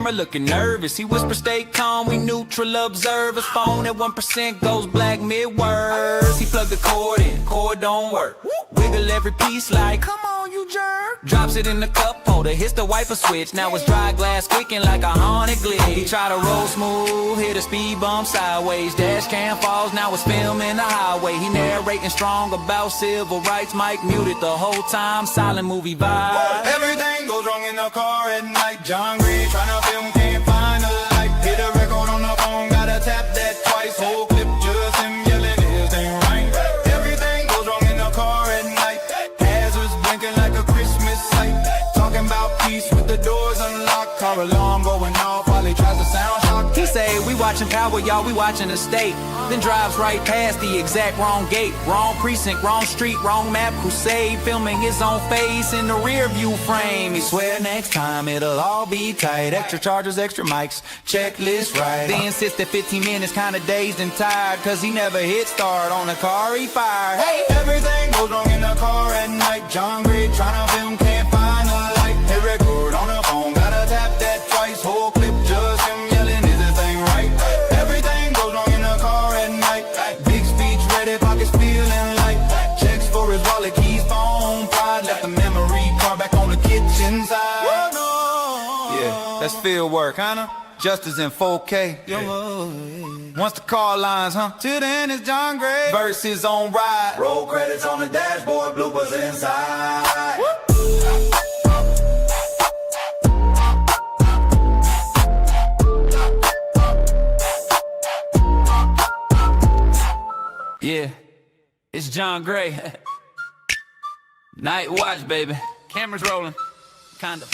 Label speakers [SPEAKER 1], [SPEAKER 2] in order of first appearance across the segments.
[SPEAKER 1] Looking nervous, he whispered stay calm, we neutral observers. Phone at 1% goes black mid-words. He plugged the cord in, cord don't work. Wiggle every piece like, come on you jerk. Drops it in the cup holder, hits the wiper switch. Now it's dry glass squeaking like a haunted glitch. He tried to roll smooth, hit a speed bump sideways. Dash cam falls, now it's filming the highway. He narrating strong about civil rights. Mic muted the whole time, silent movie vibe.
[SPEAKER 2] Everything goes wrong in the car at night. John Gray tryna film, can't find a light. Hit a record on the phone, gotta tap that twice. Whole clip just him yelling his thing right. Everything goes wrong in the car at night. Hazards blinking like a Christmas light. Talking about peace with the doors unlocked. Car alarm going off while he tries to sound shock.
[SPEAKER 1] He say, we watching Power, y'all, we watching the state. Then drives right past the exact wrong gate. Wrong precinct, wrong street, wrong map. Crusade, filming his own face in the rear view frame. He swear next time it'll all be tight. Extra chargers, extra mics, checklist right. They insist that 15 minutes kinda dazed and tired, cause he never hit start on the car he fired. Hey!
[SPEAKER 2] Everything goes wrong in the car at night. John Gray tryna film, can't find a light. Hit record on the phone, gotta tap that twice. Whole clip just him yelling, is this thing right? Everything goes wrong in the car at night. Big speech ready, pockets feeling light. Checks for his wallet, keys, phone, pride. Left the memory card back on the kitchen side.
[SPEAKER 1] Yeah, that's field work, huh? Just as in 4K. Once the car lines, huh? Till then it's John Gray versus on ride.
[SPEAKER 2] Roll credits on the dashboard, bloopers inside.
[SPEAKER 1] Yeah, it's John Gray. Night watch, baby. Cameras rolling, kind of.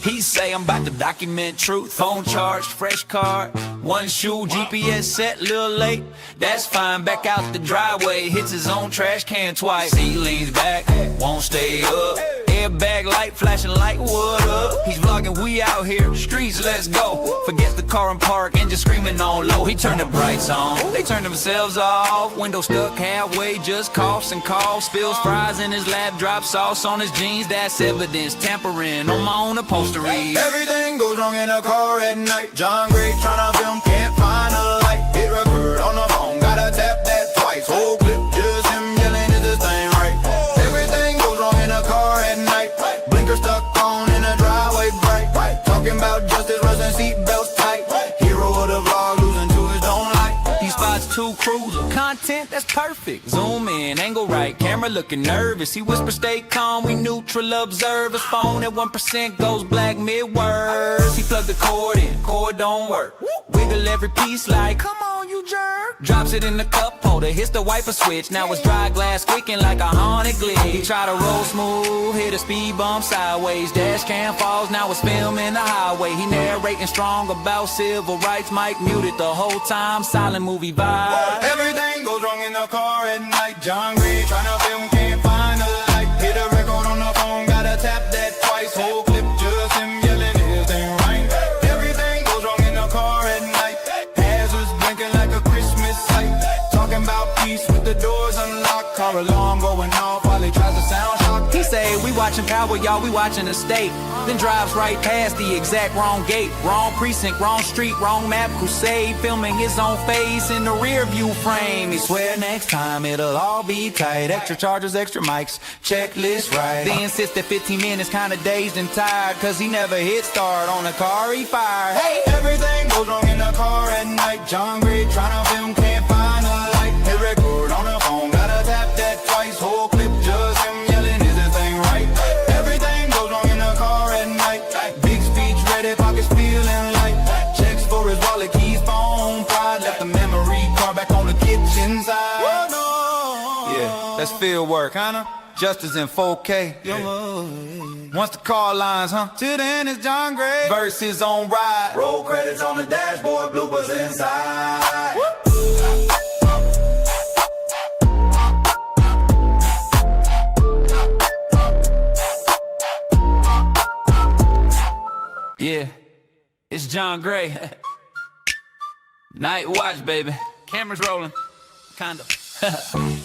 [SPEAKER 1] He say I'm about to document truth. Phone charged, fresh card, one shoe, GPS set, little late. That's fine, back out the driveway. Hits his own trash can twice. He leans back, won't stay up. Airbag light flashing like what up? He's vlogging, we out here, streets, let's go. Forget the car and park and just screaming on low. He turned the brights on, they turned themselves off. Window stuck halfway, just coughs and coughs. Spills fries in his lap, drops sauce on his jeans. That's evidence, tampering on my own upholstery.
[SPEAKER 2] Everything goes wrong in a car at night. John Gray tryna film, can't find a light. Hit record on the phone, gotta tap that twice. Whole clip just him yelling, is this thing right? Everything goes wrong in a car at night. Blinker stuck on in a driveway bright. Talking about justice, rushing seatbelts tight. Hero of the vlog, losing to his own light.
[SPEAKER 1] He spots two cruiser content, that's perfect. Zoom in, angle right, camera looking nervous. He whispered stay calm, we neutral observers. Phone at 1% goes black mid-words. He plugged the cord in, cord don't work. Wiggle every piece like, come on you jerk. Drops it in the cup holder, hits the wiper switch. Now it's dry glass squeaking like a haunted glitch. He tried to roll smooth, hit a speed bump sideways. Dash cam falls, now it's filming the highway. He narrating strong about civil rights. Mic muted the whole time, silent movie vibe.
[SPEAKER 2] Everything goes wrong in the car at night. John Gray tryna film, can't find a light. Hit a record on the phone, gotta tap that twice. Whole clip just him yelling, his thing right. Everything goes wrong in the car at night. Hazards blinking like a Christmas light. Talking about peace with the doors unlocked. Car alarm going off while he tries to sound shock.
[SPEAKER 1] He say, we watching Power, y'all, we watching the state. Then drives right past the exact wrong gate. Wrong precinct, wrong street, wrong map. Crusade, filming his own face in the rear view frame. He swear next time it'll all be tight. Extra chargers, extra mics, checklist right. They insist that 15 minutes kinda dazed and tired, cause he never hit start on the car he fired. Hey!
[SPEAKER 2] Everything goes wrong in the car at night. John Gray tryna film, can't find a light. Hit record on the phone, gotta tap that twice. Whole clip just him yelling, is this thing right? Everything goes wrong in the car at night. Big speech ready, pockets feeling light. Checks for his wallet, keys, phone, pride. Left the memory card back on the kitchen side.
[SPEAKER 1] Yeah, that's field work, huh? Just as in 4K. Once the car lines, huh? Till then it's John Gray versus on ride.
[SPEAKER 2] Roll credits on the dashboard, bloopers inside.
[SPEAKER 1] Yeah, it's John Gray. Night watch, baby. Cameras rolling, kind of.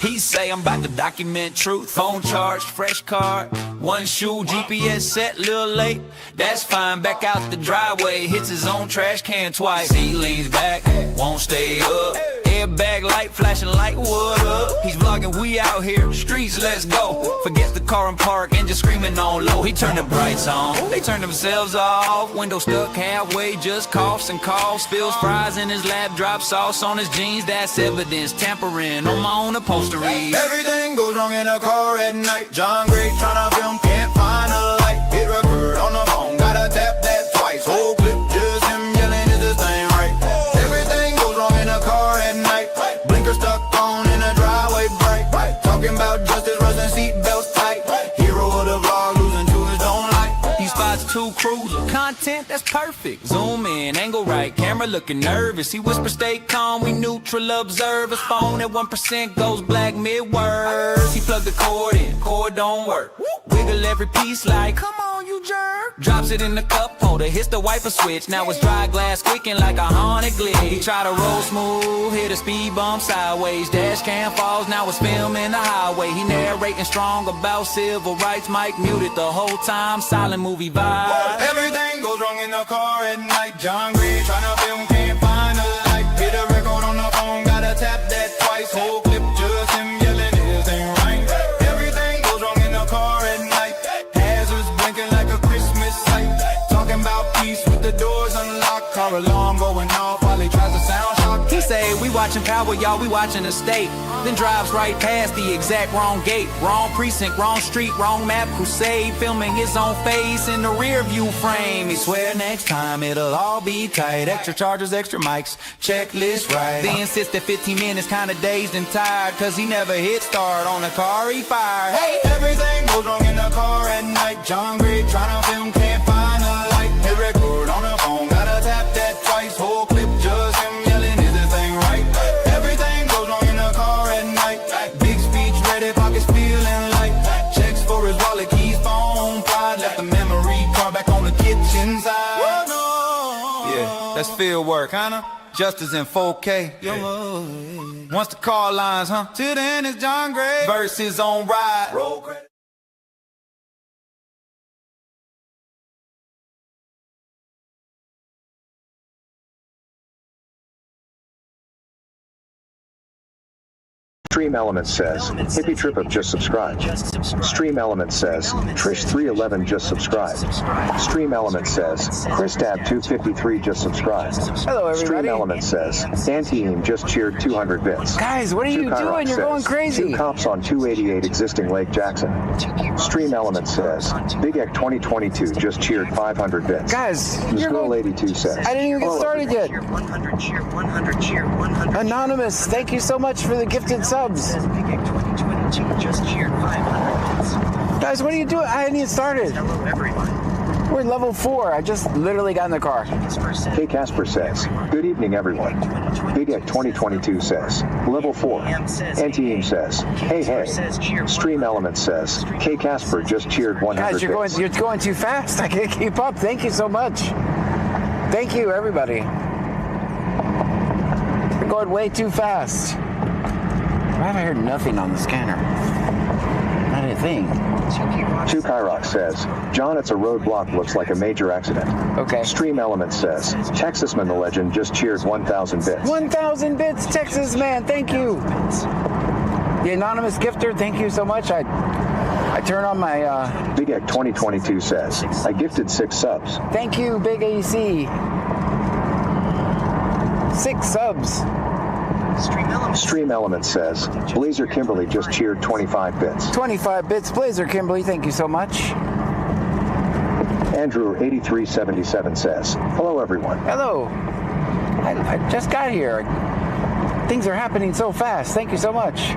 [SPEAKER 1] He say I'm about to document truth. Phone charged, fresh card, One shoe, GPS set, little late. That's fine, back out the driveway. Hits his own trash can twice. He leans back, won't stay up. Airbag light flashing like what up? He's vlogging, we out here, streets, let's go. Forget the car and park, engine screaming on low. He turned the brights on, they turned themselves off. Window stuck halfway, just coughs and coughs. Spills fries in his lap, drops sauce on his jeans. That's evidence, tampering on my own upholstery.
[SPEAKER 2] Everything goes wrong in a car at night. John Gray tryna film, can't find a light. Hit record on the phone, gotta tap that twice. Whole clip, just him yelling, is this thing right? Everything goes wrong in a car at night. Blinker stuck on in a driveway bright. Talking about justice, rusting seatbelts tight. Hero of the vlog, losing to his own light.
[SPEAKER 1] He spots two cruisers, content that's perfect. Zoom in, angle right, camera looking nervous. He whispers, stay calm, we neutral observe. His phone at 1% goes black mid-words. He plugged the cord in, cord don't work. Wiggle every piece like, come on you jerk. Drops it in the cup holder, hits the wiper switch. Now it's dry glass squeaking like a haunted glitch. He try to roll smooth, hit a speed bump sideways. Dash cam falls, now it's filming the highway. He narrating strong about civil rights. Mike muted the whole time, silent movie vibe.
[SPEAKER 2] Everything goes wrong in the car at night. John Gray tryna film, can't find a light. Hit a record on the phone, gotta tap that twice. Whole clip, just him yelling, is this thing right? Everything goes wrong in the car at night. Hazards blinking like a Christmas light. Talking about peace with the doors unlocked. Car alarm going off while he tries to sound shock.
[SPEAKER 1] He say, we watching Power, y'all, we watching the state. Then drives right past the exact wrong gate. Wrong precinct, wrong street, wrong map. Crusade, filming his own face in the rear view frame. He swear next time it'll all be tight. Extra chargers, extra mics, checklist right. They insist that 15 minutes kinda dazed and tired, cause he never hit start on a car he fired. Hey!
[SPEAKER 2] Everything goes wrong in the car at night. John Gray tryna film, can't find a light. Hit record on the phone, gotta tap that twice. Whole clip, just him yelling, is this thing right? Everything goes wrong in the car at night. Big speech ready, pockets feeling light. Checks for his wallet, keys, phone, pride. Left the memory card back on the kitchen side. Yeah, that's field work, kinda. Justice in 4K. Once the car lines, huh? Till then it's John Gray versus on ride. Roll credit.
[SPEAKER 3] Stream Element says, Hippie Trip of just subscribed. Stream Element says, Trish311 just subscribed. Stream Element says, Chris Dab 253 just subscribed.
[SPEAKER 4] Hello, everybody.
[SPEAKER 2] Stream
[SPEAKER 3] Element says, Anti-Eam just cheered 200 bits.
[SPEAKER 4] Guys, what are you doing? You're going crazy.
[SPEAKER 3] 2 cops on 288 existing Lake Jackson. Stream Element says, Big Ek 2022 just cheered 500 bits.
[SPEAKER 4] Guys, you're
[SPEAKER 3] School
[SPEAKER 4] going...
[SPEAKER 3] 82 says,
[SPEAKER 4] I didn't even get started yet.
[SPEAKER 5] 100.
[SPEAKER 4] Anonymous, thank you so much for the gifted subs.
[SPEAKER 5] Just cheered 500.
[SPEAKER 4] Guys, what are you doing? I hadn't even started.
[SPEAKER 5] Hello, everyone.
[SPEAKER 4] We're level 4. I just literally got in the car.
[SPEAKER 3] K. Casper says, good evening everyone. Big Ek 2022 says, level 4. Anti-Eam says, hey hey. Stream Element says, K. Casper just cheered 100
[SPEAKER 4] Guys,
[SPEAKER 3] bits.
[SPEAKER 4] you're going too fast. I can't keep up. Thank you so much. Thank you, everybody. You're going way too fast. I haven't heard nothing on the scanner. Not a thing.
[SPEAKER 3] 2 Kyrox says, John, it's a roadblock, looks like a major accident.
[SPEAKER 4] Okay.
[SPEAKER 3] Stream Element says, Texasman the Legend just cheered 1,000 bits.
[SPEAKER 4] 1,000 bits, Texas man. Thank you. The anonymous gifter, thank you so much. I turn on my...
[SPEAKER 3] Big Ek 2022 says, I gifted 6 subs.
[SPEAKER 4] Thank you, Big AC. 6 subs.
[SPEAKER 3] Stream Element says, Blazer Kimberly just cheered 25 bits.
[SPEAKER 4] 25 bits, Blazer Kimberly, thank you so much.
[SPEAKER 3] Andrew 8377 says, hello everyone.
[SPEAKER 4] Hello. I just got here. Things are happening so fast. Thank you so much.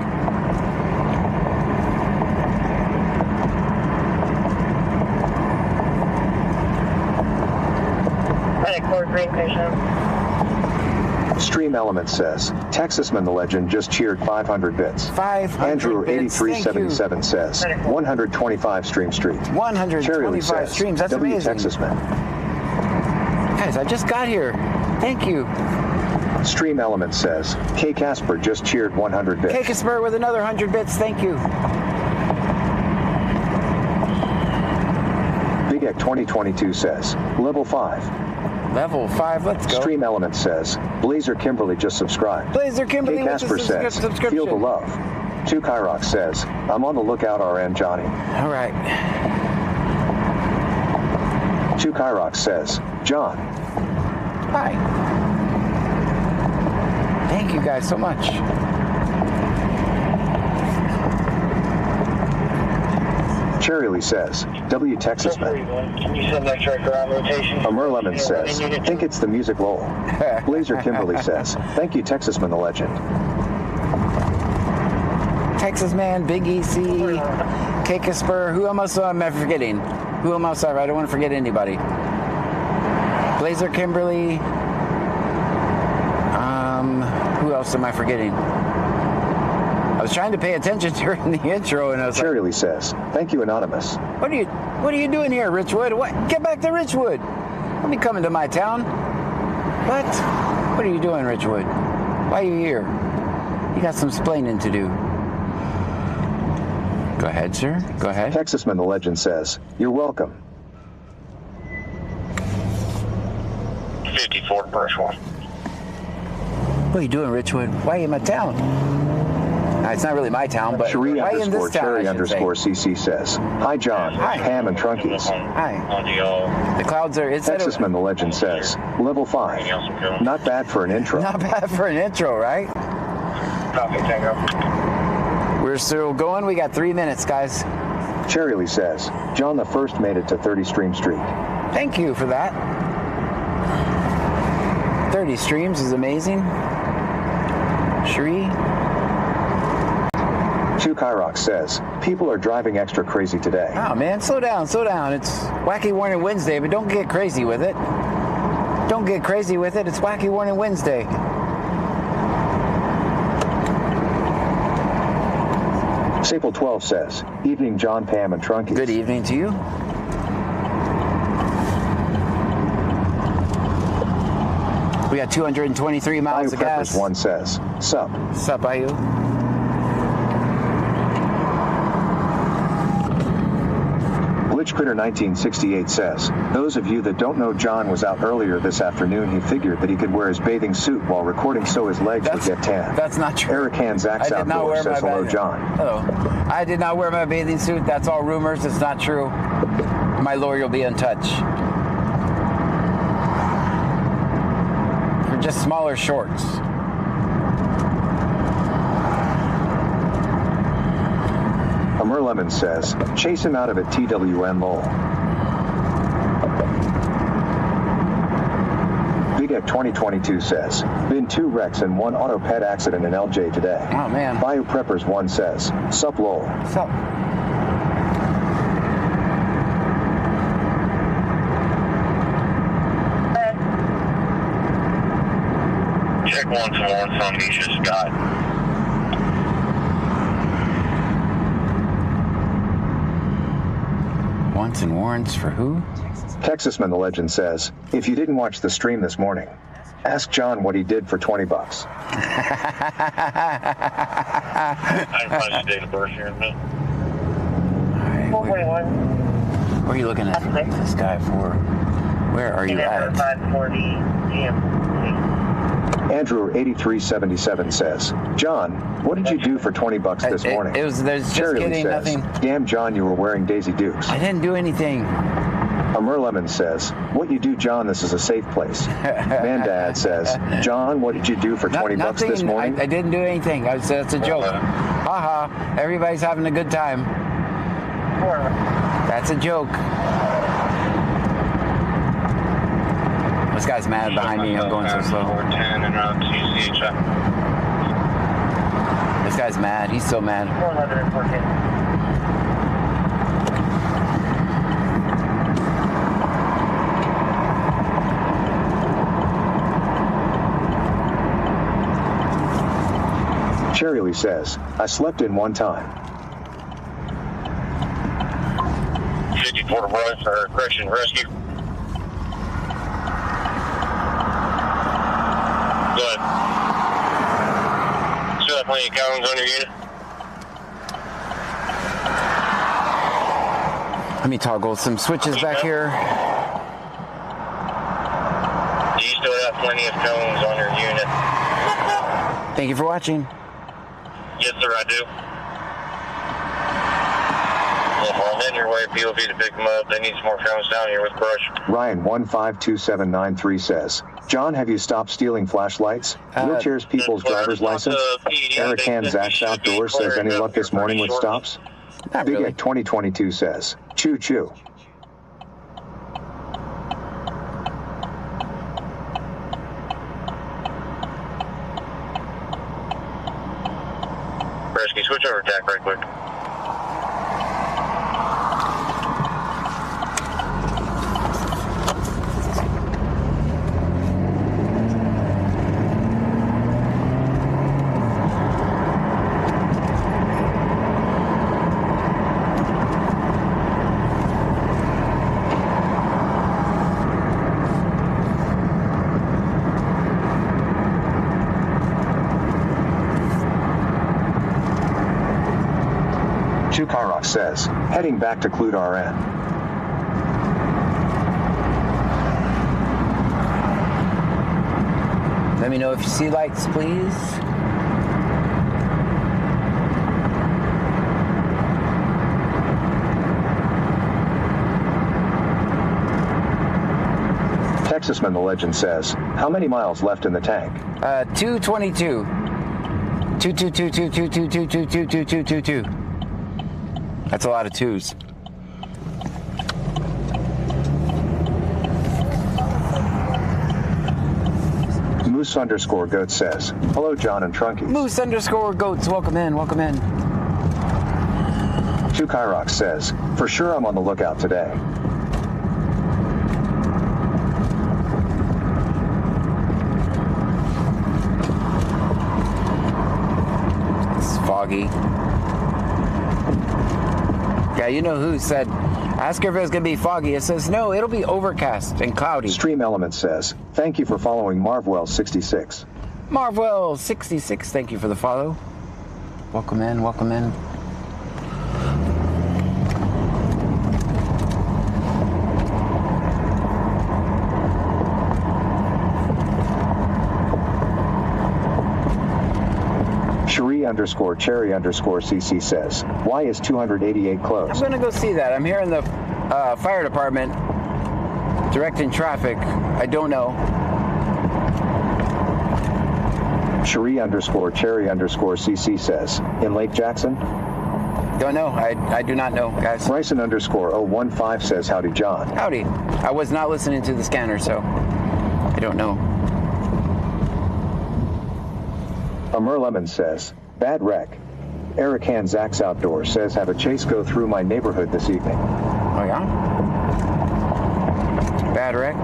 [SPEAKER 3] Stream Element says, Texasman the Legend just cheered 500 bits.
[SPEAKER 4] 500
[SPEAKER 3] Andrew
[SPEAKER 4] bits.
[SPEAKER 3] 8377 says, 125 stream street.
[SPEAKER 4] 125 streams. That's
[SPEAKER 3] W
[SPEAKER 4] amazing.
[SPEAKER 3] Texasman.
[SPEAKER 4] Guys, I just got here. Thank you.
[SPEAKER 3] Stream Element says, K. Casper just cheered 100 bits.
[SPEAKER 4] Kakasper with another 100 bits. Thank you.
[SPEAKER 3] 2022 says, level 5.
[SPEAKER 4] Level 5, let's go.
[SPEAKER 3] Stream Element says, Blazer Kimberly just subscribed.
[SPEAKER 4] Blazer Kimberly
[SPEAKER 3] K
[SPEAKER 4] with the
[SPEAKER 3] Casper says,
[SPEAKER 4] subscription.
[SPEAKER 3] feel the love. 2 Kyrox says, I'm on the lookout, RN Johnny.
[SPEAKER 4] All right.
[SPEAKER 3] 2 Kyrox says, John.
[SPEAKER 4] Hi. Thank you guys so much.
[SPEAKER 3] Cherry Lee says, W Texasman.
[SPEAKER 6] Can you send that tracker on rotation?
[SPEAKER 3] Amur Lemon says, think it's the music lol. Blazer Kimberly says, thank you Texasman the legend.
[SPEAKER 4] Texas Man, Big EC, K Casper. Who else am I forgetting? Who else? I don't want to forget anybody. Blazer Kimberly. Who else am I forgetting? I was trying to pay attention during the intro, and I was
[SPEAKER 3] Cherry Lee says, thank you Anonymous.
[SPEAKER 4] What are you doing here, Richwood? What? Get back to Richwood. Don't be coming to my town. What? What are you doing, Richwood? Why are you here? You got some splaining to do. Go ahead, sir. Go ahead.
[SPEAKER 3] Texasman the legend says, you're welcome.
[SPEAKER 6] 54 brush 1.
[SPEAKER 4] What are you doing, Richwood? Why are you in my town? It's not really my town, but
[SPEAKER 3] Cherie
[SPEAKER 4] why in
[SPEAKER 3] underscore
[SPEAKER 4] this town,
[SPEAKER 3] Cherry
[SPEAKER 4] I should
[SPEAKER 3] underscore
[SPEAKER 4] say.
[SPEAKER 3] CC says, hi John,
[SPEAKER 4] Hi.
[SPEAKER 3] Pam and Trunkies.
[SPEAKER 4] Hi. The clouds are... It's
[SPEAKER 3] Texasman the legend says, level 5. Not bad for an intro.
[SPEAKER 4] not bad for an intro, right?
[SPEAKER 6] Copy, Tango.
[SPEAKER 4] We're still going. We got 3 minutes, guys.
[SPEAKER 3] Cherry Lee says, John the First made it to 30 stream streak.
[SPEAKER 4] Thank you for that. 30 streams is amazing. Cherie.
[SPEAKER 3] 2 Kyrox says, people are driving extra crazy today.
[SPEAKER 4] Oh, man, slow down, slow down. It's Wacky Warning Wednesday, but don't get crazy with it. Don't get crazy with it. It's Wacky Warning Wednesday.
[SPEAKER 3] Staple 12 says, evening John, Pam, and Trunkies.
[SPEAKER 4] Good evening to you. We got 223 miles
[SPEAKER 3] Bayou
[SPEAKER 4] of
[SPEAKER 3] Preppers
[SPEAKER 4] gas.
[SPEAKER 3] 1 says, sup.
[SPEAKER 4] Sup, Bayou?
[SPEAKER 3] Glitch Critter 1968 says, those of you that don't know John was out earlier this afternoon, he figured that he could wear his bathing suit while recording so his legs would get tan.
[SPEAKER 4] That's not true.
[SPEAKER 3] Eric Hanzak's
[SPEAKER 4] I did not
[SPEAKER 3] Outdoors
[SPEAKER 4] wear
[SPEAKER 3] says,
[SPEAKER 4] my
[SPEAKER 3] hello
[SPEAKER 4] bathing-
[SPEAKER 3] John.
[SPEAKER 4] Hello. I did not wear my bathing suit. That's all rumors. It's not true. My lawyer will be in touch. They're just smaller shorts.
[SPEAKER 3] Amur Lemon says, chase him out of it TWN lol. Big Egg 2022 says, been 2 wrecks and 1 auto pet accident in LJ today.
[SPEAKER 4] Oh, man.
[SPEAKER 3] Bayou Preppers 1 says, sup lol.
[SPEAKER 4] Sup?
[SPEAKER 6] Check 1 for Lawrence on Misha Scott.
[SPEAKER 4] Wants and warrants for who?
[SPEAKER 3] Texasman the legend says, if you didn't watch the stream this morning, ask John what he did for 20 bucks.
[SPEAKER 6] I can find his date of birth here in a minute.
[SPEAKER 4] Where are you looking at this guy for? Where are you at?
[SPEAKER 6] 540
[SPEAKER 3] Andrew 8377 says, John, what did you do for 20 bucks this morning?
[SPEAKER 4] There's just
[SPEAKER 3] Cherry Lee
[SPEAKER 4] kidding,
[SPEAKER 3] says,
[SPEAKER 4] nothing.
[SPEAKER 3] damn John, you were wearing Daisy Dukes.
[SPEAKER 4] I didn't do anything.
[SPEAKER 3] Amur Lemon says, what you do, John, this is a safe place. Mandad says, John, what did you do for 20 bucks this morning?
[SPEAKER 4] I didn't do anything. That's a joke. Haha. Everybody's having a good time. That's a joke. This guy's mad behind me. I'm going so slow.
[SPEAKER 6] 410 and around TCHI.
[SPEAKER 4] This guy's mad. He's so mad.
[SPEAKER 6] 414.
[SPEAKER 3] Cherry Lee says, I slept in one time.
[SPEAKER 6] 54 Brush for Correction Rescue. Go ahead. Still have plenty of cones on your unit?
[SPEAKER 4] Let me toggle some switches back here.
[SPEAKER 6] Do you still have plenty of cones on your unit?
[SPEAKER 4] Thank you for watching.
[SPEAKER 6] Yes, sir, I do. If I'm in your way, POV to pick them up. They need some more cones down here with brush.
[SPEAKER 3] Ryan 152793 says, John, have you stopped stealing flashlights? Wheelchairs people's driver's license? Eric Hand Zach's Outdoors says, any luck this morning with stops?
[SPEAKER 4] Not
[SPEAKER 3] Big
[SPEAKER 4] really.
[SPEAKER 3] Egg 2022 says, choo choo.
[SPEAKER 6] Rescue, switch over attack right quick.
[SPEAKER 3] Chukairok says, heading back to Clute RN.
[SPEAKER 4] Let me know if you see lights, please.
[SPEAKER 3] Texasman the Legend says, how many miles left in the tank?
[SPEAKER 4] 222. 222. That's a lot of twos.
[SPEAKER 3] Moose underscore goat says, hello John and Trunky.
[SPEAKER 4] Moose underscore goats, welcome in, welcome in.
[SPEAKER 3] Chukairok says, for sure I'm on the lookout today.
[SPEAKER 4] It's foggy. Yeah, you know who said, ask her if it's going to be foggy. It says, no, it'll be overcast and cloudy.
[SPEAKER 3] Stream Element says, thank you for following Marvwell66.
[SPEAKER 4] Marvwell66, thank you for the follow. Welcome in, welcome in.
[SPEAKER 3] Cherie underscore Cherry underscore CC says, why is 288
[SPEAKER 4] I'm
[SPEAKER 3] closed?
[SPEAKER 4] going to go see that. I'm here in the fire department directing traffic. I don't know.
[SPEAKER 3] Cherie underscore Cherry underscore CC says, in Lake Jackson?
[SPEAKER 4] Don't know. I do not know, guys.
[SPEAKER 3] Bryson underscore 015 says, howdy John.
[SPEAKER 4] Howdy. I was not listening to the scanner, so I don't know.
[SPEAKER 3] Amur Lemon says, bad wreck. Eric Hand Zach's Outdoors says, have a chase go through my neighborhood this evening.
[SPEAKER 4] Oh, yeah? Bad wreck.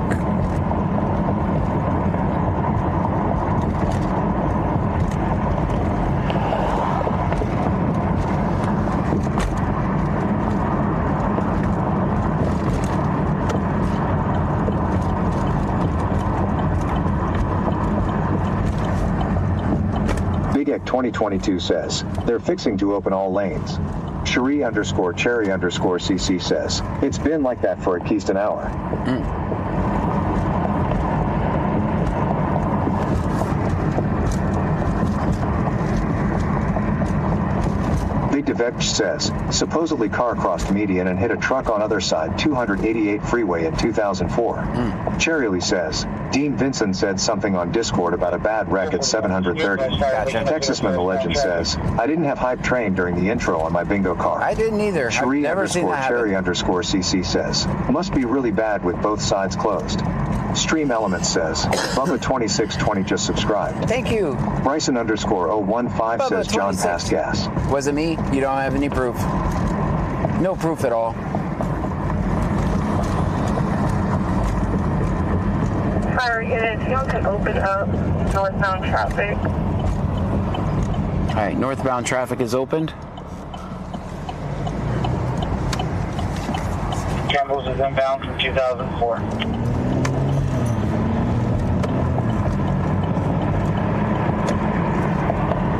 [SPEAKER 3] Big Egg 2022 says, they're fixing to open all lanes. Cherie underscore Cherry underscore CC says, it's been like that for at least an hour. Big Devech says, supposedly car crossed median and hit a truck on other side 288 freeway in 2004. Cherry Lee says, Dean Vincent said something on Discord about a bad wreck at 730.
[SPEAKER 4] Gotcha.
[SPEAKER 3] Texasman the Legend says, I didn't have hype train during the intro on my bingo car.
[SPEAKER 4] I didn't either. I've
[SPEAKER 3] Cherie
[SPEAKER 4] never seen
[SPEAKER 3] underscore
[SPEAKER 4] that
[SPEAKER 3] Cherry
[SPEAKER 4] happen.
[SPEAKER 3] underscore CC says, must be really bad with both sides closed. Stream Element says, Bubba 2620 just subscribed.
[SPEAKER 4] Thank you.
[SPEAKER 3] Bryson underscore 015
[SPEAKER 4] Bubba
[SPEAKER 3] says, John
[SPEAKER 4] 26.
[SPEAKER 3] passed gas.
[SPEAKER 4] Was it me? You don't have any proof. No proof at all.
[SPEAKER 7] Fire units, y'all can open up northbound traffic.
[SPEAKER 4] All right, northbound traffic is opened.
[SPEAKER 6] Campbell's is inbound from 2004.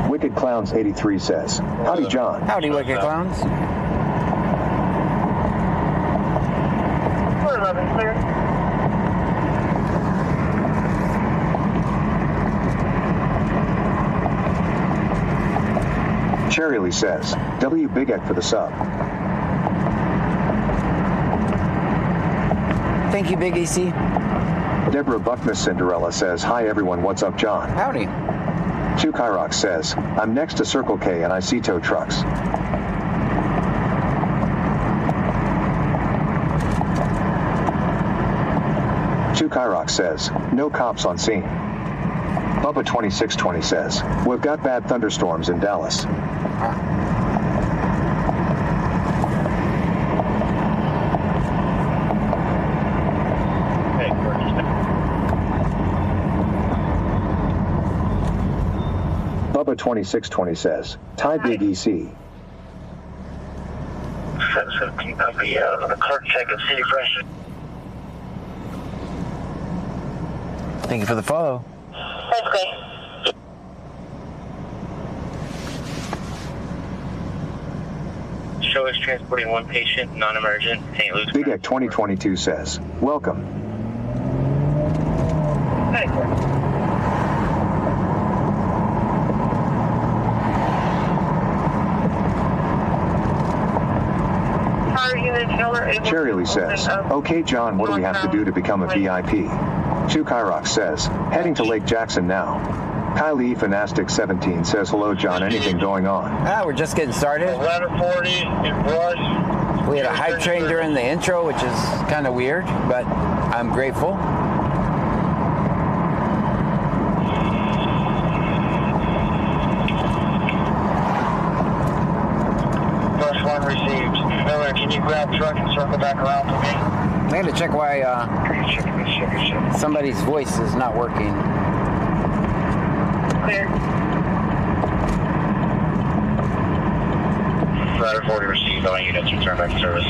[SPEAKER 3] Wicked Clowns 83 says, howdy John.
[SPEAKER 4] Howdy, wicked clowns.
[SPEAKER 3] Cherry Lee says, W Big Ek for the sub.
[SPEAKER 4] Thank you, Big AC.
[SPEAKER 3] Deborah Buckness Cinderella says, hi everyone, what's up, John?
[SPEAKER 4] Howdy.
[SPEAKER 3] Chu Kyrox says, I'm next to Circle K and I see tow trucks. Chu Kyrox says, no cops on scene. Bubba 2620 says, we've got bad thunderstorms in Dallas. Bubba 2620 says, Ty Big EC.
[SPEAKER 6] I'll be on a clerk check of city pressure.
[SPEAKER 4] Thank you for the follow.
[SPEAKER 6] That's great. Show is transporting one patient, non-emergent, St. Luke's.
[SPEAKER 3] Big Ek 2022 says, welcome. Cherry Lee says, okay John, what do we have to do to become a VIP? Chu Kyrox says, heading to Lake Jackson now. Kylie Fanastic 17 says, hello John, anything going on?
[SPEAKER 4] We're just getting started.
[SPEAKER 6] Ladder 40 in Brush.
[SPEAKER 4] We had a hype train during the intro, which is kind of weird, but I'm grateful.
[SPEAKER 6] Brush 1 received. Miller, can you grab truck and circle back around for me?
[SPEAKER 4] I had to check why somebody's voice is not working.
[SPEAKER 7] Clear.
[SPEAKER 6] Ladder 40 received. All units return back to service.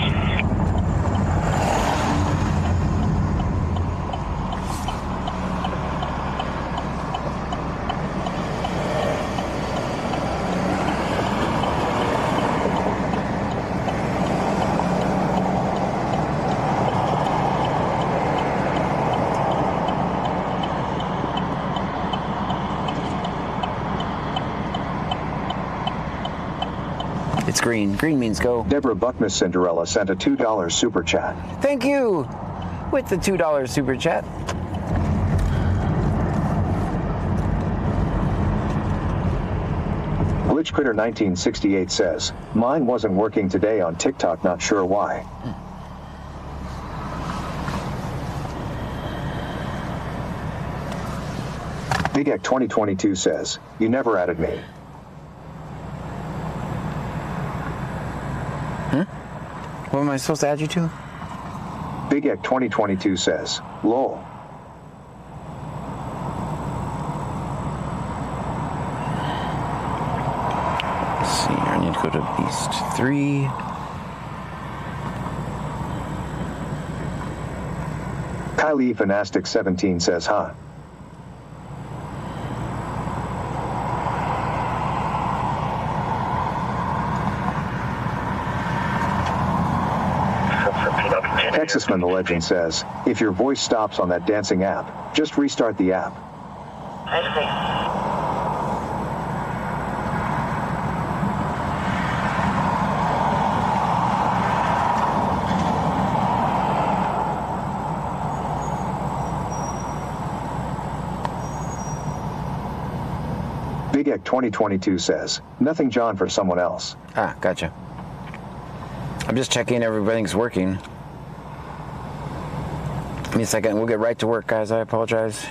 [SPEAKER 4] It's green. Green means go.
[SPEAKER 3] Deborah Buckness Cinderella sent a $2 super chat.
[SPEAKER 4] Thank you with the $2 super chat.
[SPEAKER 3] Glitch Critter 1968 says, mine wasn't working today on TikTok, not sure why. Big Ek 2022 says, you never added me.
[SPEAKER 4] What am I supposed to add you to?
[SPEAKER 3] Big Ek 2022 says, lol.
[SPEAKER 4] Let's see, I need to go to Beast 3.
[SPEAKER 3] Kylie Fanastic 17 says, huh? Texasman the Legend says, if your voice stops on that dancing app, just restart the app.
[SPEAKER 6] I see.
[SPEAKER 3] Big Ek 2022 says, nothing John for someone else.
[SPEAKER 4] Ah, gotcha. I'm just checking everything's working. Give me a second. We'll get right to work, guys. I apologize.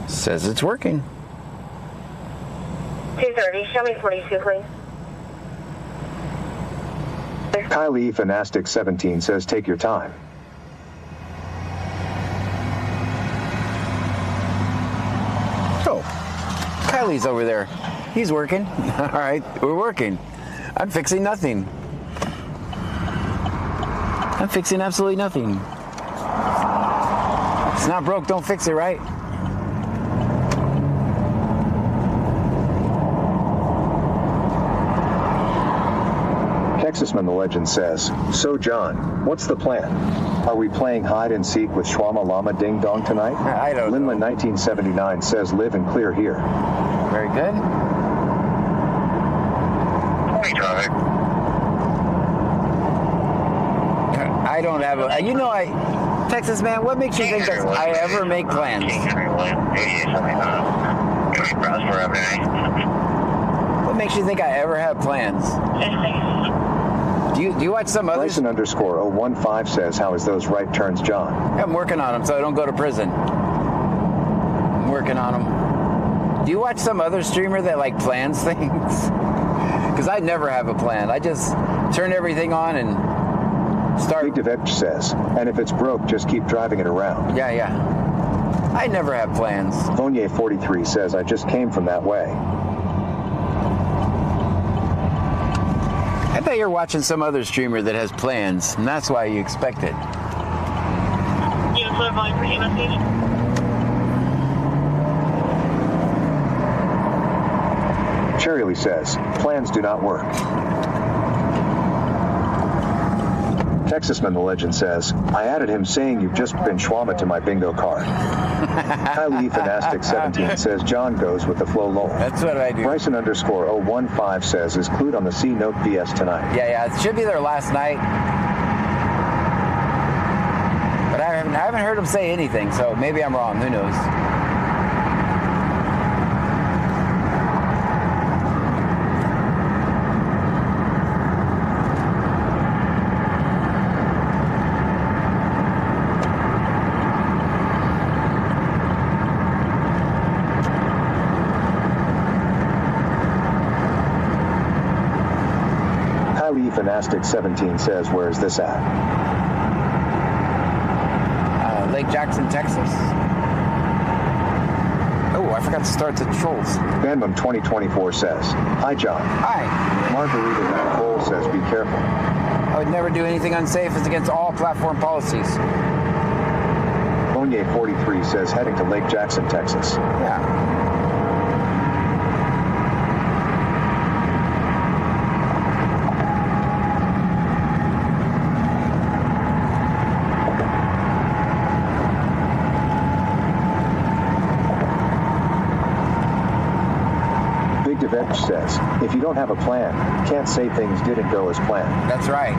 [SPEAKER 4] Says it's working.
[SPEAKER 7] 230, show me 42, please.
[SPEAKER 3] Kylie Fanastic 17 says, take your time.
[SPEAKER 4] Oh, Kylie's over there. He's working. All right, we're working. I'm fixing nothing. I'm fixing absolutely nothing. It's not broke, don't fix it, right?
[SPEAKER 3] Texasman the Legend says, so John, what's the plan? Are we playing hide and seek with Shwama Lama Ding Dong tonight?
[SPEAKER 4] I don't know.
[SPEAKER 3] Linlin 1979 says live and clear here.
[SPEAKER 4] Very good.
[SPEAKER 6] Hey, traffic.
[SPEAKER 4] I don't have a, you know, Texas man, what makes you think that I ever make plans? What makes you think I ever have plans? Do you watch some others?
[SPEAKER 3] Bryson _015 says, how is those right turns, John?
[SPEAKER 4] I'm working on them so I don't go to prison. I'm working on them. Do you watch some other streamer that like plans things? Because I never have a plan. I just turn everything on and start.
[SPEAKER 3] Big Devetch says, and if it's broke, just keep driving it around.
[SPEAKER 4] Yeah. I never have plans.
[SPEAKER 3] Vonye 43 says, I just came from that way.
[SPEAKER 4] I bet you're watching some other streamer that has plans, and that's why you expect it.
[SPEAKER 7] Unit flight volume for EMS station.
[SPEAKER 3] Cherry Lee says, plans do not work. Texasman the Legend says, I added him saying you've just been Shwama to my bingo card. Kylie Fanastic 17 says John goes with the flow lol.
[SPEAKER 4] That's what I do.
[SPEAKER 3] Bryson _015 says is clued on the C Note BS tonight.
[SPEAKER 4] Yeah, it should be there last night. But I haven't heard him say anything, so maybe I'm wrong. Who knows?
[SPEAKER 3] Fanastic 17 says, where is this at?
[SPEAKER 4] Lake Jackson, Texas. Oh, I forgot to start the trolls.
[SPEAKER 3] Bandmum 2024 says, hi John.
[SPEAKER 4] Hi.
[SPEAKER 3] Margarita Cole says, be careful.
[SPEAKER 4] I would never do anything unsafe. It's against all platform policies.
[SPEAKER 3] Vonye 43 says, heading to Lake Jackson, Texas.
[SPEAKER 4] Yeah.
[SPEAKER 3] Devetch says, if you don't have a plan, can't say things didn't go as planned.
[SPEAKER 4] That's right.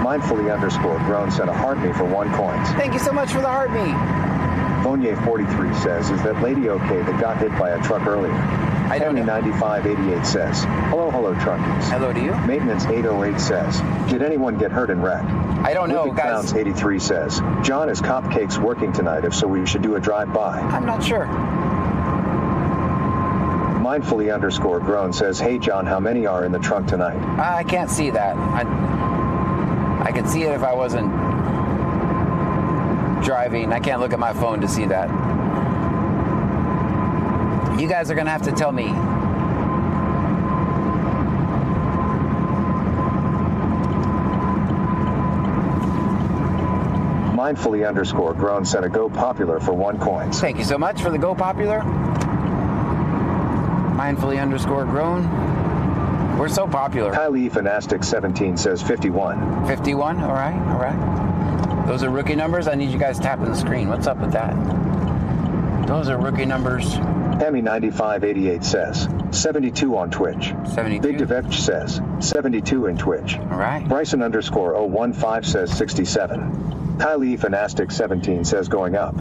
[SPEAKER 3] Mindfully _grown sent a heart me for 1 coin.
[SPEAKER 4] Thank you so much for the heart me.
[SPEAKER 3] Vonye 43 says, is that lady okay that got hit by a truck earlier?
[SPEAKER 4] I don't know.
[SPEAKER 3] 9588 says, hello trunkies.
[SPEAKER 4] Hello to you.
[SPEAKER 3] Maintenance 808 says, did anyone get hurt in wreck?
[SPEAKER 4] I don't know, guys.
[SPEAKER 3] Clowns 83 says, John is Cupcakes working tonight, if so we should do a drive-by.
[SPEAKER 4] I'm not sure.
[SPEAKER 3] Mindfully _grown says, hey John, how many are in the trunk tonight?
[SPEAKER 4] I can't see that. I could see it if I wasn't driving. I can't look at my phone to see that. You guys are going to have to tell me.
[SPEAKER 3] Mindfully _grown sent a Go Popular for 1 coin.
[SPEAKER 4] Thank you so much for the Go Popular. Mindfully _grown. We're so popular.
[SPEAKER 3] Kylie Fanastic 17 says 51.
[SPEAKER 4] 51, all right. Those are rookie numbers. I need you guys tapping the screen. What's up with that? Those are rookie numbers.
[SPEAKER 3] Emmy 9588 says 72 on Twitch.
[SPEAKER 4] 72.
[SPEAKER 3] Big Devetch says 72 in Twitch.
[SPEAKER 4] All right.
[SPEAKER 3] Bryson _015 says 67. Kylie Fanastic 17 says going up.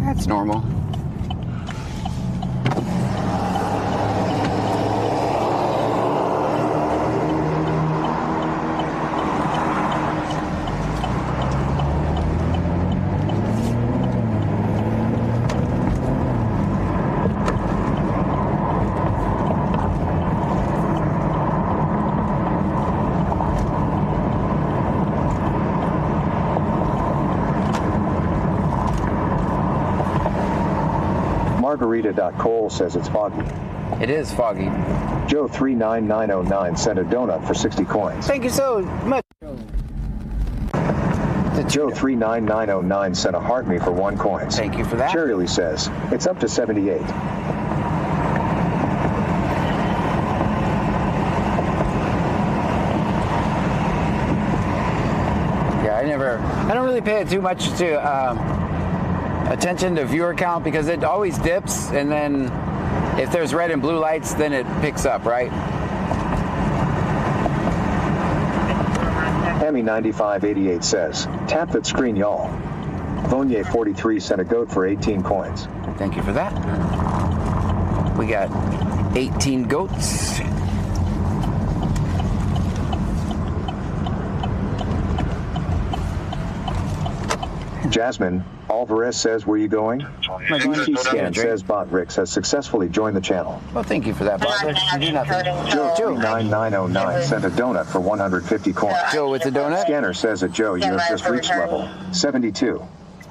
[SPEAKER 4] That's normal.
[SPEAKER 3] Margarita.Cole says it's foggy.
[SPEAKER 4] It is foggy.
[SPEAKER 3] Joe 39909 sent a donut for 60 coins.
[SPEAKER 4] Thank you so much.
[SPEAKER 3] Joe 39909 sent a heart me for 1 coin.
[SPEAKER 4] Thank you for that.
[SPEAKER 3] Cherry Lee says it's up to 78.
[SPEAKER 4] favor. I don't really pay too much to attention to viewer count because it always dips, and then if there's red and blue lights, then it picks up, right?
[SPEAKER 3] Emmy 9588 says, tap that screen, y'all. Vonye 43 sent a goat for 18 coins.
[SPEAKER 4] Thank you for that. We got 18 goats.
[SPEAKER 3] Jasmine Alvarez says, where you going? PC Scan says Bot Rix has successfully joined the channel.
[SPEAKER 4] Well, thank you for that, Bob. You do nothing.
[SPEAKER 3] Joe 9909 sent a donut for 150 coins.
[SPEAKER 4] Joe with the donut?
[SPEAKER 3] Scanner says that Joe, you have just reached level 72.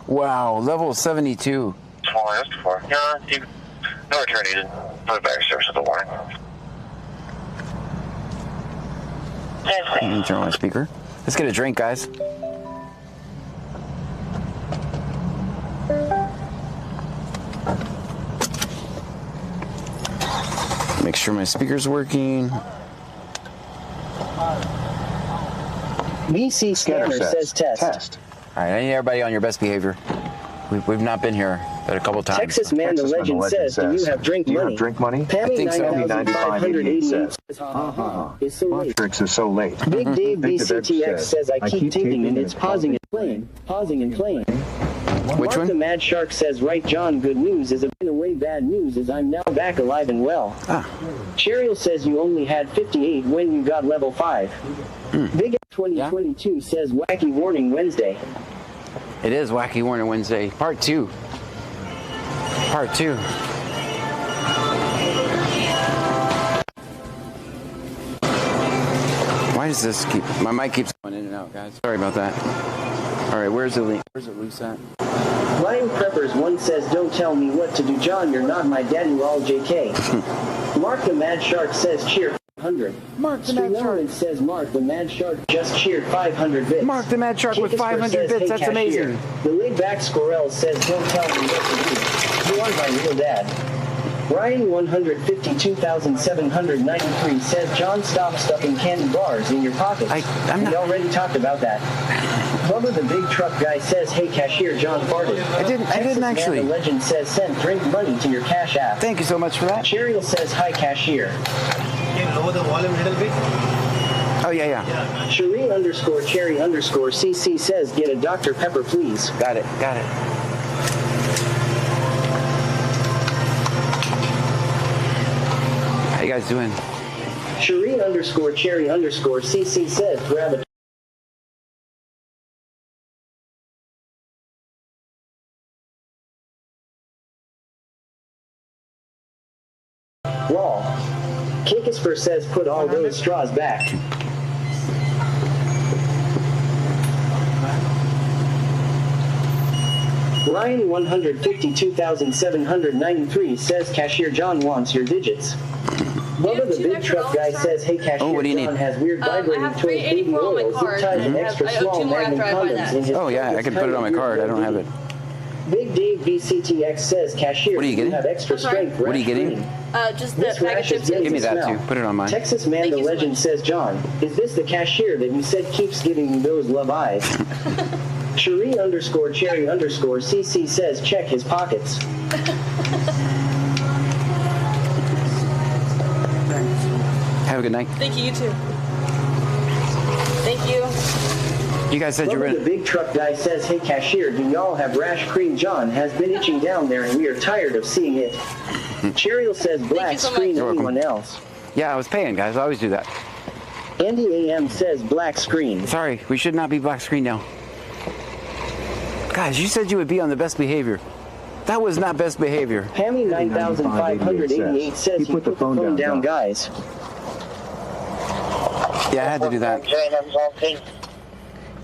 [SPEAKER 4] Wow, level 72.
[SPEAKER 6] Small I asked for. Yeah, no return needed. No back service with the warning.
[SPEAKER 4] Let me turn on my speaker. Let's get a drink, guys. Make sure my speaker's working.
[SPEAKER 8] BC Scanner says test.
[SPEAKER 4] All right, I need everybody on your best behavior. We've not been here but a couple times.
[SPEAKER 8] Texas Man the Legend says, do you have drink money?
[SPEAKER 3] Drink money?
[SPEAKER 4] I think so.
[SPEAKER 3] 9588 says,
[SPEAKER 8] it's so late.
[SPEAKER 3] Tricks is so late.
[SPEAKER 8] Big Dave BCTX says, I keep taping and it's pausing and playing. Pausing and playing.
[SPEAKER 4] Which
[SPEAKER 8] Mark
[SPEAKER 4] one?
[SPEAKER 8] the Mad Shark says, right, John, good news is a bit away. Bad news is I'm now back alive and well. Cheryl says you only had 58 when you got level 5. Big F 2022 says, Wacky Warning Wednesday.
[SPEAKER 4] It is Wacky Warning Wednesday, part 2. Part 2. Why does this keep... My mic keeps going in and out, guys. Sorry about that. All right, where's it loose at?
[SPEAKER 8] Ryan Preppers 1 says, don't tell me what to do, John, you're not my daddy, lol JK. Mark the Mad Shark says, cheer 500.
[SPEAKER 4] Mark the Mad Shark
[SPEAKER 8] says, Mark the Mad Shark just cheered 500 bits.
[SPEAKER 4] Mark the Mad Shark with 500
[SPEAKER 8] says,
[SPEAKER 4] bits,
[SPEAKER 8] hey,
[SPEAKER 4] that's
[SPEAKER 8] cashier.
[SPEAKER 4] amazing.
[SPEAKER 8] The laid back Squirrel says, don't tell me what to do. You are my real dad. Ryan 152,793 says, John, stop stuffing candy bars in your pockets. We already talked about that. Bubba the Big Truck Guy says, hey cashier, John farted.
[SPEAKER 4] I didn't actually.
[SPEAKER 8] Man the Legend says, send drink money to your Cash App.
[SPEAKER 4] Thank you so much for that.
[SPEAKER 8] Cheryl says, hi cashier.
[SPEAKER 5] Can you lower the volume a little bit?
[SPEAKER 4] Oh, yeah.
[SPEAKER 8] Cherie _ Cherry _ CC says, get a Dr. Pepper, please.
[SPEAKER 4] Got it. How you guys doing?
[SPEAKER 8] Cherie _ Cherry _ CC says, grab a Raw. Kikisper says, put all those straws back. Ryan 152,793 says, cashier John wants your digits. Bubba the Big Truck Guy says, hey cashier,
[SPEAKER 4] what do you
[SPEAKER 8] John
[SPEAKER 4] need?
[SPEAKER 8] has weird vibrating toys, baby oil, zip ties, and extra small magnum condoms in his
[SPEAKER 4] Oh, yeah, I can put it on my card. I don't have it.
[SPEAKER 8] Big Dave BCTX says, cashier,
[SPEAKER 4] What are you getting?
[SPEAKER 8] have extra strength.
[SPEAKER 4] What are you getting?
[SPEAKER 9] Just the bag of chips.
[SPEAKER 4] Give me that too. Put it on mine.
[SPEAKER 8] Texas Man the Legend says, John, is this the cashier that you said keeps giving you those love eyes? Cherie _ Cherry _ CC says, check his pockets.
[SPEAKER 4] Have a good night.
[SPEAKER 9] Thank you, you too. Thank you.
[SPEAKER 4] You guys said you were
[SPEAKER 8] The Big Truck Guy says, hey cashier, do y'all have rash cream? John has been itching down there and we are tired of seeing it. Cheryl says, black
[SPEAKER 9] so
[SPEAKER 8] screen,
[SPEAKER 9] much.
[SPEAKER 8] anyone else?
[SPEAKER 4] Yeah, I was paying, guys. I always do that.
[SPEAKER 8] Andy AM says, black screen.
[SPEAKER 4] Sorry, we should not be black screen now. Guys, you said you would be on the best behavior. That was not best behavior.
[SPEAKER 8] Hammy 9588 says, he put the phone down, guys.
[SPEAKER 4] Yeah, I had to do that.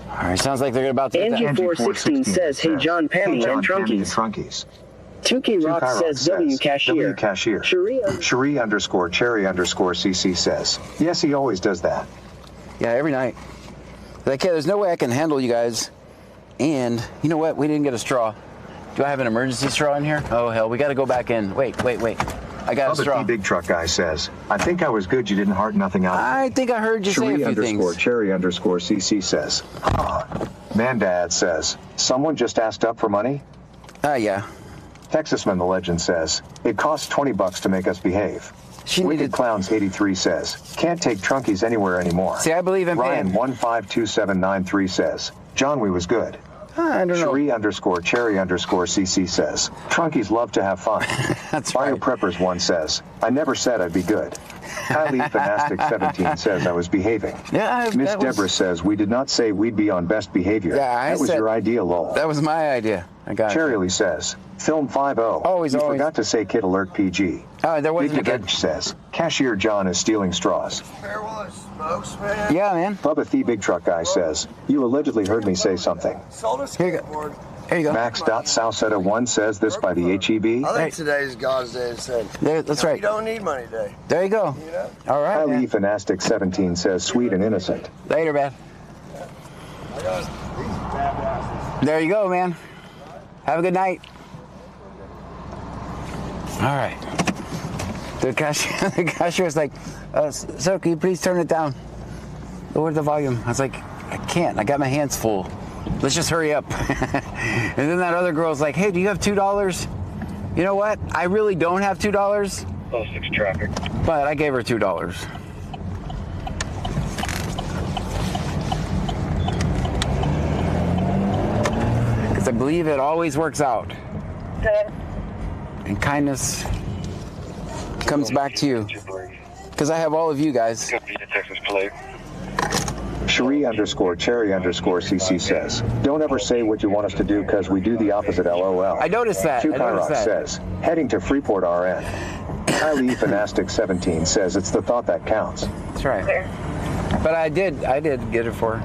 [SPEAKER 4] All right, sounds like they're about to get that.
[SPEAKER 8] Angie 416 says, hey John, Pammy, and Trunkies. 2K Rock says, W cashier. Cherie
[SPEAKER 3] _ Cherry _ CC says, yes, he always does that.
[SPEAKER 4] Yeah, every night. Like, yeah, there's no way I can handle you guys. And you know what? We didn't get a straw. Do I have an emergency straw in here? Oh hell, we got to go back in. Wait. I got a
[SPEAKER 3] Bubba
[SPEAKER 4] straw.
[SPEAKER 3] T Big Truck Guy says, I think I was good you didn't heart nothing out.
[SPEAKER 4] I think I heard you say a few things.
[SPEAKER 3] Cherie_CC says, Mandad says, someone just asked up for money?
[SPEAKER 4] Yeah.
[SPEAKER 3] Texasman the Legend says, it costs $20 to make us behave. Wicked Clowns 83 says, can't take trunkies anywhere anymore.
[SPEAKER 4] See, I believe in
[SPEAKER 3] Ryan 152793 says, John, we was good.
[SPEAKER 4] I don't know.
[SPEAKER 3] Cherie_Cherry_CC says, trunkies love to have fun.
[SPEAKER 4] That's
[SPEAKER 3] Bio
[SPEAKER 4] right.
[SPEAKER 3] Preppers 1 says, I never said I'd be good. Kylie Fanastic 17 says I was behaving.
[SPEAKER 4] Yeah,
[SPEAKER 3] Miss Deborah says we did not say we'd be on best behavior.
[SPEAKER 4] Yeah,
[SPEAKER 3] that was your idea, lol.
[SPEAKER 4] That was my idea. I got
[SPEAKER 3] Cherry
[SPEAKER 4] it.
[SPEAKER 3] Lee says, Film 5-0.
[SPEAKER 4] Always.
[SPEAKER 3] Forgot to say Kid Alert PG.
[SPEAKER 4] Oh, there wasn't
[SPEAKER 3] Big
[SPEAKER 4] a kid.
[SPEAKER 3] Edge says, Cashier John is stealing straws.
[SPEAKER 4] Yeah, man.
[SPEAKER 3] Bubba the Big Truck Guy says, you allegedly heard me say something.
[SPEAKER 4] Here you go. Here you go.
[SPEAKER 3] Max.Southseta1 says this by the HEB.
[SPEAKER 10] I think today's God's Day to say.
[SPEAKER 4] That's right.
[SPEAKER 10] You don't need money today.
[SPEAKER 4] There you go.
[SPEAKER 10] You know?
[SPEAKER 4] All right,
[SPEAKER 3] Kylie
[SPEAKER 4] man.
[SPEAKER 3] Fanastic 17 says, sweet and innocent.
[SPEAKER 4] Later, man.
[SPEAKER 10] I got these badasses.
[SPEAKER 4] There you go, man. Have a good night. All right. The cashier was like, sir, can you please turn it down? Lower the volume. I was like, I can't. I got my hands full. Let's just hurry up. And then that other girl's like, hey, do you have $2? You know what? I really don't have $2.
[SPEAKER 6] Oh, 6 traffic.
[SPEAKER 4] But I gave her $2. Because I believe it always works out.
[SPEAKER 7] Good.
[SPEAKER 4] And kindness comes back to you. Because I have all of you guys.
[SPEAKER 6] Could be the Texas plate.
[SPEAKER 3] Cherie_Cherry_CC says, don't ever say what you want us to do because we do the opposite, LOL.
[SPEAKER 4] I noticed that.
[SPEAKER 3] Two Kyrox says, heading to Freeport RN. Kylie Fanastic 17 says, it's the thought that counts.
[SPEAKER 4] That's right. But I did get it for her.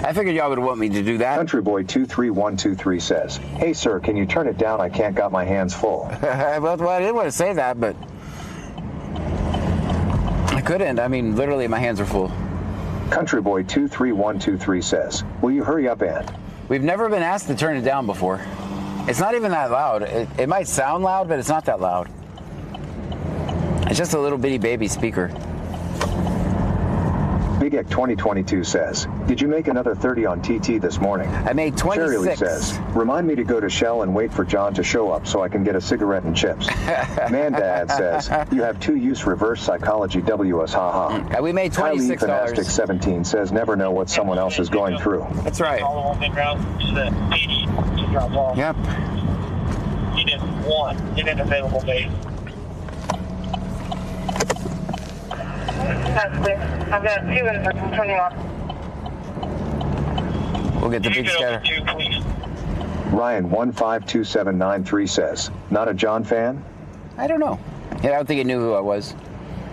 [SPEAKER 4] I figured y'all would want me to do that.
[SPEAKER 3] Country Boy 23123 says, hey sir, can you turn it down? I can't got my hands full.
[SPEAKER 4] Well, I didn't want to say that, but I couldn't. I mean, literally, my hands are full.
[SPEAKER 3] Country Boy 23123 says, will you hurry up, Ant?
[SPEAKER 4] We've never been asked to turn it down before. It's not even that loud. It might sound loud, but it's not that loud. It's just a little bitty baby speaker.
[SPEAKER 3] Big Ek 2022 says, did you make another 30 on TT this morning?
[SPEAKER 4] I made 26.
[SPEAKER 3] Cherry Lee says, remind me to go to Shell and wait for John to show up so I can get a cigarette and chips. Mandad says, you have two-use reverse psychology WS, haha.
[SPEAKER 4] We made $26.
[SPEAKER 3] Kylie Fanastic 17 says, never know what someone else is going through.
[SPEAKER 4] That's right. Yep.
[SPEAKER 6] You did 1 in an available base.
[SPEAKER 7] That's clear. I've got 2 in for 21.
[SPEAKER 4] We'll get the big scatter.
[SPEAKER 6] 2, please.
[SPEAKER 3] Ryan 152793 says, not a John fan?
[SPEAKER 4] I don't know. Yeah, I don't think he knew who I was.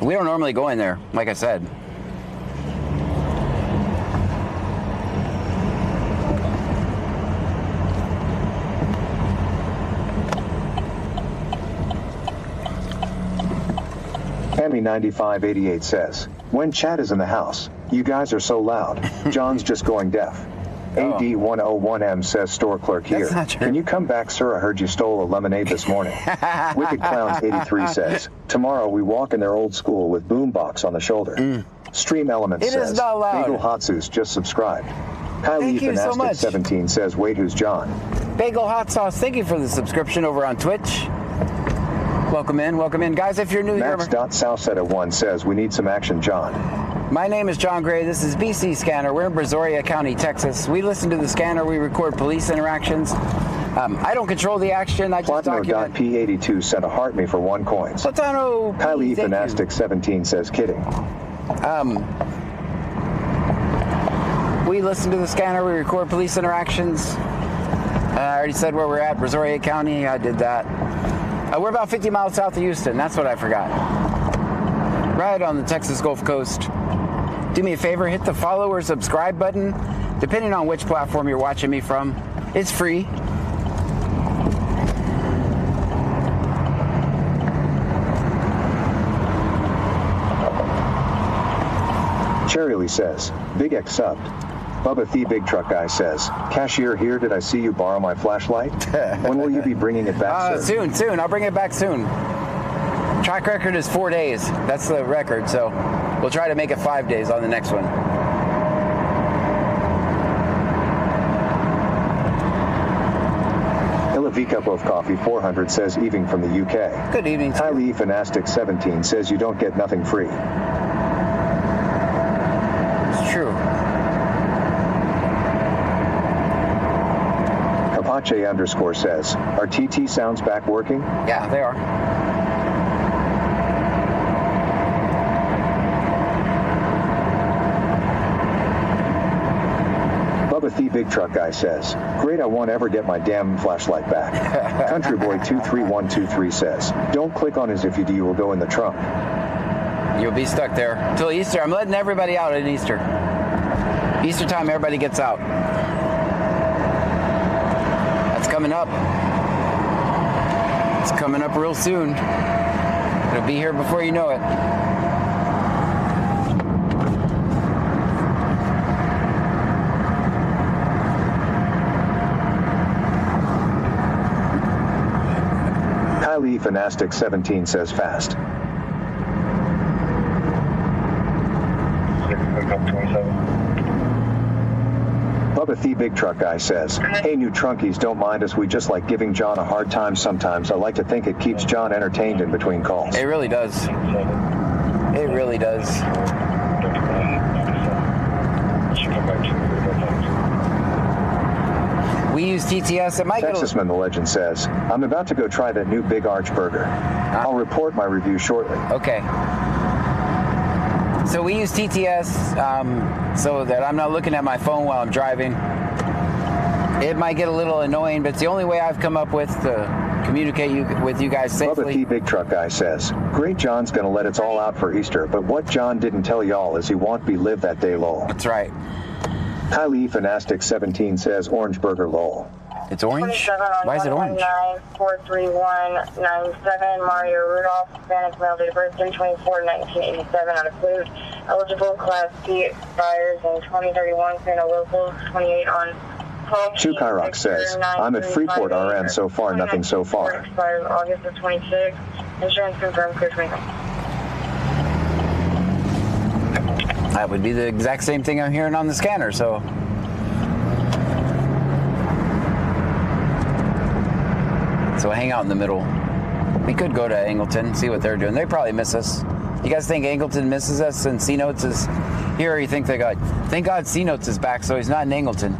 [SPEAKER 4] We don't normally go in there, like I said.
[SPEAKER 3] Emmy9588 says, when Chad is in the house, you guys are so loud. John's just going deaf. AD101M says, store clerk here.
[SPEAKER 4] That's not true.
[SPEAKER 3] Can you come back, sir? I heard you stole a lemonade this morning. Wicked Clowns 83 says, tomorrow we walk in their old school with boombox on the shoulder. Stream Elements
[SPEAKER 4] It
[SPEAKER 3] says,
[SPEAKER 4] is not loud.
[SPEAKER 3] Bagel Hot Sauce just subscribed. Kylie
[SPEAKER 4] Thank you so
[SPEAKER 3] Fanastic
[SPEAKER 4] much.
[SPEAKER 3] 17 says, wait, who's John?
[SPEAKER 4] Bagel Hot Sauce, thank you for the subscription over on Twitch. Welcome in, welcome in. Guys, if you're new here,
[SPEAKER 3] Max.Southseta1 says, we need some action, John.
[SPEAKER 4] my name is John Gray. This is BC Scanner. We're in Brazoria County, Texas. We listen to the scanner. We record police interactions. I don't control the action. I just document.
[SPEAKER 3] Platano.P82 sent a heart me for 1 coin.
[SPEAKER 4] Platano,
[SPEAKER 3] Kylie
[SPEAKER 4] thank you.
[SPEAKER 3] Fanastic 17 says, kidding.
[SPEAKER 4] We listen to the scanner. We record police interactions. I already said where we're at, Brazoria County. I did that. We're about 50 miles south of Houston. That's what I forgot. Right on the Texas Gulf Coast. Do me a favor, hit the follow or subscribe button, depending on which platform you're watching me from. It's free.
[SPEAKER 3] Cherry Lee says, Big X subbed. Bubba the Big Truck Guy says, cashier here, did I see you borrow my flashlight? When will you be bringing it back, sir?
[SPEAKER 4] Soon. I'll bring it back soon. Track record is 4 days. That's the record, so we'll try to make it 5 days on the next one.
[SPEAKER 3] V Cup of Coffee 400 says evening from the UK.
[SPEAKER 4] Good evening.
[SPEAKER 3] Kylie Fanastic 17 says you don't get nothing free.
[SPEAKER 4] It's true.
[SPEAKER 3] Apache _ says, are TT sounds back working?
[SPEAKER 4] Yeah, they are.
[SPEAKER 3] Bubba the Big Truck Guy says, great, I won't ever get my damn flashlight back. Country Boy 23123 says, don't click on as if you do, you will go in the trunk.
[SPEAKER 4] You'll be stuck there till Easter. I'm letting everybody out at Easter. Easter time, everybody gets out. That's coming up. It's coming up real soon. It'll be here before you know it.
[SPEAKER 3] Kylie Fanastic 17 says fast. Bubba the Big Truck Guy says, hey new trunkies, don't mind us, we just like giving John a hard time sometimes. I like to think it keeps John entertained in between calls.
[SPEAKER 4] It really does. It really does. We use TTS. It might
[SPEAKER 3] Texasman the Legend says, I'm about to go try that new Big Arch burger. I'll report my review shortly.
[SPEAKER 4] Okay. So we use TTS so that I'm not looking at my phone while I'm driving. It might get a little annoying, but it's the only way I've come up with to communicate with you guys safely.
[SPEAKER 3] Bubba the Big Truck Guy says, great, John's gonna let it's all out for Easter, but what John didn't tell y'all is he won't be live that day lol.
[SPEAKER 4] That's right.
[SPEAKER 3] Kylie Fanastic 17 says orange burger lol.
[SPEAKER 4] It's orange? Why is it orange?
[SPEAKER 7] 43197 Mario Rudolph, Hispanic, male, date of birth 3/24/1987, out of food. Eligible, Class C, expires in 2031. Santa Locals, 28 on 12.
[SPEAKER 3] Chukairok says, I'm at Freeport RN so far, nothing so far.
[SPEAKER 7] Expires August of 26. Insurance confirmed, clear 29.
[SPEAKER 4] That would be the exact same thing I'm hearing on the scanner, so. So hang out in the middle. We could go to Angleton, see what they're doing. They probably miss us. You guys think Angleton misses us and C-Notes is here, or you think they got, thank God C-Notes is back, so he's not in Angleton.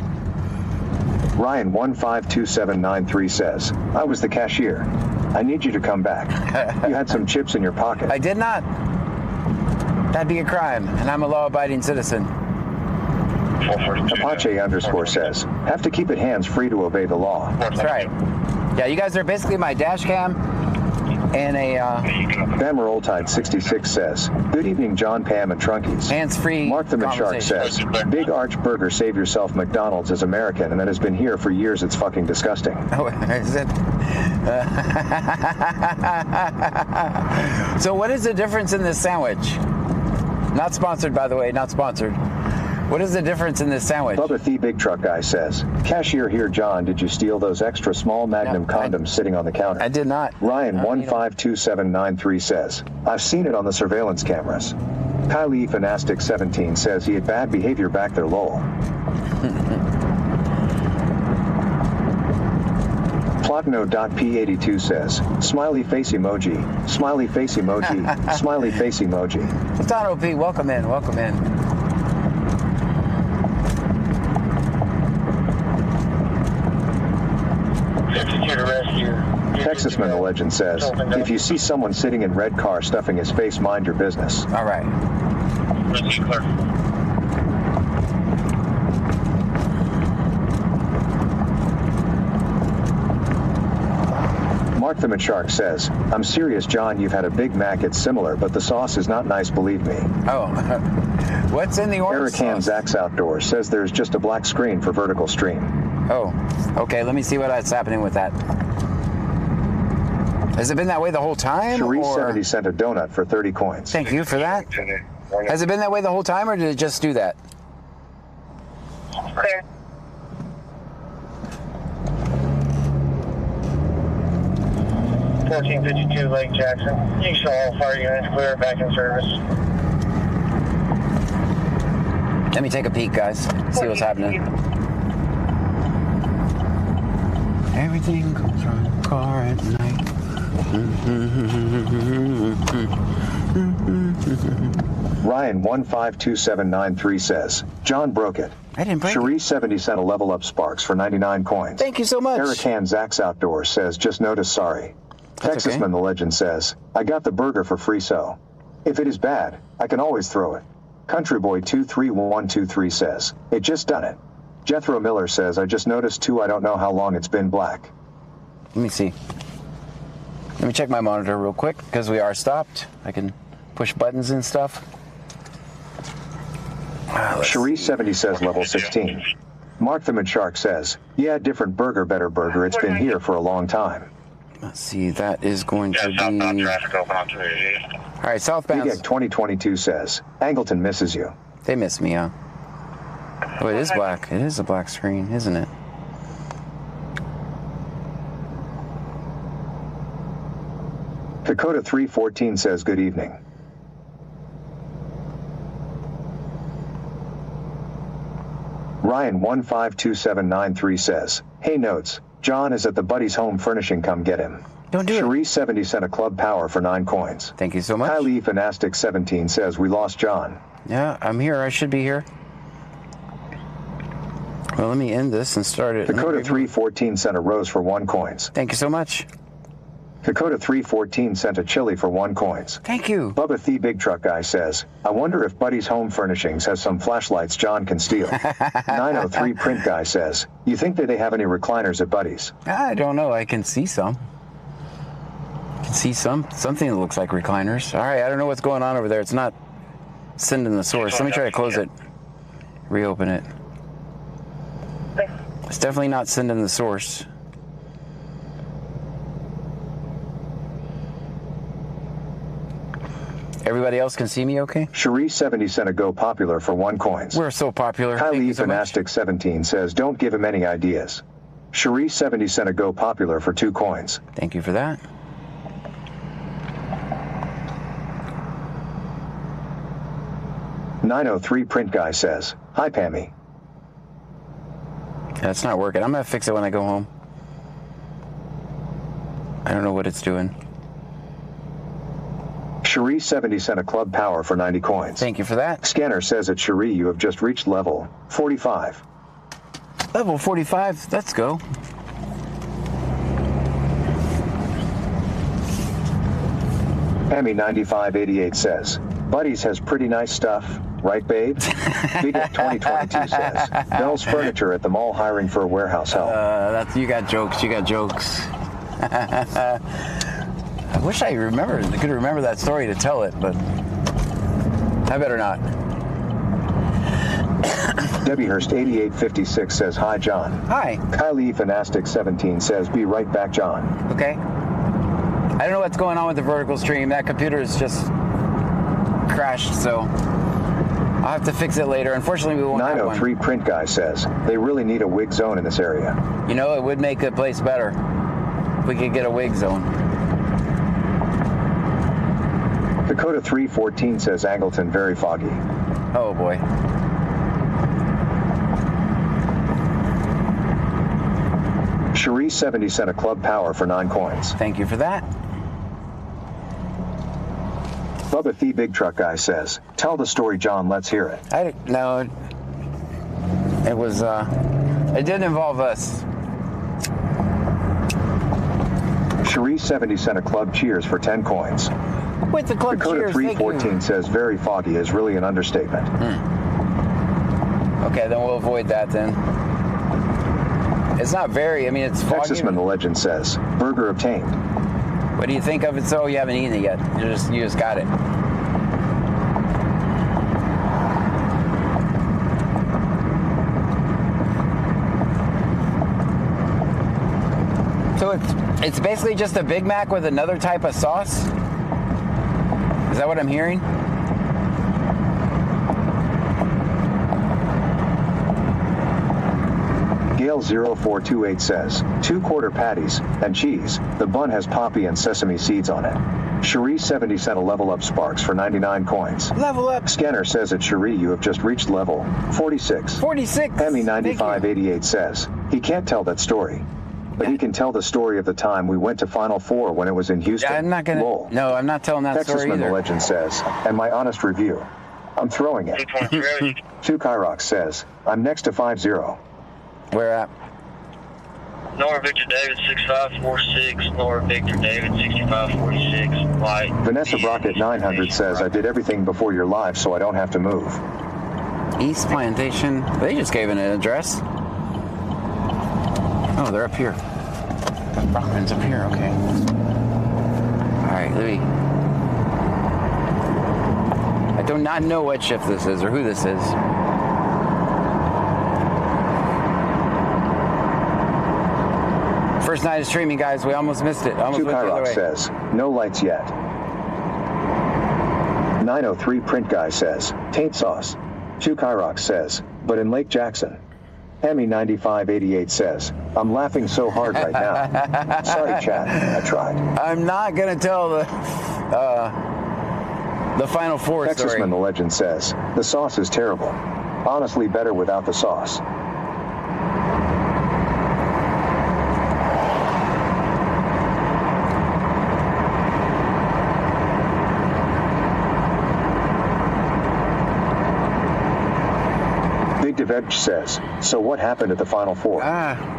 [SPEAKER 3] Ryan 152793 says, I was the cashier. I need you to come back. You had some chips in your pocket.
[SPEAKER 4] I did not. That'd be a crime, and I'm a law-abiding citizen.
[SPEAKER 3] Apache _, says, have to keep it hands-free to obey the law.
[SPEAKER 4] That's right. Yeah, you guys are basically my dash cam and a...
[SPEAKER 3] Bammer Oldtide 66 says, good evening, John, Pam, and Trunkies.
[SPEAKER 4] Hands-free
[SPEAKER 3] Mark the Shark says, Big Arch Burger, save yourself, McDonald's is American, and that has been here for years. It's fucking disgusting.
[SPEAKER 4] Oh, is it? So what is the difference in this sandwich? Not sponsored, by the way, not sponsored. What is the difference in this sandwich?
[SPEAKER 3] Bubba the Big Truck Guy says, cashier here, John, did you steal those extra small Magnum condoms sitting on the counter?
[SPEAKER 4] I did not.
[SPEAKER 3] Ryan 152793 says, I've seen it on the surveillance cameras. Kylie Fanastic 17 says he had bad behavior back there, lol. Plotno.p82 says, smiley face emoji, smiley face emoji, smiley face emoji.
[SPEAKER 4] Plotno P, welcome in, welcome in.
[SPEAKER 3] Texasman the Legend says, if you see someone sitting in red car stuffing his face, mind your business.
[SPEAKER 4] All right.
[SPEAKER 3] Mark the Shark says, I'm serious, John, you've had a Big Mac, it's similar, but the sauce is not nice, believe me.
[SPEAKER 4] Oh, what's in the orange sauce?
[SPEAKER 3] Eric Zax Outdoors says there's just a black screen for vertical stream.
[SPEAKER 4] Oh, okay, let me see what's happening with that. Has it been that way the whole time?
[SPEAKER 3] Cherise 70 sent a donut for 30 coins.
[SPEAKER 4] Thank you for that. Has it been that way the whole time, or did it just do that?
[SPEAKER 7] Clear.
[SPEAKER 6] $1452 Lake Jackson. You show all fire units clear, back in service.
[SPEAKER 4] Let me take a peek, guys. See what's happening. Everything goes wrong. Car at night.
[SPEAKER 3] Ryan 152793 says, John broke it.
[SPEAKER 4] I didn't break
[SPEAKER 3] Cherie 70 sent a level up Sparks for 99 coins.
[SPEAKER 4] Thank you so much.
[SPEAKER 3] Eric Han Zach's Outdoors says, just noticed, sorry.
[SPEAKER 4] That's
[SPEAKER 3] Texasman
[SPEAKER 4] okay.
[SPEAKER 3] the Legend says, I got the burger for free, so if it is bad, I can always throw it. Countryboy 231123 says, it just done it. Jethro Miller says, I just noticed too, I don't know how long it's been black.
[SPEAKER 4] Let me see. Let me check my monitor real quick because we are stopped. I can push buttons and stuff.
[SPEAKER 3] Cherie 70 says level 16. Mark the Shark says, yeah, different burger, better burger. It's been here for a long time.
[SPEAKER 4] Let's see, that is going to be...
[SPEAKER 6] Southbound traffic open on 280.
[SPEAKER 4] All right, southbound.
[SPEAKER 3] Big Egg 2022 says, Angleton misses you.
[SPEAKER 4] They miss me, huh? Oh, it is black. It is a black screen, isn't it?
[SPEAKER 3] Dakota 314 says, good evening. Ryan 152793 says, hey notes, John is at the buddy's home furnishing, come get him.
[SPEAKER 4] Don't do
[SPEAKER 3] Cherie 70 sent a club power for 9 coins.
[SPEAKER 4] Thank you so much.
[SPEAKER 3] Kylie Fanastic 17 says, we lost John.
[SPEAKER 4] Yeah, I'm here. I should be here. Well, let me end this and start it.
[SPEAKER 3] Dakota 314 sent a rose for 1 coins.
[SPEAKER 4] Thank you so much.
[SPEAKER 3] Dakota 314 sent a chili for 1 coins.
[SPEAKER 4] Thank you.
[SPEAKER 3] Bubba the Big Truck Guy says, I wonder if Buddy's Home Furnishings has some flashlights John can steal. 903 Print Guy says, you think that they have any recliners at Buddy's?
[SPEAKER 4] I don't know. I can see some. I can see something that looks like recliners. All right, I don't know what's going on over there. It's not sending the source. Let me try to close it. Reopen it. It's definitely not sending the source. Everybody else can see me okay?
[SPEAKER 3] Cherie 70 sent a go popular for 1 coins.
[SPEAKER 4] We're so popular.
[SPEAKER 3] Kylie Fanastic 17 says, don't give him any ideas. Cherie 70 sent a go popular for 2 coins.
[SPEAKER 4] Thank you for that.
[SPEAKER 3] .903 Print Guy says, hi Pammy.
[SPEAKER 4] That's not working. I'm going to fix it when I go home. I don't know what it's doing.
[SPEAKER 3] Cherie 70 sent a club power for 90 coins.
[SPEAKER 4] Thank you for that.
[SPEAKER 3] Scanner says at Cherie you have just reached level 45.
[SPEAKER 4] Level 45, let's go.
[SPEAKER 3] Pammy 9588 says, Buddy's has pretty nice stuff, right babe? Big F 2022 says, Bell's Furniture at the mall hiring for a warehouse help.
[SPEAKER 4] You got jokes, you got jokes. I wish I could remember that story to tell it, but I better not.
[SPEAKER 3] Debbie Hurst 8856 says, hi John.
[SPEAKER 4] Hi.
[SPEAKER 3] Kylie Fanastic 17 says, be right back John.
[SPEAKER 4] Okay. I don't know what's going on with the vertical stream. That computer is just crashed, so I'll have to fix it later. Unfortunately, we won't have one.
[SPEAKER 3] 903 Print Guy says, they really need a wig zone in this area.
[SPEAKER 4] You know, it would make the place better if we could get a wig zone.
[SPEAKER 3] Dakota 314 says, Angleton very foggy.
[SPEAKER 4] Oh boy.
[SPEAKER 3] Cherie 70 sent a club power for 9 coins.
[SPEAKER 4] Thank you for that.
[SPEAKER 3] Bubba the Big Truck Guy says, tell the story John, let's hear it.
[SPEAKER 4] No, it was, it didn't involve us.
[SPEAKER 3] Cherie 70 sent a club cheers for 10 coins.
[SPEAKER 4] With the club
[SPEAKER 3] Dakota
[SPEAKER 4] cheers,
[SPEAKER 3] 314 says, very foggy is really an understatement.
[SPEAKER 4] Okay, then we'll avoid that then. It's not very, I mean, it's foggy.
[SPEAKER 3] Texasman the Legend says, burger obtained.
[SPEAKER 4] What do you think of it? So you haven't eaten it yet. You just got it. So it's basically just a Big Mac with another type of sauce? Is that what I'm hearing?
[SPEAKER 3] Gale 0428 says, 2 quarter patties and cheese. The bun has poppy and sesame seeds on it. Cherie 70 sent a level up Sparks for 99 coins.
[SPEAKER 4] Level up.
[SPEAKER 3] Scanner says at Cherie you have just reached level 46.
[SPEAKER 4] 46.
[SPEAKER 3] Emmy 9588 says, he can't tell that story. But he can tell the story of the time we went to Final Four when it was in Houston.
[SPEAKER 4] I'm not gonna.
[SPEAKER 3] Lol.
[SPEAKER 4] No, I'm not telling that story
[SPEAKER 3] Texasman
[SPEAKER 4] either.
[SPEAKER 3] the Legend says, and my honest review, I'm throwing it. 2 Kyrox says, I'm next to 5-0.
[SPEAKER 4] Where at?
[SPEAKER 6] Nora Victor David 6546, Nora Victor David 6546, White.
[SPEAKER 3] Vanessa Brockett 900 says, I did everything before you're live so I don't have to move.
[SPEAKER 4] East Plantation. They just gave an address. Oh, they're up here. Brockman's up here, okay. Alright, let me... I do not know what shift this is or who this is. First night of streaming, guys. We almost missed it. Almost
[SPEAKER 3] 2
[SPEAKER 4] went the other
[SPEAKER 3] Kyrox
[SPEAKER 4] way.
[SPEAKER 3] says, no lights yet. 903 Print Guy says, taint sauce. 2 Kyrox says, but in Lake Jackson. Emmy 9588 says, I'm laughing so hard right now. Sorry, chat. I tried.
[SPEAKER 4] I'm not gonna tell the Final Four story.
[SPEAKER 3] Texasman the Legend says, the sauce is terrible. Honestly, better without the sauce. Big DeVeg says, so what happened at the Final Four?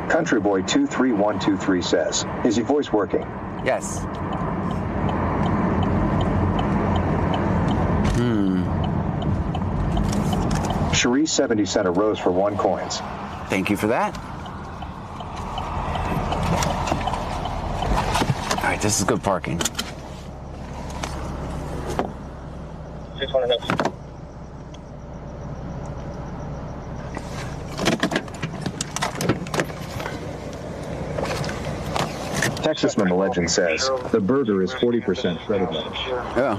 [SPEAKER 3] Country Boy 23123 says, is your voice working?
[SPEAKER 4] Yes.
[SPEAKER 3] Cherie 70 sent a rose for 1 coins.
[SPEAKER 4] Thank you for that. All right, this is good parking.
[SPEAKER 6] Just want to know.
[SPEAKER 3] Texasman the Legend says, the burger is 40% shredded lettuce.
[SPEAKER 4] Oh.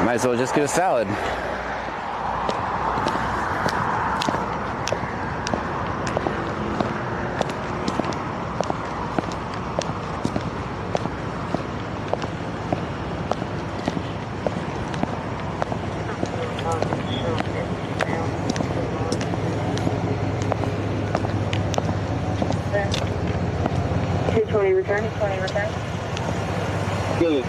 [SPEAKER 4] Might as well just get a salad.
[SPEAKER 6] Good.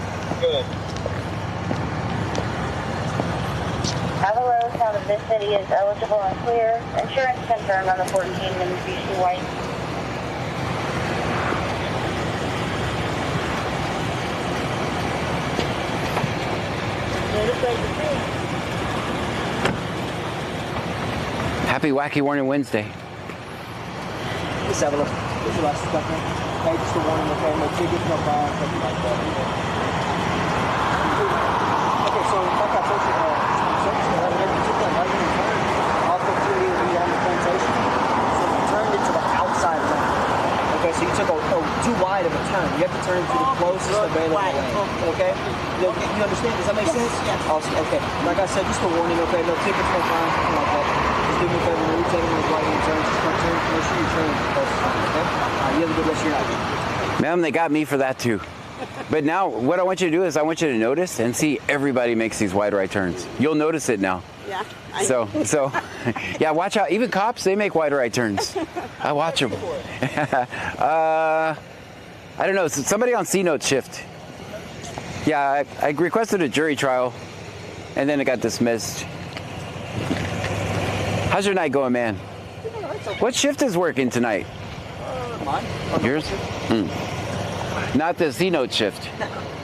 [SPEAKER 7] Avalos out of this city is eligible and clear. Insurance confirmed on the 14 Mitsubishi White.
[SPEAKER 4] Happy Wacky Warning Wednesday.
[SPEAKER 5] Let's have a look. What's your last stuff, man? Okay, just a warning, okay? No tickets, no fines, nothing like that. Okay, so like I told you, whenever you took that right hand turn, off of 2 on the plantation, so you turned it to the outside lane. Okay, so you took too wide of a turn. You have to turn to the closest available lane. Okay? You understand? Does that make sense? Yes. Awesome. Okay. Like I said, just a warning, okay? No tickets, no fines, nothing like that. Just do me a favor, when you're taking those right hand turns, just turn, make sure you turn to the closest line, okay? You have a good rest of your night.
[SPEAKER 4] Ma'am, they got me for that too. But now, what I want you to do is I want you to notice and see everybody makes these wide right turns. You'll notice it now.
[SPEAKER 9] Yeah.
[SPEAKER 4] So, yeah, watch out. Even cops, they make wide right turns. I watch them. I don't know. Somebody on C-Note shift. Yeah, I requested a jury trial, and then it got dismissed. How's your night going, man? What shift is working tonight?
[SPEAKER 5] Mine?
[SPEAKER 4] Yours? Not the C-Note shift.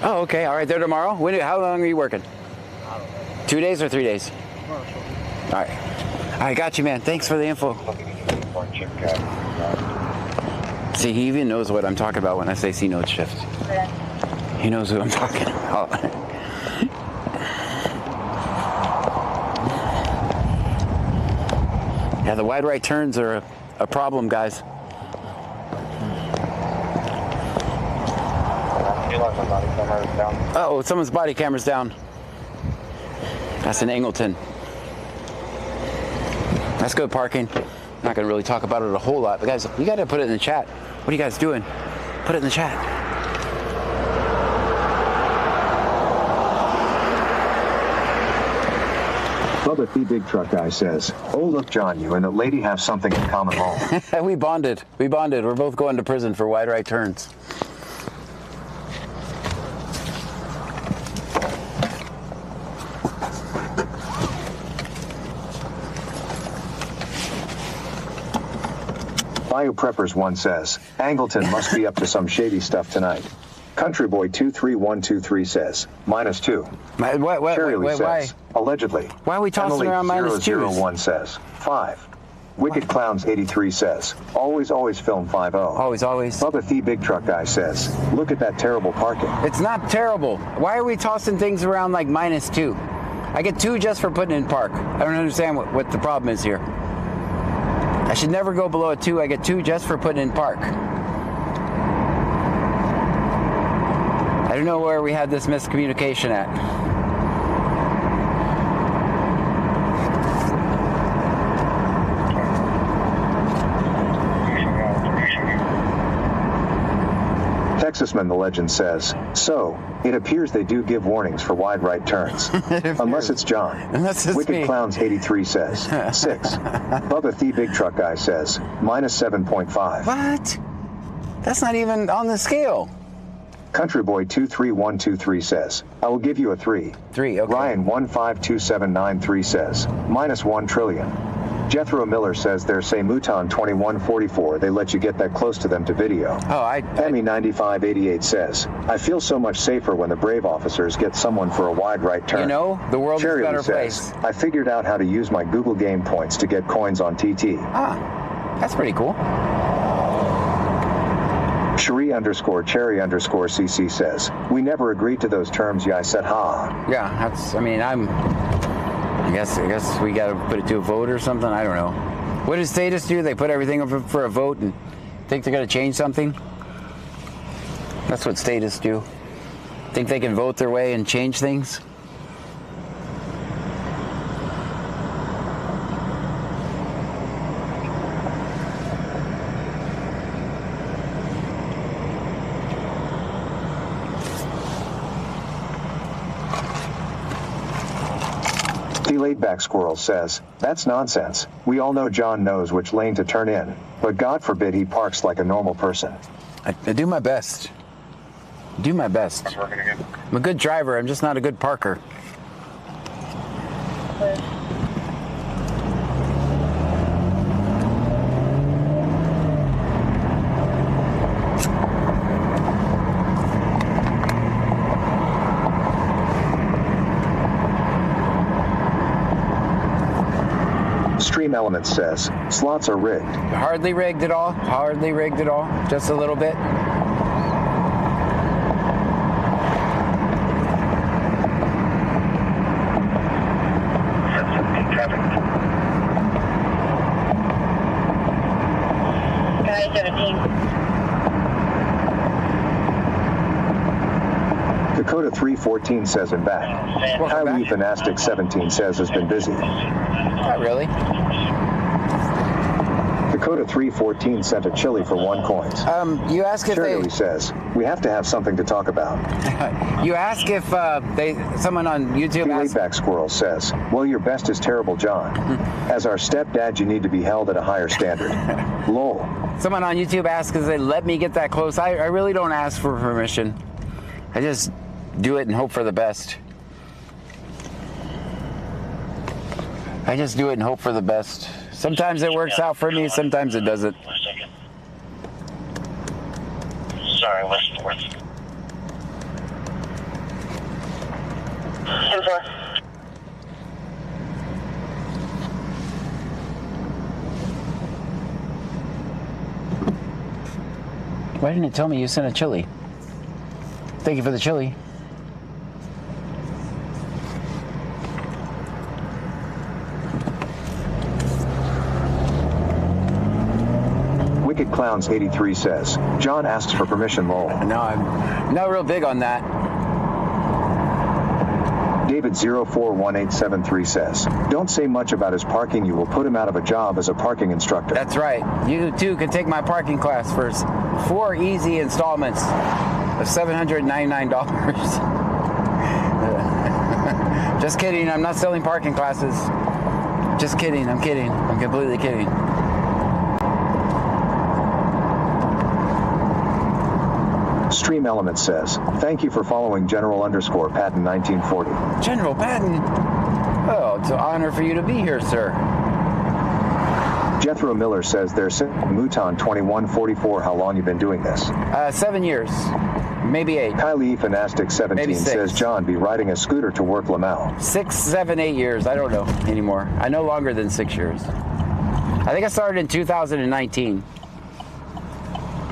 [SPEAKER 4] Oh, okay. All right, there tomorrow. How long are you working? 2 days or 3 days? All right. All right, got you, man. Thanks for the info. See, he even knows what I'm talking about when I say C-Note shift. He knows who I'm talking about. Yeah, the wide right turns are a problem, guys. Uh-oh, someone's body camera's down. That's in Angleton. That's good parking. not going to really talk about it a whole lot. But guys, you got to put it in the chat. What are you guys doing? Put it in the chat.
[SPEAKER 3] Bubba the Big Truck Guy says, "Oh look, John, you and the lady have something in common home."
[SPEAKER 4] We bonded. We bonded. We're both going to prison for wide right turns.
[SPEAKER 3] BioPreppers 1 says, "Angleton must be up to some shady stuff tonight." Country Boy 23123 says, -2. Cherry says,
[SPEAKER 4] why?
[SPEAKER 3] Allegedly.
[SPEAKER 4] Why are we tossing
[SPEAKER 3] Emily
[SPEAKER 4] around -2s?
[SPEAKER 3] 001 says, 5. Wicked Clowns 83 says, always film 5-0.
[SPEAKER 4] Always.
[SPEAKER 3] Bubba the Big Truck Guy says, look at that terrible parking.
[SPEAKER 4] It's not terrible. Why are we tossing things around like -2? I get 2 just for putting in park. I don't understand what the problem is here. I should never go below a 2. I get 2 just for putting in park. I don't know where we had this miscommunication at.
[SPEAKER 3] Texasman the Legend says, so, it appears they do give warnings for wide right turns. Unless it's John.
[SPEAKER 4] Unless it's
[SPEAKER 3] Wicked
[SPEAKER 4] me.
[SPEAKER 3] Clowns 83 says, 6. Bubba the Big Truck Guy says, -7.5.
[SPEAKER 4] What? That's not even on the scale.
[SPEAKER 3] Country Boy 23123 says, I will give you a 3.
[SPEAKER 4] 3, okay.
[SPEAKER 3] Ryan 152793 says, -1 trillion. Jethro Miller says there's say Mouton 2144, they let you get that close to them to video.
[SPEAKER 4] Oh,
[SPEAKER 3] Emmy 9588 says, I feel so much safer when the brave officers get someone for a wide right turn.
[SPEAKER 4] You know, the world
[SPEAKER 3] Cherry
[SPEAKER 4] is a better
[SPEAKER 3] says,
[SPEAKER 4] place.
[SPEAKER 3] I figured out how to use my Google game points to get coins on TT.
[SPEAKER 4] Ah, that's pretty cool.
[SPEAKER 3] Cherie _Cherry_CC says, we never agreed to those terms, yeah, I said ha.
[SPEAKER 4] Yeah, that's, I mean, I guess we got to put it to a vote or something. I don't know. What does status do? They put everything up for a vote and think they're going to change something? That's what status do. Think they can vote their way and change things?
[SPEAKER 3] The Laidback Squirrel says, that's nonsense. We all know John knows which lane to turn in, but God forbid he parks like a normal person.
[SPEAKER 4] I do my best. Do my best. I'm a good driver. I'm just not a good parker.
[SPEAKER 3] Stream Elements says, slots are rigged.
[SPEAKER 4] Hardly rigged at all. Hardly rigged at all. Just a little bit.
[SPEAKER 7] Guy 17.
[SPEAKER 3] Dakota 314 says I'm back. Kylie Fanastic 17 says has been busy.
[SPEAKER 4] Not really.
[SPEAKER 3] Dakota 314 sent a chili for 1 coin.
[SPEAKER 4] You ask if
[SPEAKER 3] Shirley says, we have to have something to talk about.
[SPEAKER 4] You ask if someone on YouTube
[SPEAKER 3] The
[SPEAKER 4] asks.
[SPEAKER 3] Laidback Squirrel says, well, your best is terrible, John. As our stepdad, you need to be held at a higher standard. Lol.
[SPEAKER 4] Someone on YouTube asks if they let me get that close. I really don't ask for permission. I just do it and hope for the best. I just do it and hope for the best. Sometimes it works out for me, sometimes it doesn't.
[SPEAKER 6] Sorry, West 4th.
[SPEAKER 7] 10-4.
[SPEAKER 4] Why didn't it tell me you sent a chili? Thank you for the chili.
[SPEAKER 3] Wicked Clowns 83 says, John asks for permission, lol.
[SPEAKER 4] No, I'm not real big on that.
[SPEAKER 3] David 041873 says, don't say much about his parking. You will put him out of a job as a parking instructor.
[SPEAKER 4] That's right. You too can take my parking class for 4 easy installments of $799. Just kidding. I'm not selling parking classes. Just kidding. I'm kidding. I'm completely kidding.
[SPEAKER 3] Stream Element says, thank you for following General_Patton 1940.
[SPEAKER 4] General Patton? Oh, it's an honor for you to be here, sir.
[SPEAKER 3] Jethro Miller says there's Mouton 2144. How long you been doing this?
[SPEAKER 4] 7 years. Maybe 8.
[SPEAKER 3] Kylie Fanastic 17 says John be riding a scooter to work Lamau. 6, 7, 8 years. I don't know anymore. I know longer than 6 years. I think I started in 2019.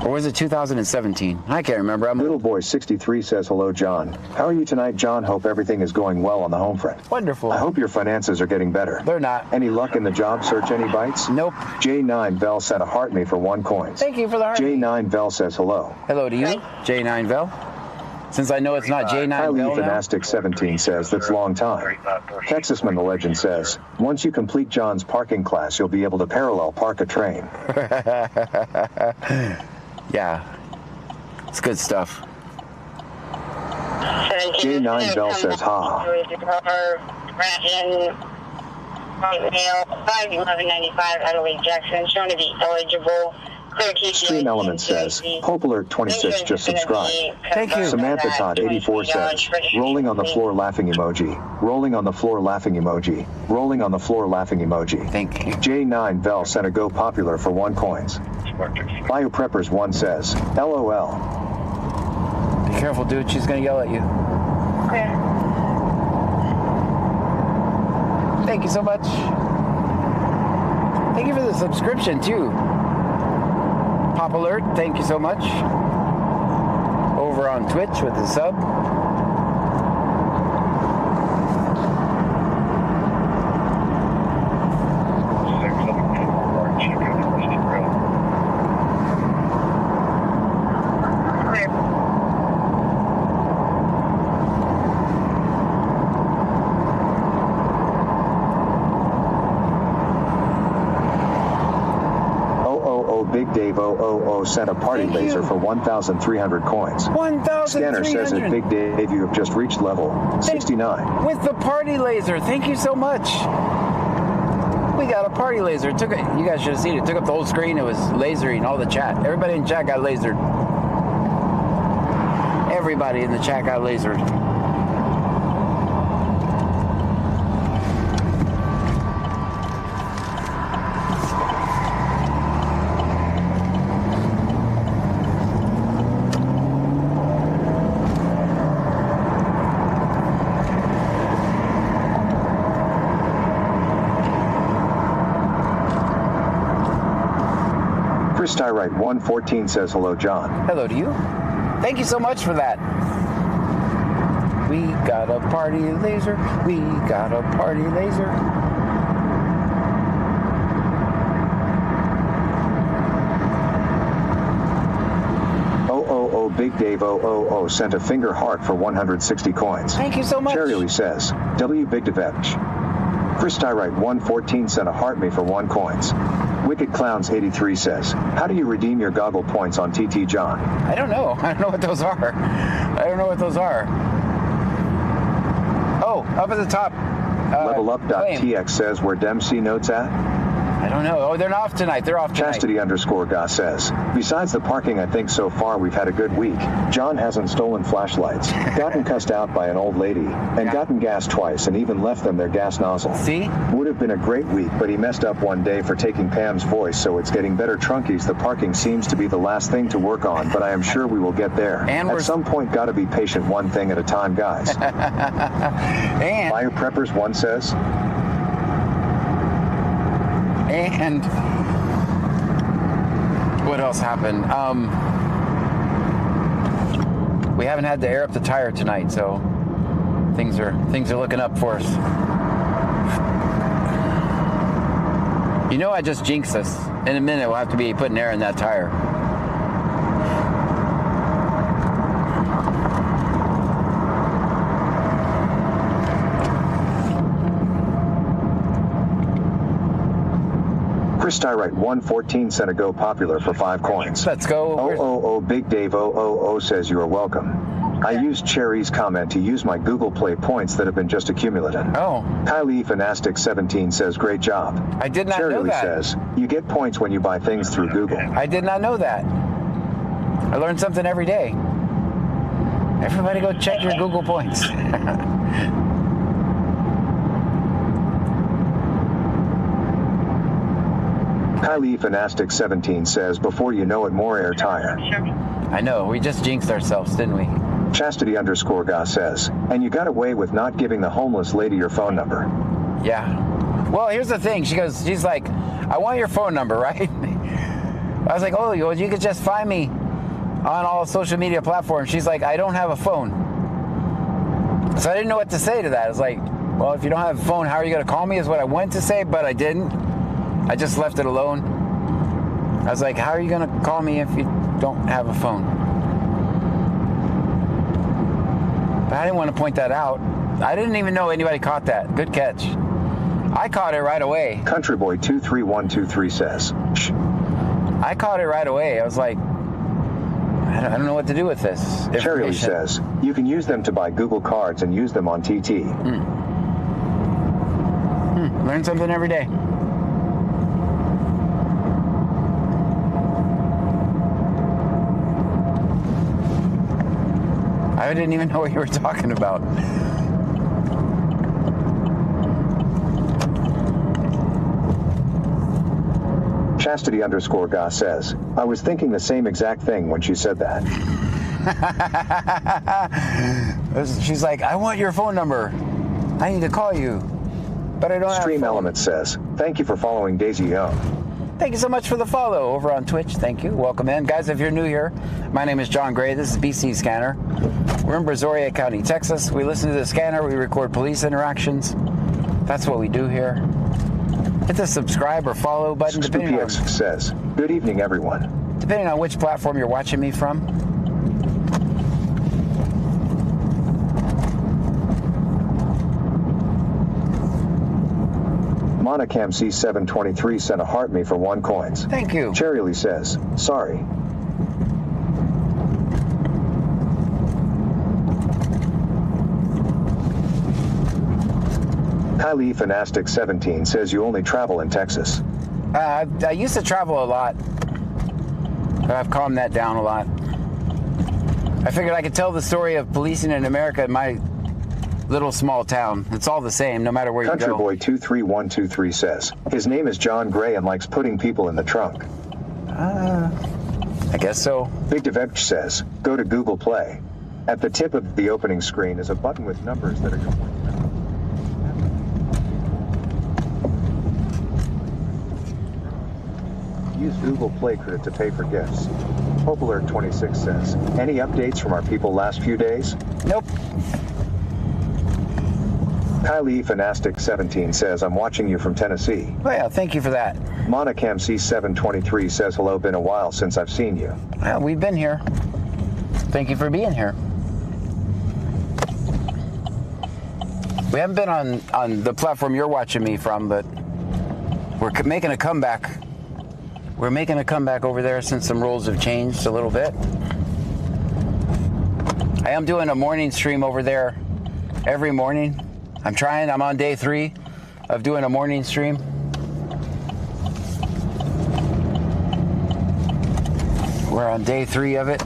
[SPEAKER 3] Or was it 2017? I can't remember. Little Boy 63 says, hello, John. How are you tonight, John? Hope everything is going well on the home front.
[SPEAKER 4] Wonderful.
[SPEAKER 3] I hope your finances are getting better.
[SPEAKER 4] They're not.
[SPEAKER 3] Any luck in the job search? Any bites?
[SPEAKER 4] Nope.
[SPEAKER 3] J9 Vel sent a heart me for 1 coin.
[SPEAKER 4] Thank you for the heart.
[SPEAKER 3] J9 Vel says hello.
[SPEAKER 4] Hello to you, J9 Vel. Since I know it's not J9 Vel
[SPEAKER 3] Kylie Fanastic 17 says that's long time. Texasman the Legend says, once you complete John's parking class, you'll be able to parallel park a train.
[SPEAKER 4] Yeah. It's good stuff.
[SPEAKER 3] J9 Bell says, ha.
[SPEAKER 7] 51195 Adelaide Jackson, shown to be eligible.
[SPEAKER 3] Stream Element says, Hope Alert 26 just subscribed.
[SPEAKER 4] Thank you.
[SPEAKER 3] Samantha Todd 84 says, rolling on the floor laughing emoji. Rolling on the floor laughing emoji. Rolling on the floor laughing emoji.
[SPEAKER 4] Thank you.
[SPEAKER 3] J9 Bell sent a go popular for 1 coins. Biopreppers 1 says, LOL.
[SPEAKER 4] Be careful, dude. She's going to yell at you.
[SPEAKER 7] Okay.
[SPEAKER 4] Thank you so much. Thank you for the subscription, too. Pop Alert, thank you so much. Over on Twitch with the sub.
[SPEAKER 3] Big Dave 000 sent a party laser for 1,300 coins.
[SPEAKER 4] 1,300.
[SPEAKER 3] Scanner says that Big Dave, you have just reached level 69.
[SPEAKER 4] With the party laser, thank you so much. We got a party laser. You guys should have seen it. It took up the whole screen. It was lasering all the chat. Everybody in chat got lasered. Everybody in the chat got lasered.
[SPEAKER 3] Styrite 114 says, hello, John.
[SPEAKER 4] Hello to you. Thank you so much for that. We got a party laser. We got a party laser.
[SPEAKER 3] Big Dave 000 sent a finger heart for 160 coins.
[SPEAKER 4] Thank you so much.
[SPEAKER 3] Cherry says, W Big Devech. Chris Styrite 114 sent a heart me for 1 coins. Wicked Clowns 83 says, how do you redeem your goggle points on TT John?
[SPEAKER 4] I don't know. I don't know what those are. I don't know what those are. Oh, up at the top.
[SPEAKER 3] Levelup.tx says, where Dempsey notes at?
[SPEAKER 4] I don't know. Oh, they're off tonight. They're off tonight.
[SPEAKER 3] Chastity_Ga says, besides the parking, I think so far we've had a good week. John hasn't stolen flashlights, gotten cussed out by an old lady, and gotten gas twice and even left them their gas nozzle.
[SPEAKER 4] See?
[SPEAKER 3] Would have been a great week, but he messed up one day for taking Pam's voice, so it's getting better. Trunkies, the parking seems to be the last thing to work on, but I am sure we will get there.
[SPEAKER 4] And
[SPEAKER 3] at some point, gotta be patient, one thing at a time, guys.
[SPEAKER 4] And
[SPEAKER 3] Fire Preppers 1 says,
[SPEAKER 4] and what else happened? We haven't had to air up the tire tonight, so things are looking up for us. You know, I just jinxed us. In a minute, we'll have to be putting air in that tire.
[SPEAKER 3] Chris Tyrite 114 cent a go popular for 5 coins.
[SPEAKER 4] Let's go.
[SPEAKER 3] Oh, Big Dave 000 says you are welcome. I used Cherry's comment to use my Google Play points that have been just accumulating.
[SPEAKER 4] Oh.
[SPEAKER 3] Kylie Fanastic 17 says great job.
[SPEAKER 4] I did not know that.
[SPEAKER 3] says you get points when you buy things through Google.
[SPEAKER 4] I did not know that. I learn something every day. Everybody go check your Google points.
[SPEAKER 3] Kylie Fanastic 17 says before you know it more air tire.
[SPEAKER 4] I know, we just jinxed ourselves, didn't we?
[SPEAKER 3] Chastity_Ga says, and you got away with not giving the homeless lady your phone number.
[SPEAKER 4] Yeah. Well, here's the thing. She's like, I want your phone number, right? I was like, oh, you could just find me on all social media platforms. She's like, I don't have a phone. So I didn't know what to say to that. I was like, well, if you don't have a phone, how are you going to call me is what I went to say, but I didn't. I just left it alone. I was like, how are you going to call me if you don't have a phone? But I didn't want to point that out. I didn't even know anybody caught that. Good catch. I caught it right away.
[SPEAKER 3] Countryboy 23123 says, shh.
[SPEAKER 4] I caught it right away. I was like, I don't know what to do with this.
[SPEAKER 3] Cherry says, you can use them to buy Google cards and use them on TT.
[SPEAKER 4] Learn something every day. I didn't even know what you were talking about.
[SPEAKER 3] Chastity_Ga says, I was thinking the same exact thing when she said that.
[SPEAKER 4] She's like, I want your phone number. I need to call you, but I don't have a
[SPEAKER 3] Stream
[SPEAKER 4] phone.
[SPEAKER 3] Element says, thank you for following Daisy Young.
[SPEAKER 4] Thank you so much for the follow over on Twitch. Thank you. Welcome in. Guys, if you're new here, my name is John Gray. This is BC Scanner. We're in Brazoria County, Texas. We listen to the scanner. We record police interactions. That's what we do here. Hit the subscribe or follow button.
[SPEAKER 3] SpoopyX says, good evening, everyone.
[SPEAKER 4] Depending on which platform you're watching me from.
[SPEAKER 3] Monocam C723 sent a heart me for 1 coins.
[SPEAKER 4] Thank you.
[SPEAKER 3] Cherry says, sorry. Kylie Fanastic 17 says you only travel in Texas.
[SPEAKER 4] I used to travel a lot, but I've calmed that down a lot. I figured I could tell the story of policing in America in my little small town. It's all the same, no matter where you go.
[SPEAKER 3] Countryboy 23123 says, his name is John Gray and likes putting people in the trunk.
[SPEAKER 4] I guess so.
[SPEAKER 3] Big Devevch says, go to Google Play. At the tip of the opening screen is a button with numbers that are your points. Use Google Play credit to pay for gifts. Hope Alert 26 says, any updates from our people last few days?
[SPEAKER 4] Nope.
[SPEAKER 3] Kylie Fanastic 17 says, I'm watching you from Tennessee.
[SPEAKER 4] Oh yeah, thank you for that.
[SPEAKER 3] Monocam C723 says, hello, been a while since I've seen you.
[SPEAKER 4] Well, we've been here. Thank you for being here. We haven't been on the platform you're watching me from, but we're making a comeback. We're making a comeback over there since some rules have changed a little bit. I am doing a morning stream over there every morning. I'm on day 3 of doing a morning stream. We're on day 3 of it.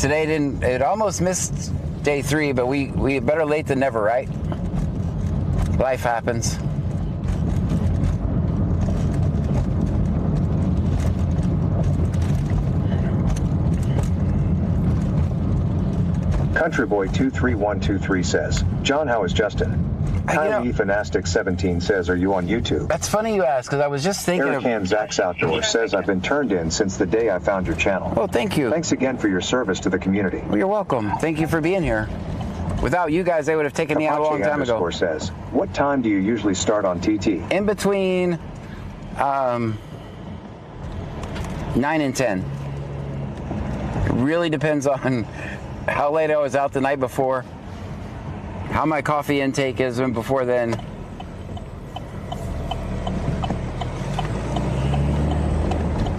[SPEAKER 4] Today it almost missed day 3, but we better late than never, right? Life happens.
[SPEAKER 3] Countryboy 23123 says, John, how is Justin? Kylie Fanastic 17 says, are you on YouTube?
[SPEAKER 4] That's funny you ask, because I was just thinking
[SPEAKER 3] Eric Hand Zach's Outdoors says, I've been turned in since the day I found your channel.
[SPEAKER 4] Oh, thank you.
[SPEAKER 3] Thanks again for your service to the community.
[SPEAKER 4] Well, you're welcome. Thank you for being here. Without you guys, they would have taken me out a long time ago.
[SPEAKER 3] Says, what time do you usually start on TT?
[SPEAKER 4] In between 9 and 10. It really depends on how late I was out the night before, how my coffee intake is before then.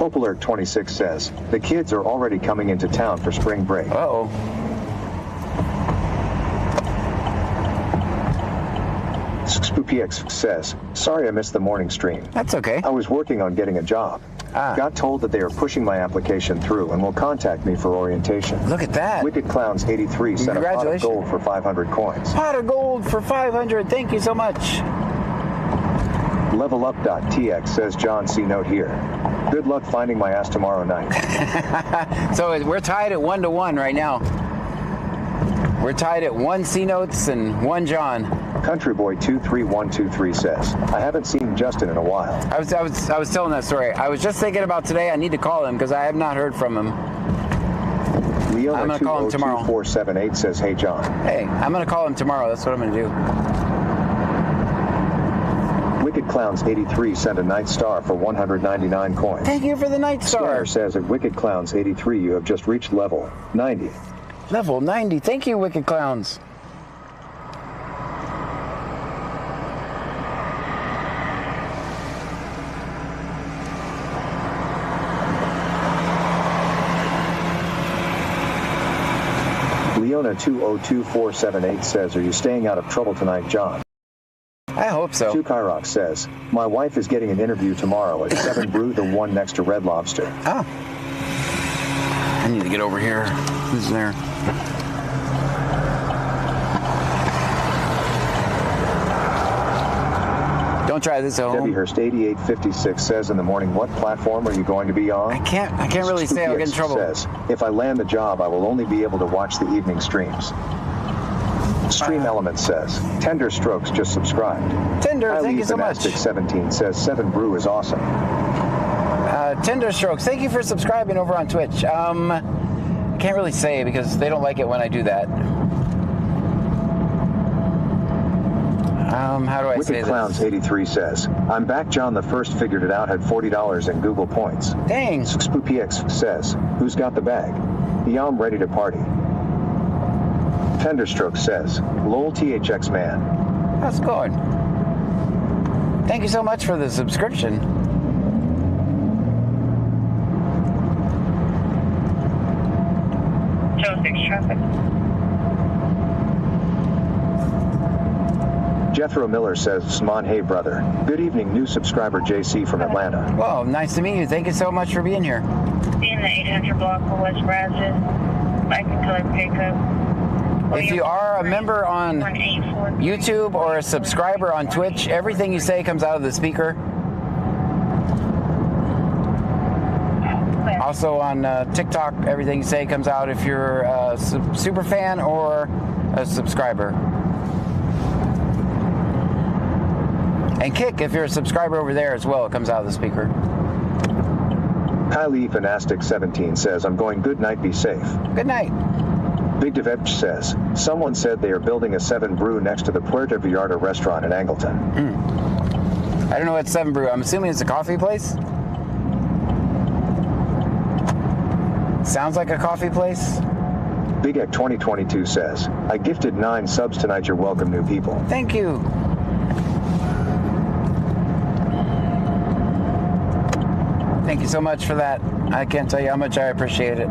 [SPEAKER 3] Hope Alert 26 says, the kids are already coming into town for spring break.
[SPEAKER 4] Uh-oh.
[SPEAKER 3] SpoopyX says, sorry I missed the morning stream.
[SPEAKER 4] That's okay.
[SPEAKER 3] I was working on getting a job. Got told that they are pushing my application through and will contact me for orientation.
[SPEAKER 4] Look at that.
[SPEAKER 3] Wicked Clowns 83 sent a pot of gold for 500 coins.
[SPEAKER 4] Pot of gold for 500. Thank you so much.
[SPEAKER 3] LevelUp.tx says, John C. note here. Good luck finding my ass tomorrow night.
[SPEAKER 4] So we're tied at 1-1 right now. We're tied at 1 C notes and 1 John.
[SPEAKER 3] Countryboy 23123 says, I haven't seen Justin in a while.
[SPEAKER 4] I was telling that story. I was just thinking about today. I need to call him because I have not heard from him.
[SPEAKER 3] Leona
[SPEAKER 4] I'm gonna call him tomorrow.
[SPEAKER 3] 202478 says, hey John.
[SPEAKER 4] Hey, I'm gonna call him tomorrow. That's what I'm gonna do.
[SPEAKER 3] Wicked Clowns 83 sent a Night Star for 199 coins.
[SPEAKER 4] Thank you for the Night Star.
[SPEAKER 3] Squire says at Wicked Clowns 83 you have just reached level 90.
[SPEAKER 4] Level 90. Thank you, Wicked Clowns.
[SPEAKER 3] Leona 202478 says, are you staying out of trouble tonight, John?
[SPEAKER 4] I hope so.
[SPEAKER 3] Tukairock says, my wife is getting an interview tomorrow at 7 Brew, the one next to Red Lobster.
[SPEAKER 4] Oh. I need to get over here. Who's there? Don't try this at home.
[SPEAKER 3] Debbie Hurst 8856 says in the morning, what platform are you going to be on?
[SPEAKER 4] I can't really say. I'll get in trouble.
[SPEAKER 3] Says, if I land the job, I will only be able to watch the evening streams. Stream Element says, Tender Strokes just subscribed.
[SPEAKER 4] Tender, thank you so much.
[SPEAKER 3] 17 says, 7 Brew is awesome.
[SPEAKER 4] Tender Strokes, thank you for subscribing over on Twitch. I can't really say because they don't like it when I do that. How do I say this?
[SPEAKER 3] Wicked Clowns 83 says, I'm back. John the first figured it out, had $40 in Google points.
[SPEAKER 4] Dang.
[SPEAKER 3] SpoopyX says, who's got the bag? Yeah, I'm ready to party. Tenderstroke says, lol THX man.
[SPEAKER 4] How's it going? Thank you so much for the subscription.
[SPEAKER 7] Joe 6 traffic.
[SPEAKER 3] Jethro Miller says, Sman, hey brother. Good evening, new subscriber JC from Atlanta.
[SPEAKER 4] Well, nice to meet you. Thank you so much for being here.
[SPEAKER 7] In the 800 block of West Brazos, Mike and color pickup.
[SPEAKER 4] If you are a member on YouTube or a subscriber on Twitch, everything you say comes out of the speaker. Also on TikTok, everything you say comes out if you're a super fan or a subscriber. And Kick, if you're a subscriber over there as well, it comes out of the speaker.
[SPEAKER 3] Kylie Fanastic 17 says, I'm going good night, be safe.
[SPEAKER 4] Good night.
[SPEAKER 3] Big Devech says, someone said they are building a 7 Brew next to the Puerto Vallarta restaurant in Angleton.
[SPEAKER 4] I don't know what 7 Brew. I'm assuming it's a coffee place. Sounds like a coffee place.
[SPEAKER 3] Big Ek 2022 says, I gifted 9 subs tonight. You're welcome, new people.
[SPEAKER 4] Thank you. Thank you so much for that. I can't tell you how much I appreciate it.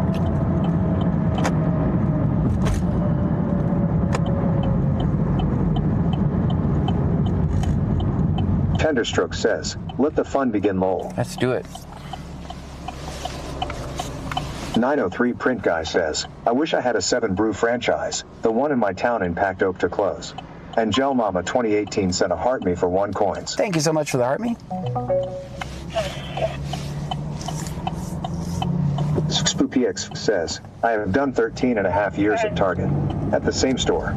[SPEAKER 3] Tenderstroke says, let the fun begin, lol.
[SPEAKER 4] Let's do it.
[SPEAKER 3] 903 Print Guy says, I wish I had a 7 Brew franchise. The one in my town in Packed Oak to close. And Gel Mama 2018 sent a heart me for 1 coins.
[SPEAKER 4] Thank you so much for the heart me.
[SPEAKER 3] SpoopyX says, I have done 13 and a half years at Target, at the same store,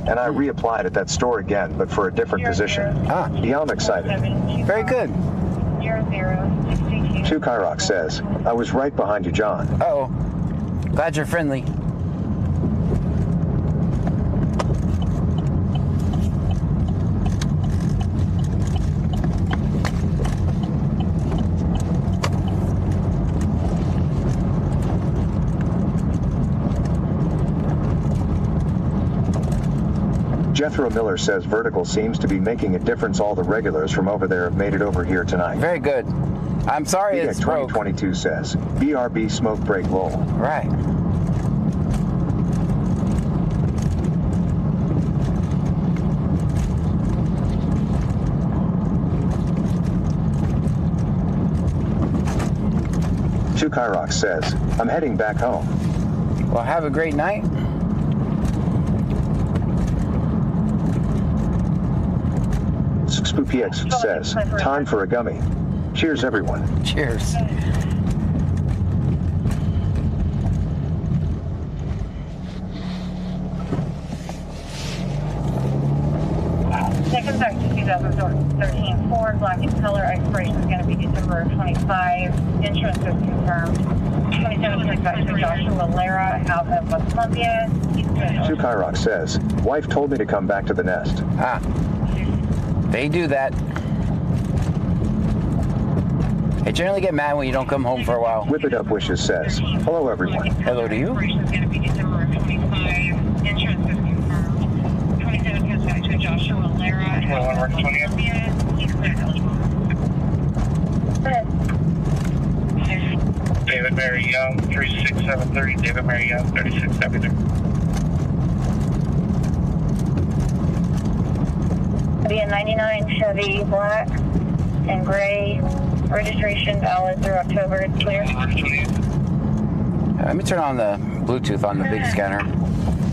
[SPEAKER 3] and I reapplied at that store again, but for a different position. Yeah, I'm excited.
[SPEAKER 4] Very good.
[SPEAKER 3] 2 Kyrock says, I was right behind you, John.
[SPEAKER 4] Uh-oh. Glad you're friendly.
[SPEAKER 3] Jethro Miller says Vertical seems to be making a difference. All the regulars from over there have made it over here tonight.
[SPEAKER 4] Very good. I'm sorry
[SPEAKER 3] Big
[SPEAKER 4] it's
[SPEAKER 3] Ed
[SPEAKER 4] broke.
[SPEAKER 3] 2022 says, BRB smoke break lol.
[SPEAKER 4] Right.
[SPEAKER 3] Chukairox says, I'm heading back home.
[SPEAKER 4] Well, have a great night.
[SPEAKER 3] SpoopyX says, time for a gummy. Cheers, everyone.
[SPEAKER 4] Cheers.
[SPEAKER 7] Second Section 2013 Ford, black in color. Expiration is going to be December 25. Insurance is confirmed. 2725 Joshua Lara out of West Columbia.
[SPEAKER 3] Chukairox says, wife told me to come back to the nest.
[SPEAKER 4] Ah. They do that. They generally get mad when you don't come home for a while.
[SPEAKER 3] Whip It Up Wishes says, hello, everyone.
[SPEAKER 4] Hello to you.
[SPEAKER 7] Expiration is going to be December 25. Insurance is confirmed. 2725 Joshua Lara out of West Columbia. He's cleared eligible.
[SPEAKER 6] David Mary Young, 36730. David Mary Young, 3673.
[SPEAKER 7] Be a 99 Chevy black and gray. Registration valid through October. It's clear.
[SPEAKER 4] Let me turn on the Bluetooth on the big scanner.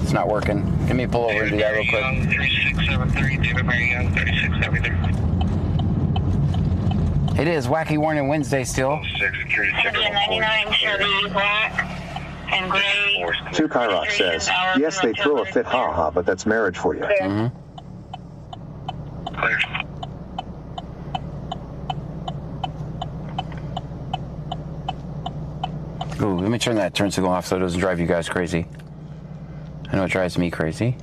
[SPEAKER 4] It's not working. Let me pull over and do that real quick.
[SPEAKER 6] 3673. David Mary Young, 3673.
[SPEAKER 4] It is Wacky Warning Wednesday still.
[SPEAKER 7] Be a 99 Chevy black and gray.
[SPEAKER 3] Chukairox says, yes, they throw a fit, haha, but that's marriage for you.
[SPEAKER 4] Mm-hmm.
[SPEAKER 6] Clear.
[SPEAKER 4] Ooh, let me turn that turn signal off so it doesn't drive you guys crazy. I know it drives me crazy.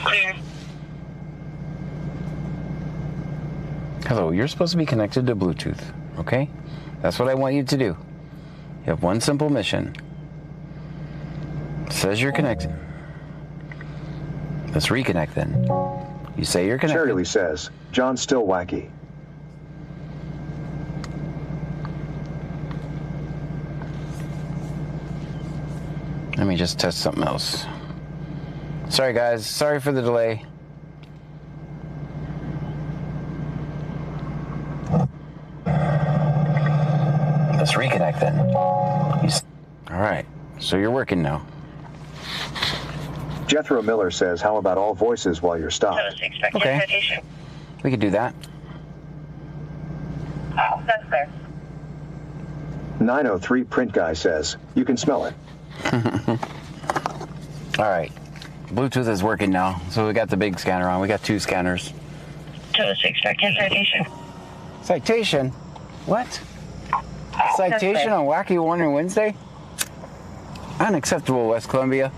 [SPEAKER 7] Clear.
[SPEAKER 4] Hello, you're supposed to be connected to Bluetooth, okay? That's what I want you to do. You have one simple mission. It says you're connected. Let's reconnect then. You say you're connected.
[SPEAKER 3] Cherry Lee says, John's still wacky.
[SPEAKER 4] Let me just test something else. Sorry guys, sorry for the delay. Let's reconnect then. All right, so you're working now.
[SPEAKER 3] Jethro Miller says, how about all voices while you're stopped?
[SPEAKER 4] Okay. We could do that.
[SPEAKER 7] That's clear.
[SPEAKER 3] 903 Print Guy says, you can smell it.
[SPEAKER 4] All right, Bluetooth is working now. So we got the big scanner on. We got two scanners.
[SPEAKER 7] Citation.
[SPEAKER 4] Citation? What? Citation on Wacky Warning Wednesday? Unacceptable, West Columbia.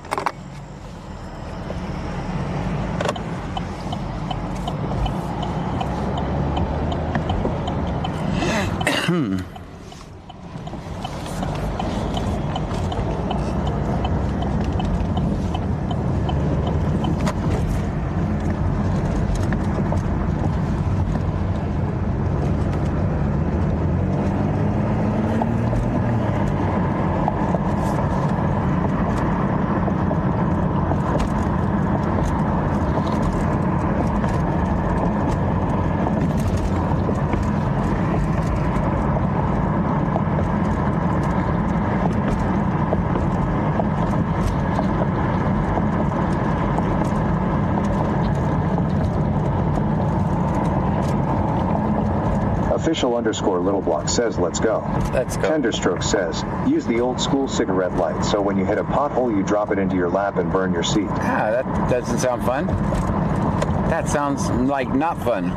[SPEAKER 3] Official _Little Block says, let's go.
[SPEAKER 4] Let's go.
[SPEAKER 3] Tenderstroke says, use the old school cigarette light so when you hit a pothole, you drop it into your lap and burn your seat.
[SPEAKER 4] Ah, that doesn't sound fun. That sounds like not fun.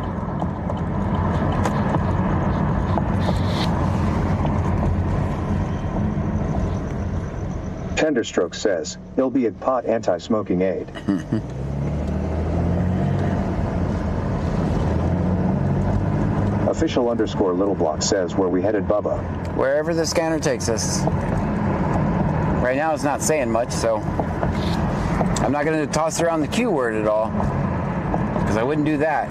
[SPEAKER 3] Tenderstroke says, it'll be a pot anti-smoking aid. Official _Little Block says, where we headed, Bubba?
[SPEAKER 4] Wherever the scanner takes us. Right now it's not saying much, so I'm not going to toss around the Q word at all. because I wouldn't do that.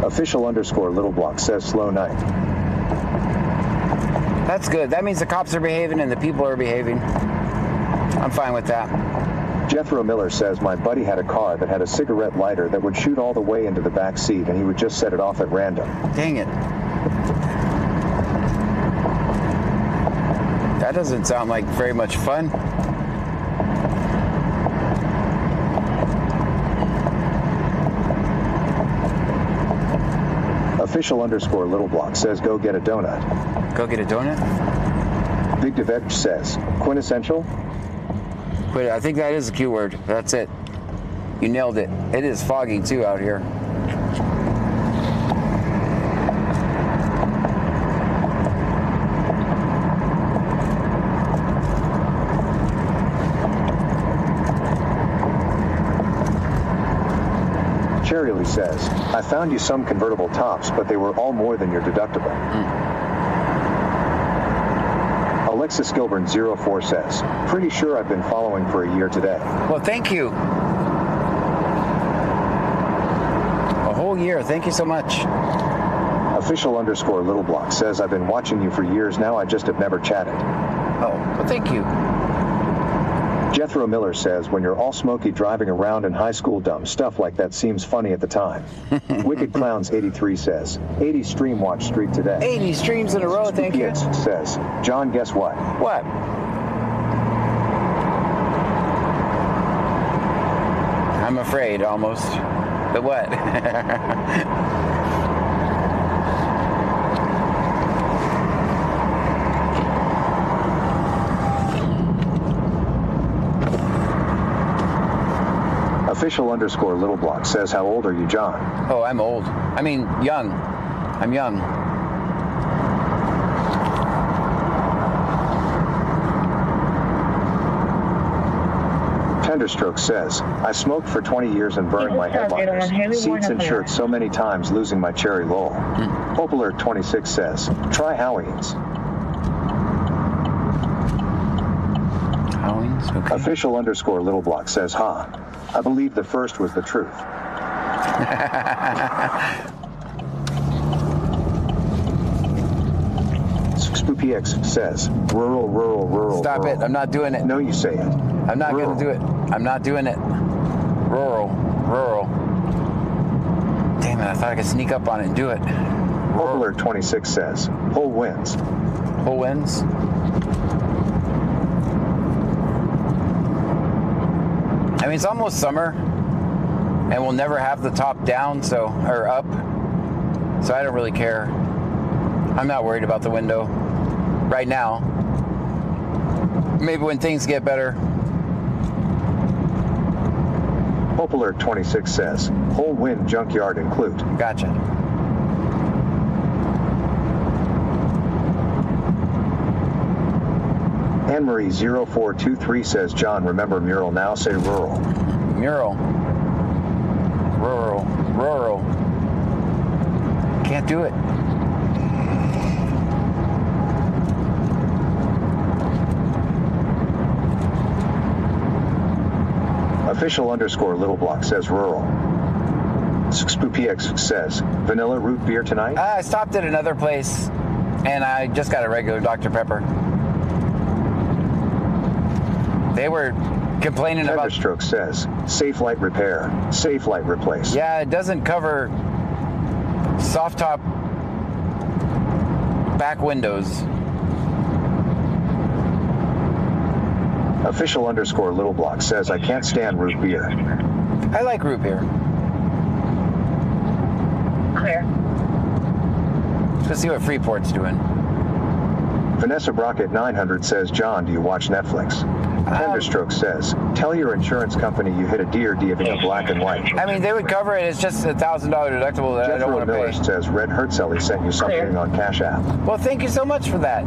[SPEAKER 3] Official underscore little block says slow night.
[SPEAKER 4] That's good. That means the cops are behaving and the people are behaving. I'm fine with that.
[SPEAKER 3] Jethro Miller says my buddy had a car that had a cigarette lighter that would shoot all the way into the back seat and he would just set it off at random.
[SPEAKER 4] Dang it. That doesn't sound like very much fun.
[SPEAKER 3] Official underscore little block says go get a donut.
[SPEAKER 4] Go get a donut?
[SPEAKER 3] Big DeVetch says quintessential.
[SPEAKER 4] But I think that is a Q word. That's it. You nailed it. It is foggy too out here.
[SPEAKER 3] Cherry Lee says, I found you some convertible tops, but they were all more than your deductible. Alexis Gilburn 04 says, pretty sure I've been following for a year today.
[SPEAKER 4] Well, thank you. A whole year. Thank you so much.
[SPEAKER 3] Official underscore little block says, I've been watching you for years now, I just have never chatted.
[SPEAKER 4] Oh, well, thank you.
[SPEAKER 3] Jethro Miller says, when you're all smoky driving around in high school, dumb stuff like that seems funny at the time. Wicked Clowns 83 says, 80 stream watch streak today.
[SPEAKER 4] 80 streams in a row, thank you.
[SPEAKER 3] Says, John, guess what?
[SPEAKER 4] What? I'm afraid, almost. But what?
[SPEAKER 3] Official underscore little block says, how old are you, John?
[SPEAKER 4] Oh, I'm old. I mean, young. I'm young.
[SPEAKER 3] Tenderstroke says, I smoked for 20 years and burned my headliners, seats and shirts so many times losing my cherry lol. Popular 26 says, try Halloween's.
[SPEAKER 4] Halloween's? Okay.
[SPEAKER 3] Official underscore little block says, ha. I believe the first was the truth. SpoopyX says, rural.
[SPEAKER 4] Stop it. I'm not doing it.
[SPEAKER 3] No, you say it.
[SPEAKER 4] I'm not going to do it. I'm not doing it. Rural. Damn it. I thought I could sneak up on it and do it.
[SPEAKER 3] Popular 26 says, Hull wins.
[SPEAKER 4] Hull wins? I mean, it's almost summer, and we'll never have the top down, or up, so I don't really care. I'm not worried about the window right now. Maybe when things get better.
[SPEAKER 3] Popular 26 says, whole win junkyard include.
[SPEAKER 4] Gotcha.
[SPEAKER 3] Anne-Marie 0423 says, John, remember mural now, say rural.
[SPEAKER 4] Mural. Rural. Can't do it.
[SPEAKER 3] Official underscore little block says rural. SpoopyX says, vanilla root beer tonight?
[SPEAKER 4] I stopped at another place, and I just got a regular Dr. Pepper. They were complaining about...
[SPEAKER 3] Thunderstroke says, safe light repair, safe light replace.
[SPEAKER 4] Yeah, it doesn't cover soft top back windows.
[SPEAKER 3] Official underscore little block says, I can't stand root beer.
[SPEAKER 4] I like root beer.
[SPEAKER 7] Clear.
[SPEAKER 4] Let's see what Freeport's doing.
[SPEAKER 3] Vanessa Brockett 900 says, John, do you watch Netflix? Thunderstroke says, tell your insurance company you hit a deer DV in black and white.
[SPEAKER 4] I mean, they would cover it. It's just $1,000 deductible that I don't want to pay.
[SPEAKER 3] says, Red Hertzelli sent you something on CashApp.
[SPEAKER 4] Well, thank you so much for that.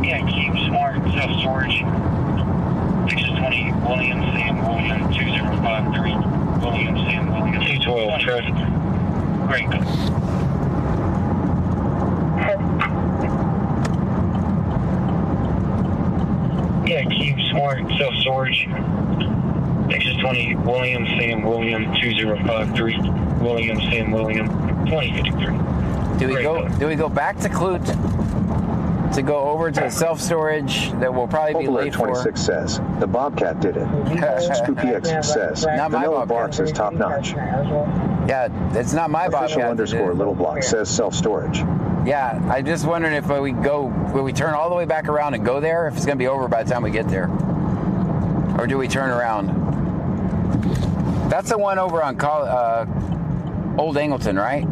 [SPEAKER 6] Yeah, keep smart self-storage. 620 William Sam William 2053 William Sam William 212 traffic. Great. Alright, self-storage. Exit 20, William, Sam, William, 2053. William, Sam, William, 2053.
[SPEAKER 4] Do we go back to Clute to go over to self-storage that will probably be
[SPEAKER 3] Popular
[SPEAKER 4] late
[SPEAKER 3] 26 says, the Bobcat did it. Spoopy X says,
[SPEAKER 4] Not my
[SPEAKER 3] Vanilla
[SPEAKER 4] Bobcat.
[SPEAKER 3] Box is top notch.
[SPEAKER 4] Yeah, it's not my
[SPEAKER 3] Official
[SPEAKER 4] Bobcat.
[SPEAKER 3] underscore Little Block says self-storage.
[SPEAKER 4] Yeah, I just wondered if will we turn all the way back around and go there, if it's going to be over by the time we get there. Or do we turn around? That's the one over on Old Angleton, right?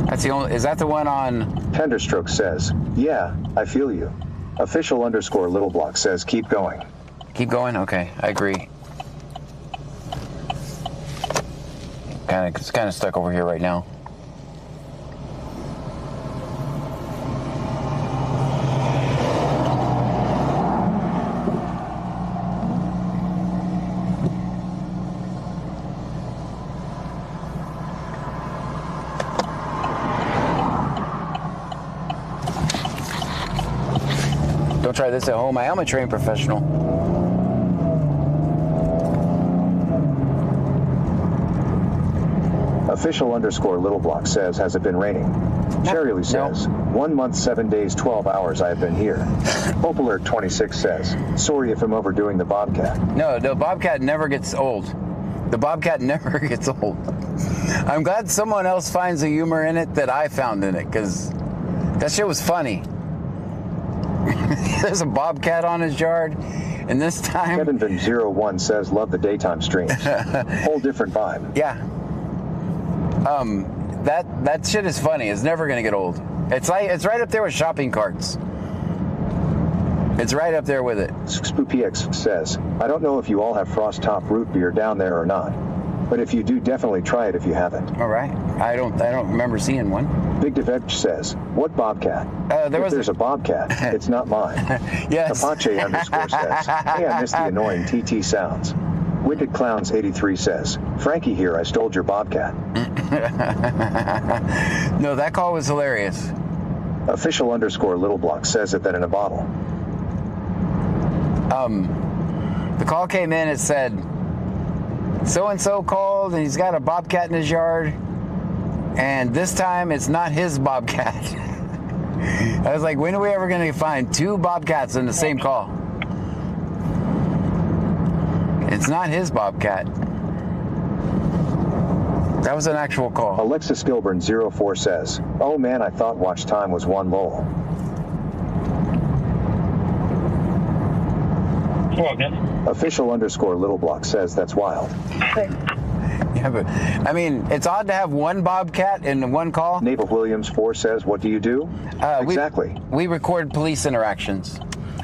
[SPEAKER 4] That's the only. Is that the one on?
[SPEAKER 3] Tenderstroke says, yeah, I feel you. Official underscore Little Block says, keep going.
[SPEAKER 4] Keep going? Okay, I agree. It's kind of stuck over here right now. Don't try this at home. I am a trained professional.
[SPEAKER 3] Official underscore Little Block says, has it been raining? Cherry says, 1 month, 7 days, 12 hours I have been here. Popular 26 says, sorry if I'm overdoing the Bobcat.
[SPEAKER 4] No, the Bobcat never gets old. The Bobcat never gets old. I'm glad someone else finds the humor in it that I found in it, because that shit was funny. There's a Bobcat on his yard, and this time...
[SPEAKER 3] KevinVin01 says, love the daytime streams. Whole different vibe.
[SPEAKER 4] Yeah. That shit is funny. It's never gonna get old. It's right up there with shopping carts. It's right up there with it.
[SPEAKER 3] SpoopyX says, I don't know if you all have Frost Top root beer down there or not, but if you do, definitely try it if you haven't.
[SPEAKER 4] All right. I don't remember seeing one.
[SPEAKER 3] Big Devetch says, what Bobcat? There's a Bobcat, it's not mine.
[SPEAKER 4] Yes.
[SPEAKER 3] Apache underscore says, hey, I miss the annoying TT sounds. Wicked Clowns 83 says, Frankie here, I stole your Bobcat.
[SPEAKER 4] No, that call was hilarious.
[SPEAKER 3] Official underscore Little Block says it then in a bottle.
[SPEAKER 4] The call came in, it said, so-and-so called and he's got a Bobcat in his yard, and this time it's not his Bobcat. I was like, when are we ever going to find two Bobcats in the same call? It's not his Bobcat. That was an actual call.
[SPEAKER 3] Alexis Gilburn 04 says, oh man, I thought watch time was 1 lol. Official underscore Little Block says that's wild.
[SPEAKER 4] Yeah, but I mean, it's odd to have one Bobcat in one call.
[SPEAKER 3] Naval Williams 4 says, what do you do? Exactly.
[SPEAKER 4] We record police interactions.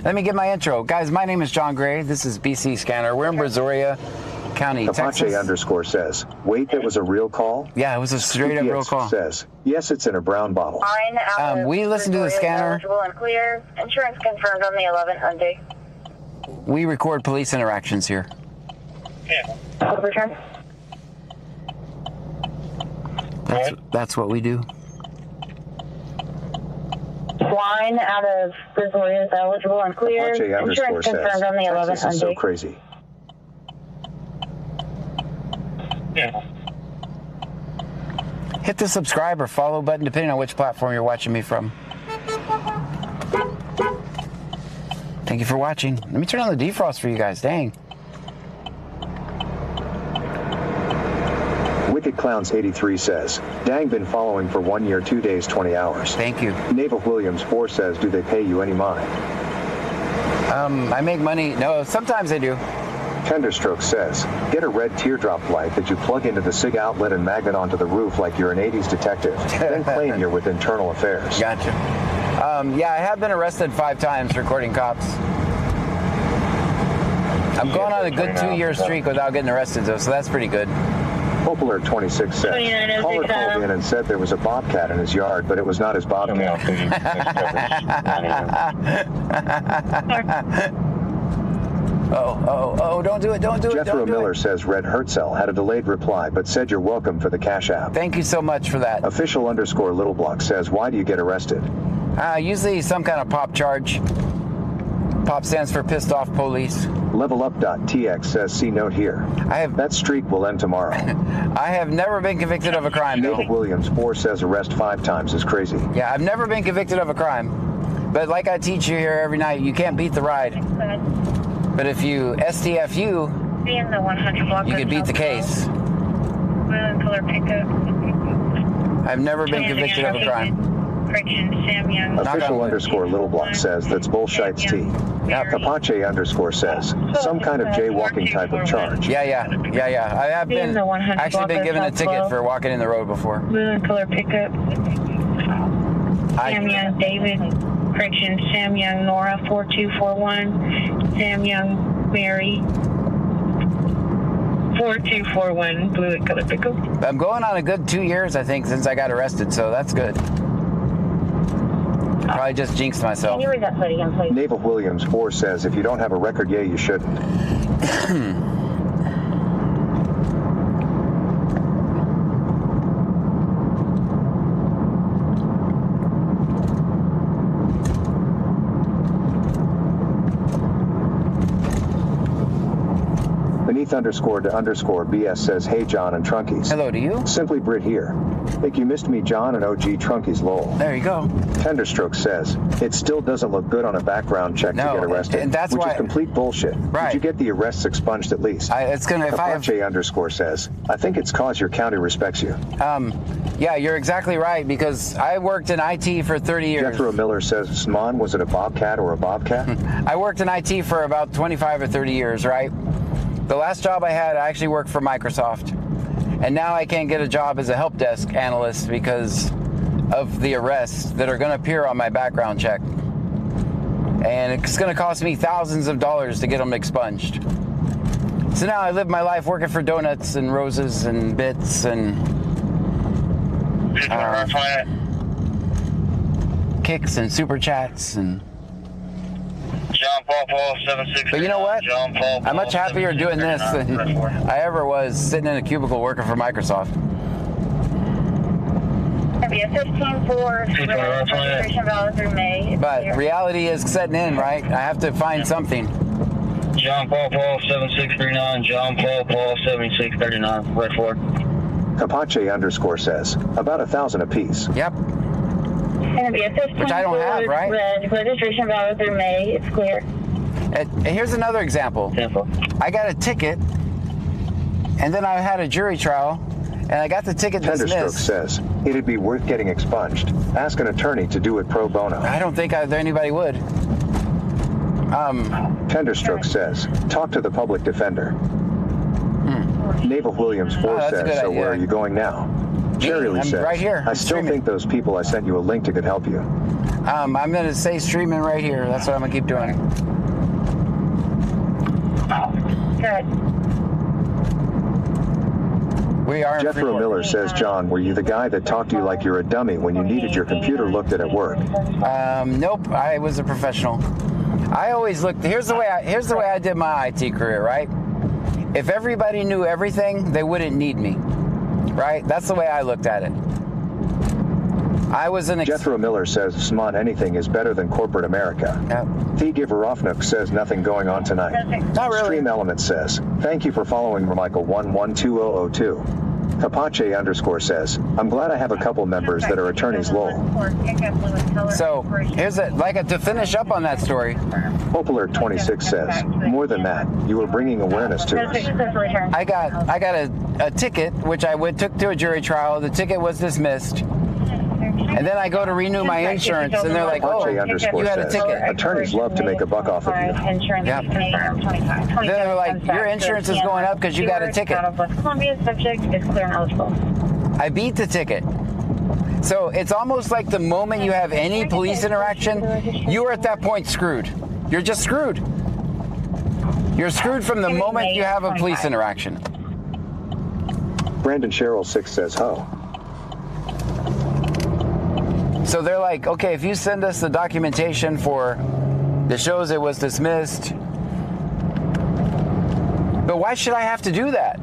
[SPEAKER 4] Let me get my intro. Guys, my name is John Gray. This is BC Scanner. We're in Brazoria County,
[SPEAKER 3] Apache
[SPEAKER 4] Texas.
[SPEAKER 3] underscore says, wait, that was a real call?
[SPEAKER 4] Yeah, it was a straight up real call.
[SPEAKER 3] Says, yes, it's in a brown bottle.
[SPEAKER 4] We listened to the scanner.
[SPEAKER 7] Eligible and clear. Insurance confirmed on the 11th Monday.
[SPEAKER 4] We record police interactions here.
[SPEAKER 6] Yeah.
[SPEAKER 7] Return.
[SPEAKER 4] That's what we do.
[SPEAKER 7] Flying out of Brazoria is eligible and clear.
[SPEAKER 3] Apache underscore
[SPEAKER 7] Insurance confirmed
[SPEAKER 3] says,
[SPEAKER 7] on the 11th
[SPEAKER 3] Texas is so
[SPEAKER 7] Monday.
[SPEAKER 3] crazy.
[SPEAKER 6] Yeah.
[SPEAKER 4] Hit the subscribe or follow button depending on which platform you're watching me from. Thank you for watching. Let me turn on the defrost for you guys. Dang.
[SPEAKER 3] Wicked Clowns 83 says, dang, been following for 1 year, 2 days, 20 hours.
[SPEAKER 4] Thank you.
[SPEAKER 3] Naval Williams 4 says, do they pay you any mind?
[SPEAKER 4] I make money. No, sometimes I do.
[SPEAKER 3] Tenderstroke says, get a red teardrop light that you plug into the SIG outlet and magnet onto the roof like you're an 80s detective, then claim you're with internal affairs.
[SPEAKER 4] Gotcha. Yeah, I have been arrested 5 times recording cops. I'm going on a good 2-year streak without getting arrested, though, so that's pretty good.
[SPEAKER 3] Popular 26 says, caller called in and said there was a Bobcat in his yard, but it was not his Bobcat.
[SPEAKER 4] Oh, don't do it, don't do it.
[SPEAKER 3] Jethro Miller says Red Hertzel had a delayed reply, but said you're welcome for the CashApp.
[SPEAKER 4] Thank you so much for that.
[SPEAKER 3] Official underscore Little Block says, why do you get arrested?
[SPEAKER 4] Usually some kind of pop charge. POP stands for pissed off police.
[SPEAKER 3] Levelup.tx says, see note here. That streak will end tomorrow.
[SPEAKER 4] I have never been convicted of a crime, though.
[SPEAKER 3] David Williams 4 says arrest 5 times is crazy.
[SPEAKER 4] Yeah, I've never been convicted of a crime. But like I teach you here every night, you can't beat the ride. But if you STFU, you can beat the case. I've never been convicted of a crime.
[SPEAKER 3] Official underscore little block says that's bullshit's tea. Apache underscore says some kind of jaywalking type of charge.
[SPEAKER 4] Yeah. I have actually been given a ticket for walking in the road before.
[SPEAKER 7] Blue and color pickup. Sam Young, David. Correction, Sam Young, Nora, 4241. Sam Young, Mary. 4241, blue and color pickup.
[SPEAKER 4] I'm going on a good 2 years, I think, since I got arrested, so that's good. Probably just jinxed myself.
[SPEAKER 7] Can you read that again, please?
[SPEAKER 3] Naval Williams 4 says if you don't have a record, yeah, you shouldn't. Beneath underscore to underscore BS says, hey John and Trunkies.
[SPEAKER 4] Hello to you.
[SPEAKER 3] Simply Brit here. Think you missed me, John and OG Trunkies lol.
[SPEAKER 4] There you go.
[SPEAKER 3] Tenderstroke says, it still doesn't look good on a background check to get arrested,
[SPEAKER 4] and that's
[SPEAKER 3] which is complete bullshit.
[SPEAKER 4] Right.
[SPEAKER 3] Did you get the arrests expunged at least?
[SPEAKER 4] It's gonna. If
[SPEAKER 3] Apache underscore says, I think it's cause your county respects you.
[SPEAKER 4] Yeah, you're exactly right, because I worked in IT for 30 years.
[SPEAKER 3] Jethro Miller says, Sman, was it a bobcat or a bobcat?
[SPEAKER 4] I worked in IT for about 25 or 30 years, right? The last job I had, I actually worked for Microsoft. And now I can't get a job as a help desk analyst because of the arrests that are going to appear on my background check. And it's going to cost me thousands of dollars to get them expunged. So now I live my life working for donuts and roses and bits and kicks and super chats and...
[SPEAKER 6] John Paul 76.
[SPEAKER 4] But you know what? I'm much happier doing this than I ever was sitting in a cubicle working for Microsoft.
[SPEAKER 7] Be a 15-4 registration valid through May.
[SPEAKER 4] But reality is setting in, right? I have to find something.
[SPEAKER 6] John Paul 7639. John Paul 7639. Red 4.
[SPEAKER 3] Apache underscore says, about 1,000 apiece.
[SPEAKER 4] Yep.
[SPEAKER 7] Going to be a 15
[SPEAKER 4] which I don't have, right?
[SPEAKER 7] Registration valid through May. It's clear.
[SPEAKER 4] And here's another example. I got a ticket, and then I had a jury trial, and I got the ticket dismissed.
[SPEAKER 3] Tenderstroke says, it'd be worth getting expunged. Ask an attorney to do it pro bono.
[SPEAKER 4] I don't think anybody would.
[SPEAKER 3] Tenderstroke says, talk to the public defender. Naval Williams 4 says, so where are you going now? Jerry Lee says,
[SPEAKER 4] right here.
[SPEAKER 3] I still think those people I sent you a link to could help you.
[SPEAKER 4] I'm going to say streaming right here. That's what I'm going to keep doing.
[SPEAKER 7] Good.
[SPEAKER 4] We are.
[SPEAKER 3] Jethro Miller says, John, were you the guy that talked to you like you're a dummy when you needed your computer looked at work?
[SPEAKER 4] Nope. I was a professional. I always looked. Here's the way I did my IT career, right? If everybody knew everything, they wouldn't need me. Right? That's the way I looked at it. I was an...
[SPEAKER 3] Jethro Miller says, Sman, anything is better than corporate America.
[SPEAKER 4] Yep.
[SPEAKER 3] The Giverovnik says, nothing going on tonight.
[SPEAKER 4] Not really.
[SPEAKER 3] Stream Element says, thank you for following Michael 112002. Apache underscore says, I'm glad I have a couple members that are attorneys lol.
[SPEAKER 4] So, here's to finish up on that story.
[SPEAKER 3] Hope Alert 26 says, more than that, you were bringing awareness to us.
[SPEAKER 4] I got a ticket, which I took to a jury trial. The ticket was dismissed. And then I go to renew my insurance, and they're like, oh, you had a ticket.
[SPEAKER 3] Attorneys love to make a buck off of you.
[SPEAKER 4] Yep. Then they're like, your insurance is going up because you got a ticket. I beat the ticket. So it's almost like the moment you have any police interaction, you are at that point screwed. You're just screwed. You're screwed from the moment you have a police interaction.
[SPEAKER 3] Brandon Sherrill 6 says, ho.
[SPEAKER 4] So they're like, okay, if you send us the documentation that shows it was dismissed, but why should I have to do that?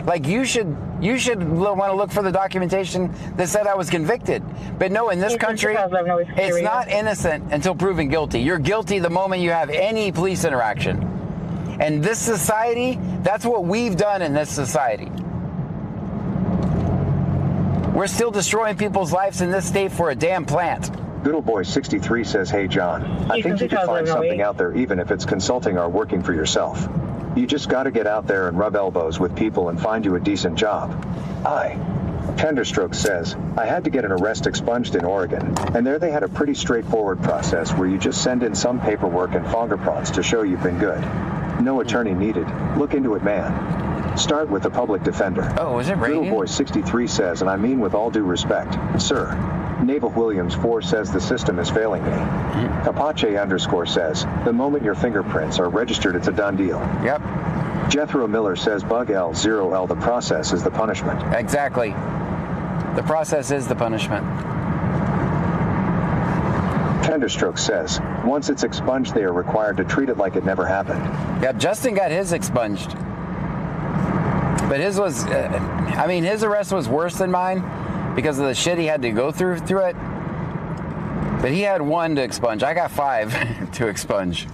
[SPEAKER 4] Like you should want to look for the documentation that said I was convicted. But no, in this country, it's not innocent until proven guilty. You're guilty the moment you have any police interaction. And this society, that's what we've done in this society. We're still destroying people's lives in this state for a damn plant.
[SPEAKER 3] Good boy 63 says, hey John, I think you can find something out there even if it's consulting or working for yourself. You just got to get out there and rub elbows with people and find you a decent job. Tenderstroke says, I had to get an arrest expunged in Oregon, and there they had a pretty straightforward process where you just send in some paperwork and fingerprints to show you've been good. No attorney needed. Look into it, man. Start with the public defender.
[SPEAKER 4] Oh, is it raining?
[SPEAKER 3] Little boy 63 says, and I mean with all due respect, sir. Naval Williams 4 says the system is failing me. Apache _ says, the moment your fingerprints are registered, it's a done deal.
[SPEAKER 4] Yep.
[SPEAKER 3] Jethro Miller says, bug L0L, the process is the punishment.
[SPEAKER 4] Exactly. The process is the punishment.
[SPEAKER 3] Tenderstroke says, once it's expunged, they are required to treat it like it never happened.
[SPEAKER 4] Yeah, Justin got his expunged. But his was, his arrest was worse than mine because of the shit he had to go through it. But he had 1 to expunge. I got 5 to expunge.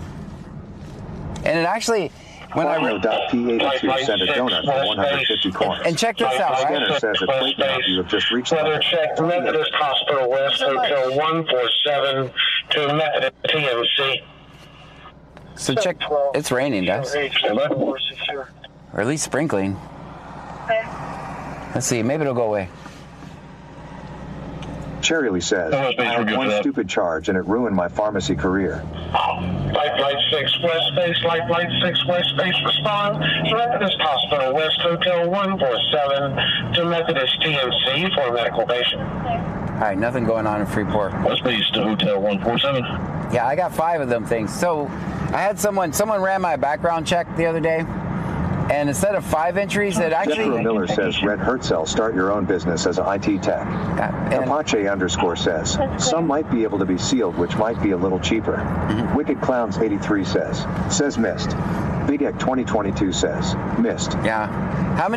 [SPEAKER 4] And it actually, when
[SPEAKER 3] P82 sent a donut for 150 coins.
[SPEAKER 4] And check this out, right?
[SPEAKER 3] Scanner says at Clayton, you have just reached
[SPEAKER 6] Weather check Methodist Hospital West Hotel 147 to Methodist TMC.
[SPEAKER 4] So check, it's raining, guys. Or at least sprinkling. Let's see, maybe it'll go away.
[SPEAKER 3] Cherry Lee says, I had one stupid charge and it ruined my pharmacy career.
[SPEAKER 6] Light 6 West Base, Light 6 West Base respond. Methodist Hospital West Hotel 147 to Methodist TMC for a medical patient.
[SPEAKER 4] All right, nothing going on in Freeport.
[SPEAKER 6] West Base to Hotel 147.
[SPEAKER 4] Yeah, I got 5 of them things. So I had someone ran my background check the other day. And instead of 5 entries, it actually...
[SPEAKER 3] Jethro Miller says, Red Hertzel, start your own business as an IT tech. Apache _ says, some might be able to be sealed, which might be a little cheaper. Wicked Clowns 83 says missed. Big Egg 2022 says, missed.
[SPEAKER 4] Yeah. How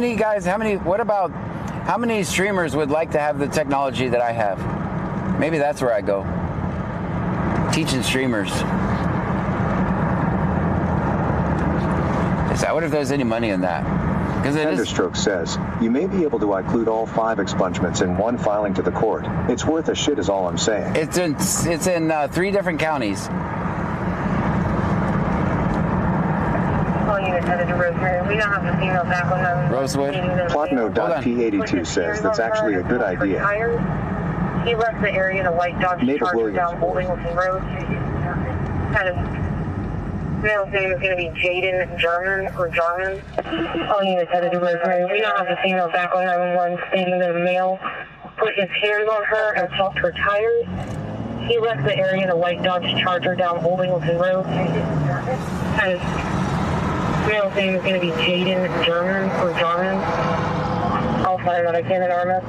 [SPEAKER 4] many streamers would like to have the technology that I have? Maybe that's where I go. Teaching streamers. I wonder if there's any money in that.
[SPEAKER 3] Tenderstroke says, you may be able to include all 5 expungements in one filing to the court. It's worth a shit is all I'm saying.
[SPEAKER 4] It's in 3 different counties. Rosewood.
[SPEAKER 3] Plotno.P82 says that's actually a good idea.
[SPEAKER 7] He left the area in a white dog charger down Bowlington Road. Kind of. Male's name is going to be Jaden Jarman. All you guys had to do was, we now have the female back on 911 stating that a male put his hands on her and popped her tires. He left the area in a white Dodge Charger down Bowlington Road. Male's name is going to be Jaden Jarman. I'll find out I can in RMS.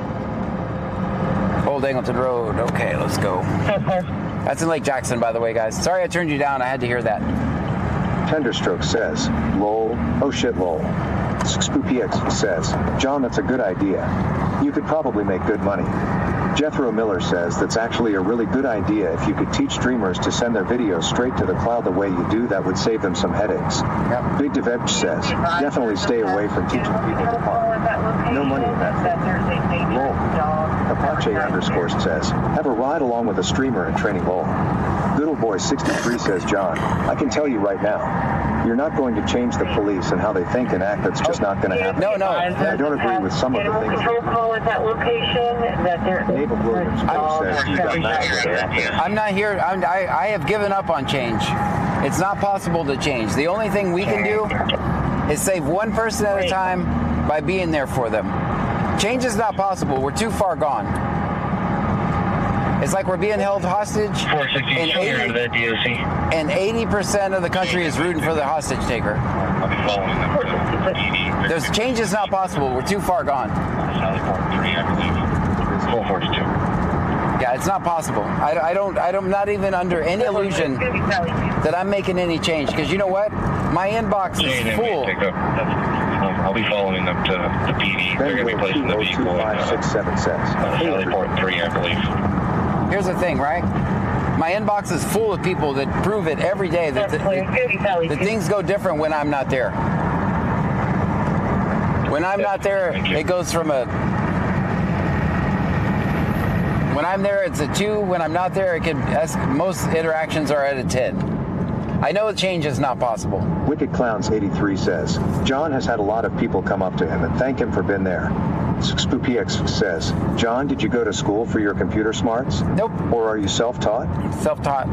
[SPEAKER 4] Old Angleton Road. Okay, let's go. That's in Lake Jackson, by the way, guys. Sorry I turned you down. I had to hear that.
[SPEAKER 3] Tenderstroke says, lol, oh shit lol. SpoopyX says, John, that's a good idea. You could probably make good money. Jethro Miller says that's actually a really good idea. If you could teach streamers to send their videos straight to the cloud the way you do, that would save them some headaches.
[SPEAKER 4] Yep.
[SPEAKER 3] Big Deveb says, definitely stay away from teaching people to park. No money in that. Lol. Apache _ says, have a ride along with a streamer and training lol. Little boy 63 says, John, I can tell you right now, you're not going to change the police and how they think and act. That's just not going to happen.
[SPEAKER 4] No.
[SPEAKER 3] I don't agree with some of the things.
[SPEAKER 7] Call at that location that they're...
[SPEAKER 3] Naval Williams says you got that.
[SPEAKER 4] I'm not here. I have given up on change. It's not possible to change. The only thing we can do is save one person at a time by being there for them. Change is not possible. We're too far gone. It's like we're being held hostage, and 80% of the country is rooting for the hostage taker. There's change is not possible. We're too far gone. Yeah, it's not possible. I'm not even under any illusion that I'm making any change. Because you know what? My inbox is full
[SPEAKER 6] I'll be following them to the PD. They're going to be placing the vehicle in
[SPEAKER 3] 20567 says.
[SPEAKER 6] Sallyport 3, I believe.
[SPEAKER 4] Here's the thing, right? My inbox is full of people that prove it every day that the things go different when I'm not there. When I'm not there, it goes from a... When I'm there, it's a 2. When I'm not there, most interactions are at a 10. I know change is not possible.
[SPEAKER 3] Wicked Clowns 83 says, John has had a lot of people come up to him and thank him for being there. SpoopyX says, John, did you go to school for your computer smarts?
[SPEAKER 4] Nope.
[SPEAKER 3] Or are you self-taught?
[SPEAKER 4] Self-taught.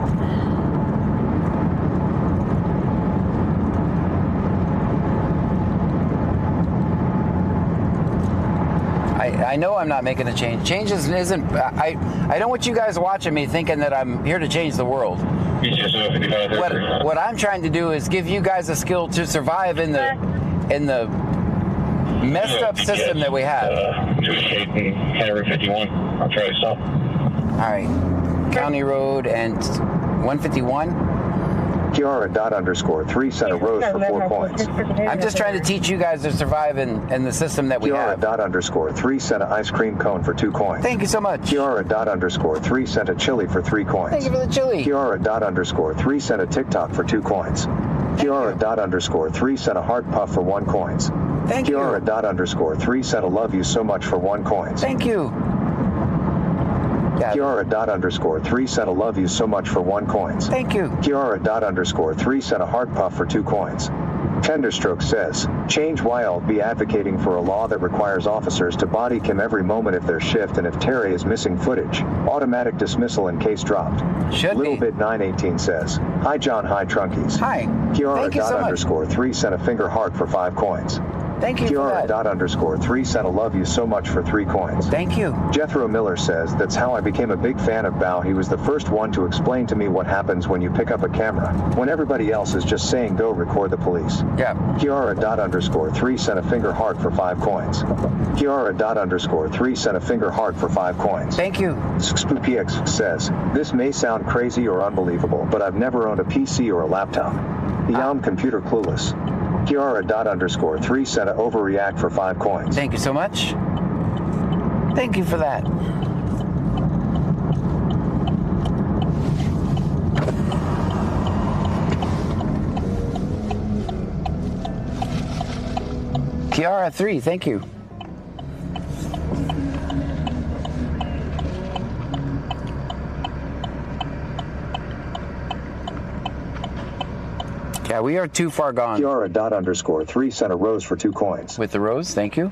[SPEAKER 4] I know I'm not making a change. Change isn't. I don't want you guys watching me thinking that I'm here to change the world. What I'm trying to do is give you guys a skill to survive in the messed up system that we have.
[SPEAKER 6] 51. I'll try to stop.
[SPEAKER 4] All right, County Road and 151.
[SPEAKER 3] Kiara._3 sent a rose for 4 coins.
[SPEAKER 4] I'm just trying to teach you guys to survive in the system that we have.
[SPEAKER 3] Kiara._3 sent an ice cream cone for 2 coins.
[SPEAKER 4] Thank you so much.
[SPEAKER 3] Kiara._3 sent a chili for 3 coins.
[SPEAKER 4] Thank you for the chili.
[SPEAKER 3] Kiara._3 sent a TikTok for 2 coins. Kiara._3 sent a heart puff for 1 coins.
[SPEAKER 4] Thank you.
[SPEAKER 3] Kiara._3 sent a love you so much for 1 coins.
[SPEAKER 4] Thank you.
[SPEAKER 3] Kiara._3 sent a love you so much for 1 coins.
[SPEAKER 4] Thank you.
[SPEAKER 3] Kiara._3 sent a heart puff for 2 coins. Tenderstroke says, change why I'll be advocating for a law that requires officers to body cam every moment of their shift, and if Terry is missing footage, automatic dismissal in case dropped.
[SPEAKER 4] Should
[SPEAKER 3] Little
[SPEAKER 4] be.
[SPEAKER 3] Bit 918 says, hi John, hi Trunkies.
[SPEAKER 4] Hi. Thank you so much.
[SPEAKER 3] Kiara._3 sent a finger heart for 5 coins.
[SPEAKER 4] Thank you for that.
[SPEAKER 3] Kiara._3 sent a love you so much for 3 coins.
[SPEAKER 4] Thank you.
[SPEAKER 3] Jethro Miller says, that's how I became a big fan of Bao. He was the first one to explain to me what happens when you pick up a camera, when everybody else is just saying go record the police.
[SPEAKER 4] Yeah.
[SPEAKER 3] Kiara._3 sent a finger heart for 5 coins. Kiara._3 sent a finger heart for 5 coins.
[SPEAKER 4] Thank you.
[SPEAKER 3] SpoopyX says, this may sound crazy or unbelievable, but I've never owned a PC or a laptop. I'm computer clueless. Kiara._3 sent an overreact for 5 coins.
[SPEAKER 4] Thank you so much. Thank you for that. Kiara 3, thank you. Yeah, we are too far gone.
[SPEAKER 3] Kiara._3 sent a rose for 2 coins.
[SPEAKER 4] With the rose, thank you.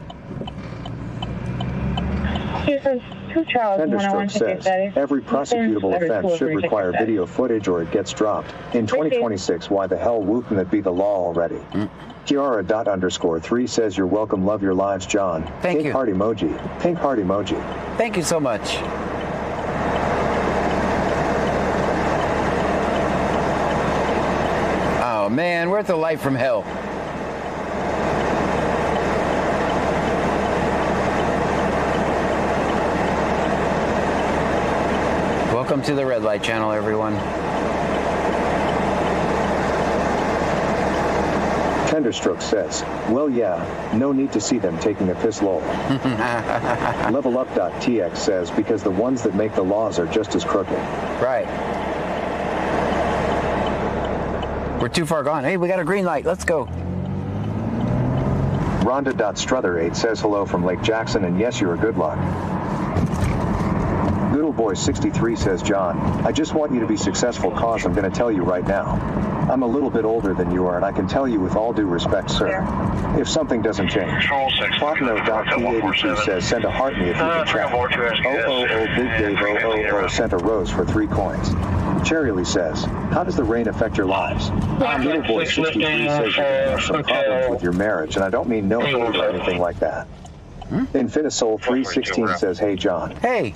[SPEAKER 3] Tenderstroke says, every prosecutable offense should require video footage or it gets dropped. In 2026, why the hell wouldn't it be the law already? Kiara._3 says, you're welcome, love your lives, John.
[SPEAKER 4] Thank you.
[SPEAKER 3] Pink heart emoji. Pink heart emoji.
[SPEAKER 4] Thank you so much. Oh man, we're at the light from hell. Welcome to the red light channel, everyone.
[SPEAKER 3] Tenderstroke says, well yeah, no need to see them taking a piss lol. Levelup.tx says, because the ones that make the laws are just as crooked.
[SPEAKER 4] Right. We're too far gone. Hey, we got a green light. Let's go.
[SPEAKER 3] Rhonda.Struther8 says hello from Lake Jackson, and yes, you're a good luck. Noodleboy63 says, John, I just want you to be successful, cause I'm going to tell you right now. I'm a little bit older than you are, and I can tell you with all due respect, sir, if something doesn't change. Plotno.P82 says, send a heart me if you can chat. Big Dave 000 sent a rose for 3 coins. Cherryly says, how does the rain affect your lives? Littleboy63 says you're going to have some problems with your marriage, and I don't mean no hate or anything like that. Infinisol 316 says, hey John.
[SPEAKER 4] Hey.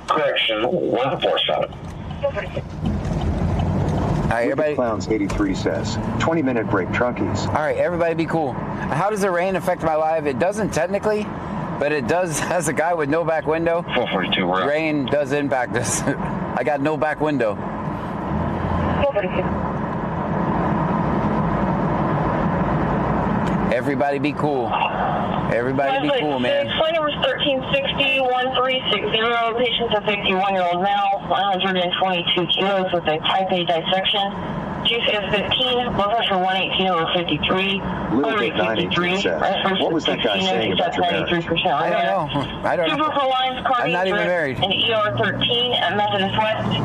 [SPEAKER 6] Correction, 147.
[SPEAKER 4] All right, everybody.
[SPEAKER 3] Clowns 83 says, 20-minute break, Trunkies.
[SPEAKER 4] All right, everybody be cool. How does the rain affect my life? It doesn't technically, but it does. As a guy with no back window,
[SPEAKER 6] 442,
[SPEAKER 4] rain does impact us. I got no back window.
[SPEAKER 7] 442.
[SPEAKER 4] Everybody be cool. Everybody be cool, man.
[SPEAKER 7] Flight number is 1360-1360. Patient's a 51-year-old male, 122 kilos with a type A dissection. Juice is 15, blood pressure 118 over 53.
[SPEAKER 3] Little bit 93 says. What was that guy saying about your marriage?
[SPEAKER 4] I don't know. I don't know. I'm not even married.
[SPEAKER 7] And ER 13 at Methodist West.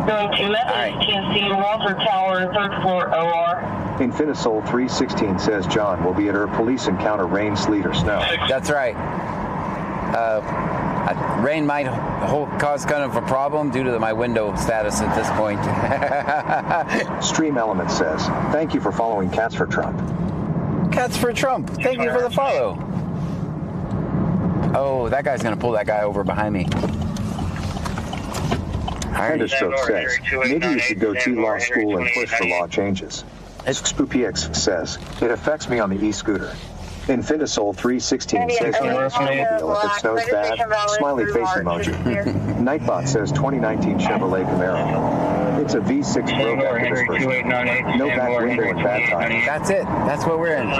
[SPEAKER 7] Going to Methodist TNC, Walter Tower, 3rd floor OR.
[SPEAKER 3] Infinisol 316 says John will be at her police encounter rain, sleet, or snow.
[SPEAKER 4] That's right. Rain might cause kind of a problem due to my window status at this point.
[SPEAKER 3] Stream Element says, thank you for following Cats for Trump.
[SPEAKER 4] Cats for Trump. Thank you for the follow. Oh, that guy's going to pull that guy over behind me.
[SPEAKER 3] Thunderstroke says, maybe you should go to law school and push for law changes. SpoopyX says, it affects me on the e-scooter. Infinisol 316 says, if it snows bad, smiley face emoji. Nightbot says 2019 Chevrolet Camaro. It's a V6 broke after this first. No back window and bad time.
[SPEAKER 4] That's it. That's what we're in.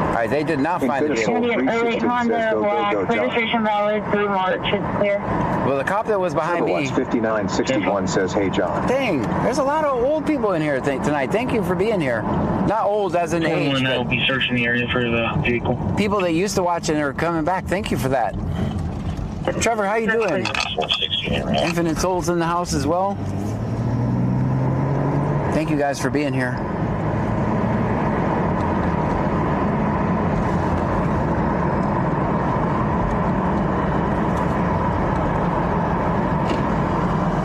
[SPEAKER 4] All right, they did not find the vehicle.
[SPEAKER 7] Registration valid, blue mark, should clear.
[SPEAKER 4] Well, the cop that was behind me.
[SPEAKER 3] 5961 says, hey, John.
[SPEAKER 4] Dang, there's a lot of old people in here tonight. Thank you for being here. Not old as in age,
[SPEAKER 6] That will be searching the area for the vehicle.
[SPEAKER 4] people that used to watch and are coming back. Thank you for that. Trevor, how you doing? Infinite Souls in the house as well. Thank you guys for being here.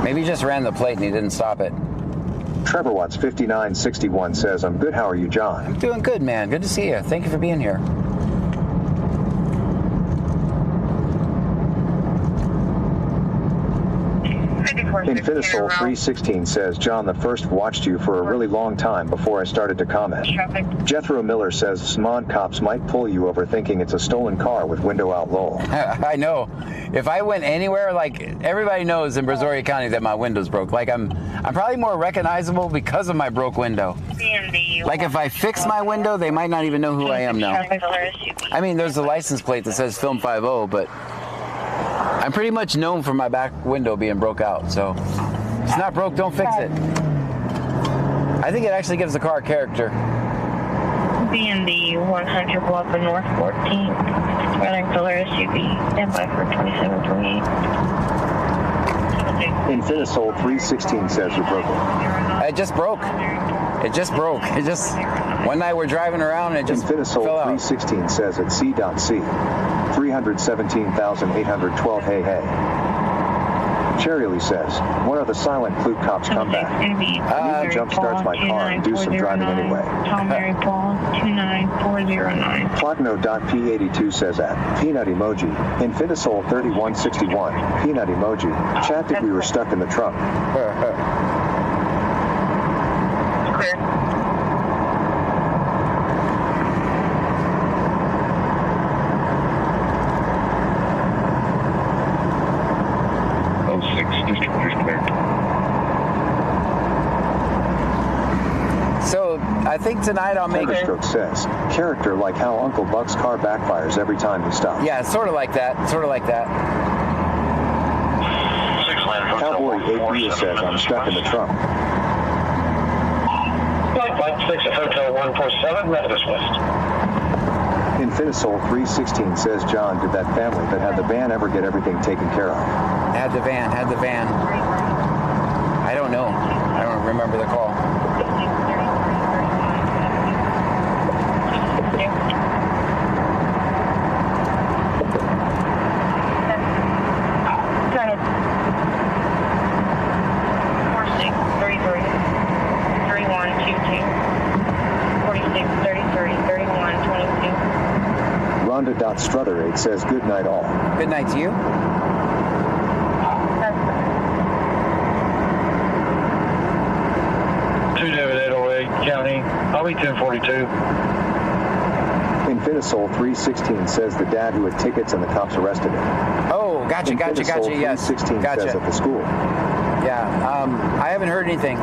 [SPEAKER 4] Maybe he just ran the plate and he didn't stop it.
[SPEAKER 3] Trevor Watts 5961 says, I'm good. How are you, John?
[SPEAKER 4] I'm doing good, man. Good to see you. Thank you for being here.
[SPEAKER 3] Infinisol 316 says, John, the first watched you for a really long time before I started to comment. Jethro Miller says, Smod cops might pull you over thinking it's a stolen car with window out lol.
[SPEAKER 4] I know. If I went anywhere, like everybody knows in Brazoria County that my window's broke. Like I'm probably more recognizable because of my broke window. Like if I fix my window, they might not even know who I am now. I mean, there's a license plate that says Film 50, but I'm pretty much known for my back window being broke out. So if it's not broke, don't fix it. I think it actually gives the car character.
[SPEAKER 7] B&B 100 block of North 14. Running color SUV. Stand by for 2728.
[SPEAKER 3] Infinisol 316 says you broke it.
[SPEAKER 4] It just broke. It just broke. It just, one night we're driving around and it just
[SPEAKER 3] Infinisol
[SPEAKER 4] fell out.
[SPEAKER 3] 316 says it's C.C. 317,812 hey hey. Cheryly says, when are the silent flute cops come back? I need to jump starts my car and do some driving anyway.
[SPEAKER 7] Tom Mary Paul 29409.
[SPEAKER 3] Clockno.p82 says at peanut emoji. Infinisol 3161 peanut emoji. Chat that we were stuck in the trunk.
[SPEAKER 7] Clear.
[SPEAKER 4] So I think tonight I'll make
[SPEAKER 3] Thunderstroke says, character like how Uncle Buck's car backfires every time he stops.
[SPEAKER 4] Yeah, sort of like that. Sort of like that.
[SPEAKER 3] Cowboy 8 says, I'm stuck in the trunk.
[SPEAKER 6] Flight 6 at Hotel 147, Methodist West.
[SPEAKER 3] Infinisol 316 says, John, did that family that had the van ever get everything taken care of?
[SPEAKER 4] Had the van. I don't know. I don't remember the call.
[SPEAKER 3] Rhonda.Struther8 says, good night all.
[SPEAKER 4] Good night to you.
[SPEAKER 6] 208 County. I'll be 1042.
[SPEAKER 3] Infinisol 316 says the dad who had tickets and the cops arrested him.
[SPEAKER 4] Oh, gotcha,
[SPEAKER 3] Infinisol
[SPEAKER 4] yes.
[SPEAKER 3] 316
[SPEAKER 4] Gotcha.
[SPEAKER 3] says at the school.
[SPEAKER 4] Yeah, I haven't heard anything.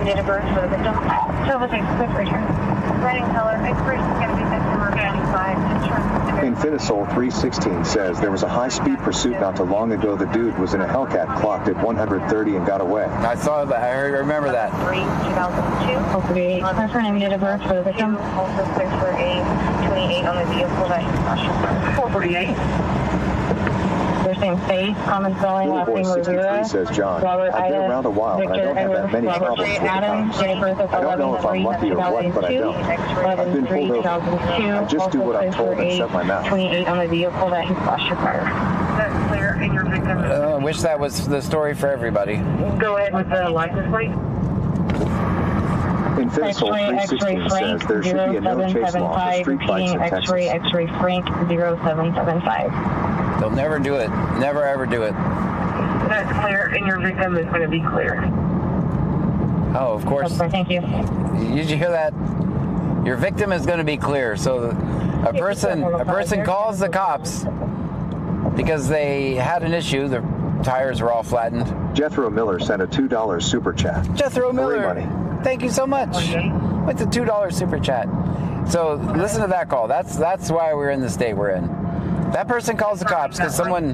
[SPEAKER 7] date of birth for the victim. Silver 6, quick return. Red in color, expiration is going to be September 25.
[SPEAKER 3] Infinisol 316 says there was a high-speed pursuit not too long ago. The dude was in a Hellcat, clocked at 130 and got away.
[SPEAKER 4] I saw that. I remember that.
[SPEAKER 7] 3, 2002. 48. Confirm name, date of birth for the victim. Also clear for a 28 on the vehicle that he crashed. 448. Their same face, common spelling, last name Brazoria.
[SPEAKER 3] Says John.
[SPEAKER 7] Robert,
[SPEAKER 3] I've been
[SPEAKER 7] Ida,
[SPEAKER 3] around a while and I don't have that many
[SPEAKER 7] Robert,
[SPEAKER 3] problems with the
[SPEAKER 7] Adam,
[SPEAKER 3] cops.
[SPEAKER 7] date of birth of
[SPEAKER 3] I don't know if I'm lucky or what, but I don't. I've been pulled over. I just do what I'm told and shut my mouth.
[SPEAKER 7] 28 on the vehicle that he flashed your fire. That's clear, and your victim.
[SPEAKER 4] I wish that was the story for everybody.
[SPEAKER 7] Go ahead with the license plate.
[SPEAKER 3] Infinisol 316 says there should be a no chase law for street bikes in Texas.
[SPEAKER 7] X-ray Frank 0775.
[SPEAKER 4] They'll never do it. Never ever do it.
[SPEAKER 7] That's clear, and your victim is going to be clear.
[SPEAKER 4] Oh, of course.
[SPEAKER 7] Okay, thank you.
[SPEAKER 4] Did you hear that? Your victim is going to be clear. So a person calls the cops because they had an issue. Their tires were all flattened.
[SPEAKER 3] Jethro Miller sent a $2 super chat.
[SPEAKER 4] Jethro Miller,
[SPEAKER 3] money.
[SPEAKER 4] Thank you so much. What's a $2 super chat? So listen to that call. That's why we're in the state we're in. That person calls the cops because someone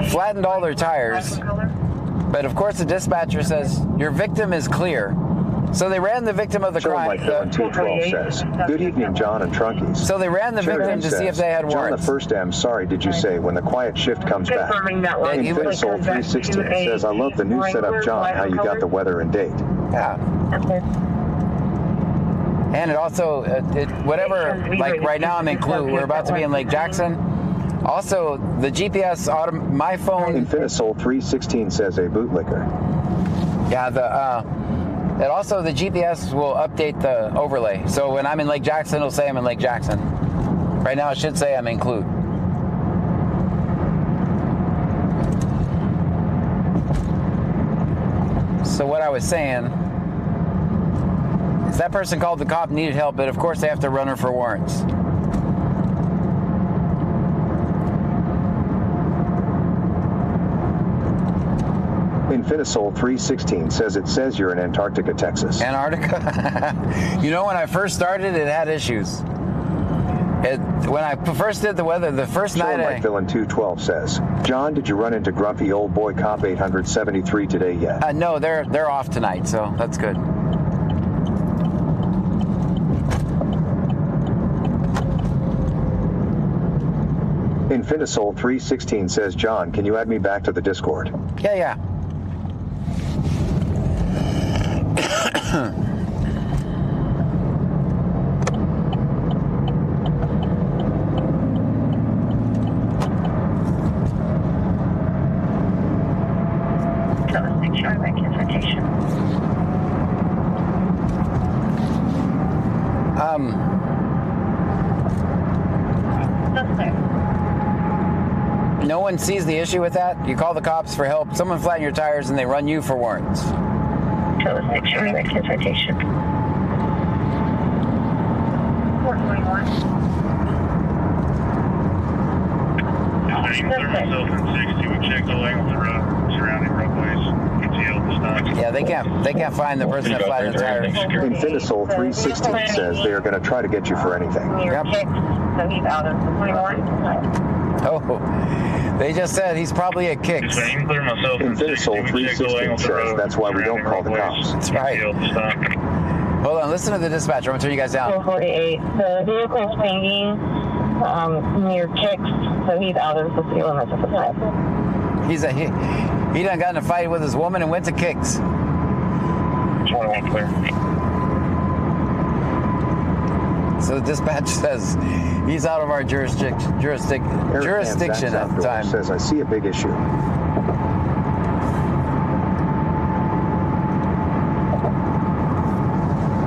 [SPEAKER 4] flattened all their tires. But of course the dispatcher says, your victim is clear. So they ran the victim of the crime.
[SPEAKER 3] Like Villain 212 says, good evening, John and Trunkies.
[SPEAKER 4] So they ran the victim to see if they had warrants.
[SPEAKER 3] John, the first M, sorry, did you say, when the quiet shift comes back? Infinisol 316 says, I love the new setup, John, how you got the weather and date.
[SPEAKER 4] Yeah. And it also, whatever, like right now I'm in Clue, we're about to be in Lake Jackson. Also, the GPS, my phone.
[SPEAKER 3] Infinisol 316 says a bootlicker.
[SPEAKER 4] Yeah, and also the GPS will update the overlay. So when I'm in Lake Jackson, it'll say I'm in Lake Jackson. Right now it should say I'm in Clue. So what I was saying is that person called the cop, needed help, but of course they have to run her for warrants.
[SPEAKER 3] Infinisol 316 says it says you're in Antarctica, Texas.
[SPEAKER 4] Antarctica? You know, when I first started, it had issues. When I first did the weather, the first night
[SPEAKER 3] like Villain 212 says, John, did you run into grumpy old boy cop 873 today yet?
[SPEAKER 4] No, they're off tonight, so that's good.
[SPEAKER 3] Infinisol 316 says, John, can you add me back to the Discord?
[SPEAKER 4] Yeah. No one sees the issue with that. You call the cops for help. Someone flattened your tires and they run you for warrants.
[SPEAKER 7] Citation. 421.
[SPEAKER 4] Yeah, they can't find the person that flattened the tires.
[SPEAKER 3] Infinisol 316 says they are going to try to get you for anything.
[SPEAKER 7] Yep. So he's out of the 21.
[SPEAKER 4] Oh, they just said he's probably at Kicks.
[SPEAKER 3] Infinisol 316 says that's why we don't call the cops.
[SPEAKER 4] That's right. Hold on, listen to the dispatcher. I'm going to turn you guys down.
[SPEAKER 7] 448. The vehicle is hanging near Kicks, so he's out of the city limits at the time.
[SPEAKER 4] He done got in a fight with his woman and went to Kicks. So the dispatch says he's out of our jurisdiction at the time.
[SPEAKER 3] Says I see a big issue.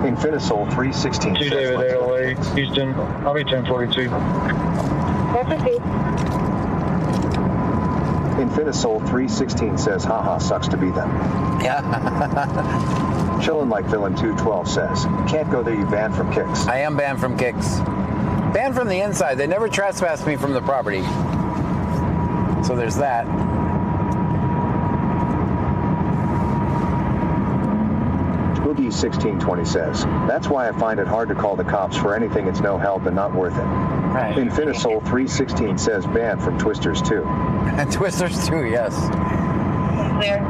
[SPEAKER 3] Infinisol 316
[SPEAKER 11] 2 David 808, Houston. I'll be 1042.
[SPEAKER 7] That's okay.
[SPEAKER 3] Infinisol 316 says, haha, sucks to be them.
[SPEAKER 4] Yeah.
[SPEAKER 3] Chillin' like Villain 212 says, can't go there, you banned from Kicks.
[SPEAKER 4] I am banned from Kicks. Banned from the inside. They never trespassed me from the property. So there's that.
[SPEAKER 3] 31620 says, that's why I find it hard to call the cops for anything. It's no help and not worth it.
[SPEAKER 4] Right.
[SPEAKER 3] Infinisol 316 says banned from Twisters 2.
[SPEAKER 4] Twisters 2, yes.
[SPEAKER 7] Clear.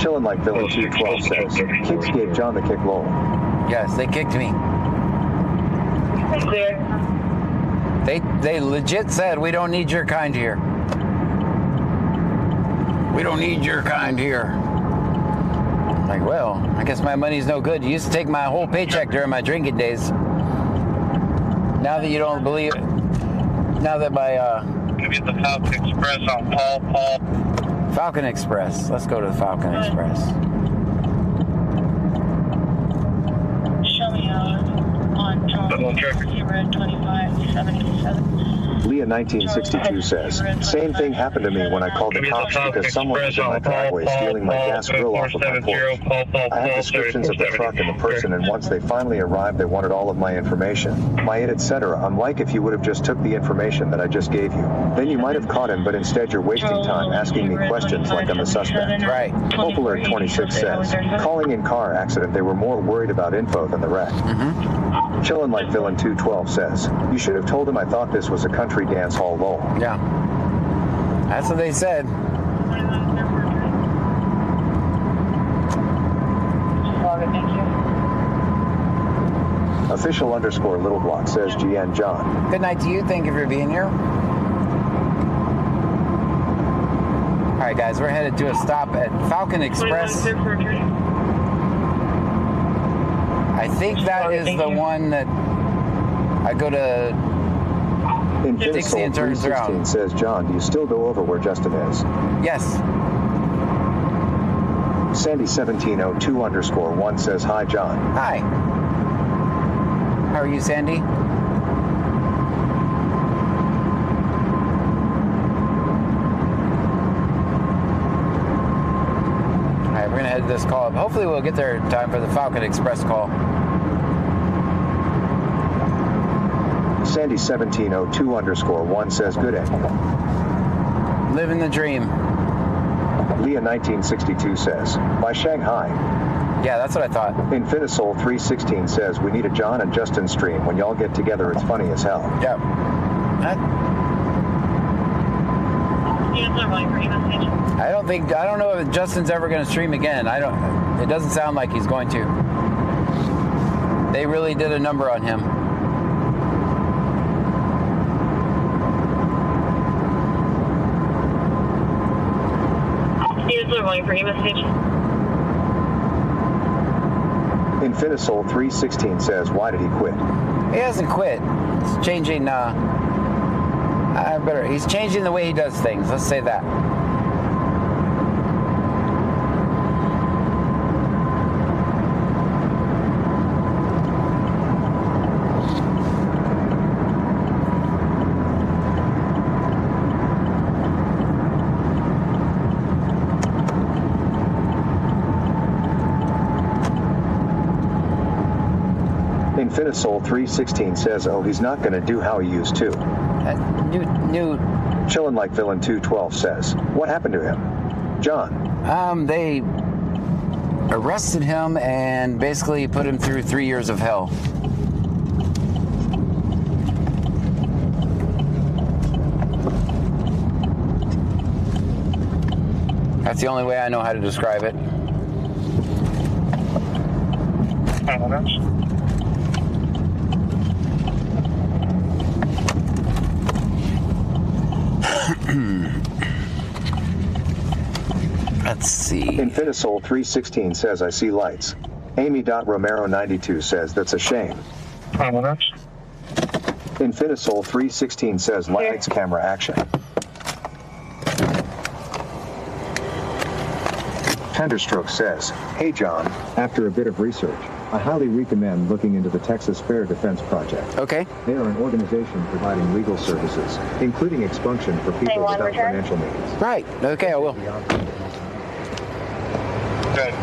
[SPEAKER 3] Chillin' like Villain 212 says, kids gave John the kick lol.
[SPEAKER 4] Yes, they kicked me.
[SPEAKER 7] Clear.
[SPEAKER 4] They legit said, we don't need your kind here. We don't need your kind here. Like, well, I guess my money's no good. You used to take my whole paycheck during my drinking days. Now that you don't believe it. Now that my,
[SPEAKER 11] Maybe the Falcon Express on Paul.
[SPEAKER 4] Falcon Express. Let's go to the Falcon Express.
[SPEAKER 9] Show me on George 02577.
[SPEAKER 3] Leah 1962 says, same thing happened to me when I called the cops because someone was in my driveway stealing my gas grill off of my porch. I had descriptions of the truck and the person, and once they finally arrived, they wanted all of my information, my id, etc. I'm like, if you would have just took the information that I just gave you, then you might have caught him, but instead you're wasting time asking me questions like I'm a suspect.
[SPEAKER 4] Right.
[SPEAKER 3] Hope Alert 26 says, calling in car accident, they were more worried about info than the wreck. Chillin' like Villain 212 says, you should have told him I thought this was a country dance hall lol.
[SPEAKER 4] Yeah. That's what they said.
[SPEAKER 3] Official _ Little Block says, GN John.
[SPEAKER 4] Good night to you. Thank you for being here. All right, guys, we're headed to a stop at Falcon Express. I think that is the one that I go to Dixie and turns around.
[SPEAKER 3] Infinisol 316 says, John, do you still go over where Justin is?
[SPEAKER 4] Yes.
[SPEAKER 3] Sandy 1702 _ says, hi, John.
[SPEAKER 4] Hi. How are you, Sandy? All right, we're gonna head to this call up. Hopefully we'll get there in time for the Falcon Express call.
[SPEAKER 3] Sandy 1702 _ says, good egg.
[SPEAKER 4] Living the dream.
[SPEAKER 3] Leah 1962 says, by Shanghai.
[SPEAKER 4] Yeah, that's what I thought.
[SPEAKER 3] Infinisol 316 says, we need a John and Justin stream. When y'all get together, it's funny as hell.
[SPEAKER 4] Yep. I don't know if Justin's ever going to stream again. It doesn't sound like he's going to. They really did a number on him.
[SPEAKER 3] Infinisol 316 says, why did he quit?
[SPEAKER 4] He hasn't quit. He's changing, he's changing the way he does things. Let's say that.
[SPEAKER 3] Infinisol 316 says, oh, he's not going to do how he used to.
[SPEAKER 4] New.
[SPEAKER 3] Chillin' like Villain 212 says, what happened to him? John.
[SPEAKER 4] They arrested him and basically put him through 3 years of hell. That's the only way I know how to describe it. Let's see.
[SPEAKER 3] Infinisol 316 says, I see lights. Amy.Romero 92 says, that's a shame. Infinisol 316 says, lights, camera, action. Tenderstroke says, hey John, after a bit of research, I highly recommend looking into the Texas Fair Defense Project.
[SPEAKER 4] Okay.
[SPEAKER 3] They are an organization providing legal services, including expunction for people without financial means.
[SPEAKER 4] Right. Okay, I will.
[SPEAKER 11] Good.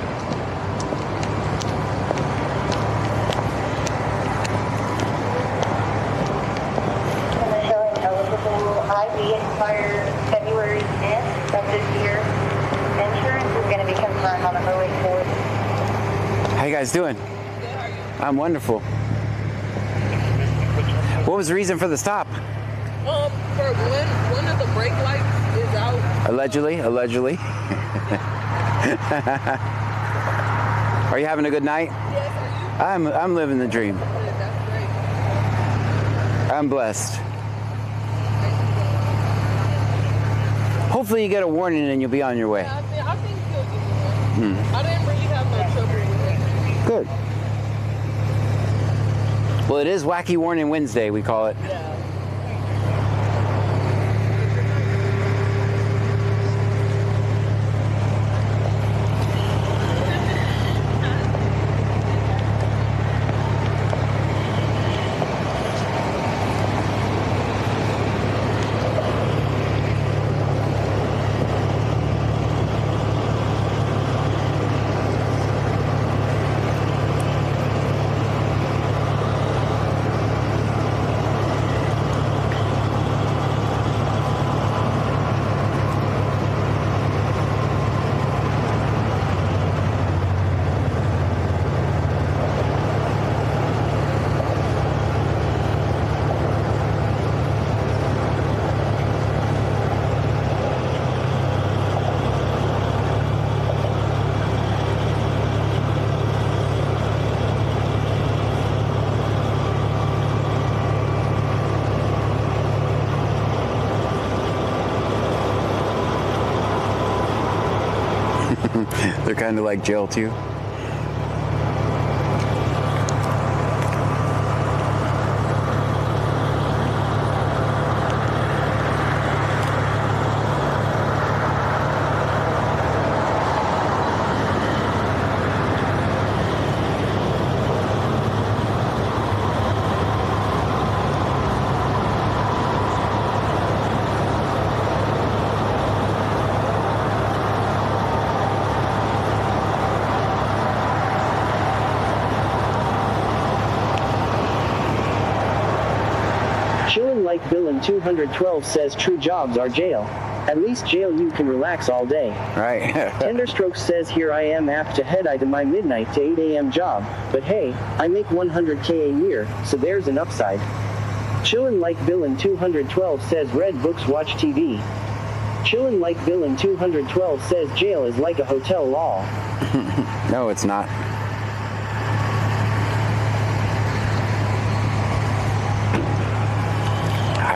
[SPEAKER 7] be expired February 10th of this year. Insurance is going to be confirmed on the 04th.
[SPEAKER 4] How you guys doing? I'm wonderful. What was the reason for the stop?
[SPEAKER 12] For one of the brake lights is out.
[SPEAKER 4] Allegedly. Are you having a good night?
[SPEAKER 12] Yes, are you?
[SPEAKER 4] I'm living the dream.
[SPEAKER 12] That's great.
[SPEAKER 4] I'm blessed. Hopefully you get a warning and you'll be on your way.
[SPEAKER 12] Yeah, I think he'll give me one. I didn't really have no trouble with it.
[SPEAKER 4] Good. Well, it is Wacky Warning Wednesday, we call it.
[SPEAKER 12] Yeah.
[SPEAKER 4] They're kind of like jail too.
[SPEAKER 8] Chillin' like Bill in 212 says true jobs are jail. At least jail you can relax all day.
[SPEAKER 4] Right.
[SPEAKER 8] Tenderstrokes says here I am apt to head to my midnight to 8 a.m. job, but hey, I make 100K a year, so there's an upside. Chillin' like Bill in 212 says read books watch TV. Chillin' like Bill in 212 says jail is like a hotel law.
[SPEAKER 4] No, it's not.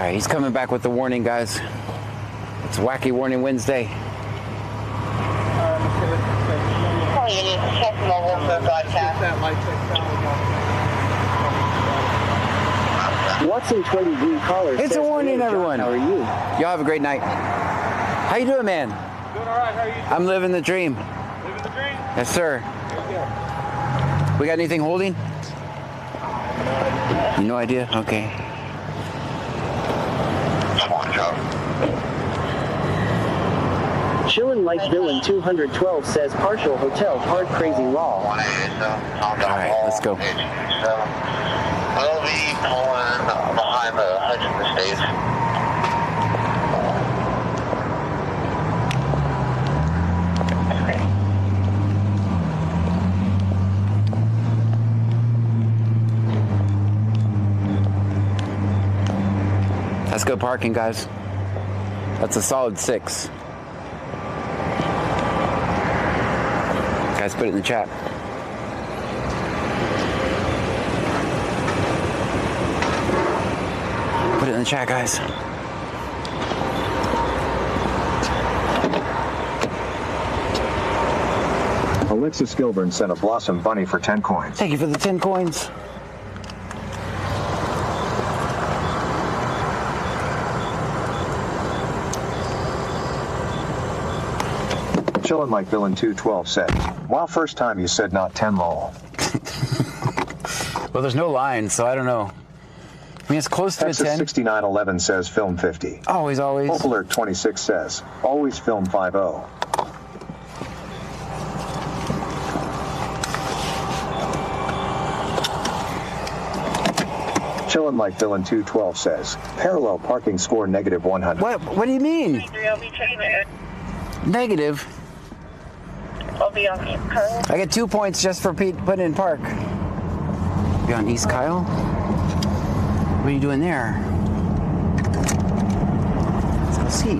[SPEAKER 4] Alright, he's coming back with the warning, guys. It's Wacky Warning Wednesday.
[SPEAKER 7] Check mobile for broadcast.
[SPEAKER 8] Watson 20 Green Collar
[SPEAKER 4] It's
[SPEAKER 8] says,
[SPEAKER 4] a warning,
[SPEAKER 8] "Hello, John,
[SPEAKER 4] everyone.
[SPEAKER 8] how are you?
[SPEAKER 4] Y'all have a great night. How you doing, man?
[SPEAKER 13] Doing all right. How are you?
[SPEAKER 4] I'm living the dream.
[SPEAKER 13] Living the dream?
[SPEAKER 4] Yes, sir. We got anything holding? No idea? Okay.
[SPEAKER 8] Chillin' like Bill in 212 says partial hotel hard crazy law.
[SPEAKER 4] Alright, let's go.
[SPEAKER 11] We'll be pulling behind the Hutchinson Estates.
[SPEAKER 4] That's good parking, guys. That's a solid 6. Guys, put it in the chat. Put it in the chat, guys.
[SPEAKER 3] Alexis Gilburn sent a Blossom Bunny for 10 coins.
[SPEAKER 4] Thank you for the 10 coins.
[SPEAKER 3] Chillin' like Bill in 212 said, wow, first time you said not 10 lol.
[SPEAKER 4] Well, there's no line, so I don't know. I mean, it's close to
[SPEAKER 3] Texas
[SPEAKER 4] a 10.
[SPEAKER 3] 6911 says film 50.
[SPEAKER 4] Always.
[SPEAKER 3] Hope Alert 26 says, always film 50. Chillin' like Villain 212 says. Parallel parking score negative 100.
[SPEAKER 4] What do you mean?
[SPEAKER 9] I'll be checking it.
[SPEAKER 4] Negative.
[SPEAKER 9] I'll be on East Kyle.
[SPEAKER 4] I get 2 points just for putting in park. You on East Kyle? What are you doing there? Let's go see.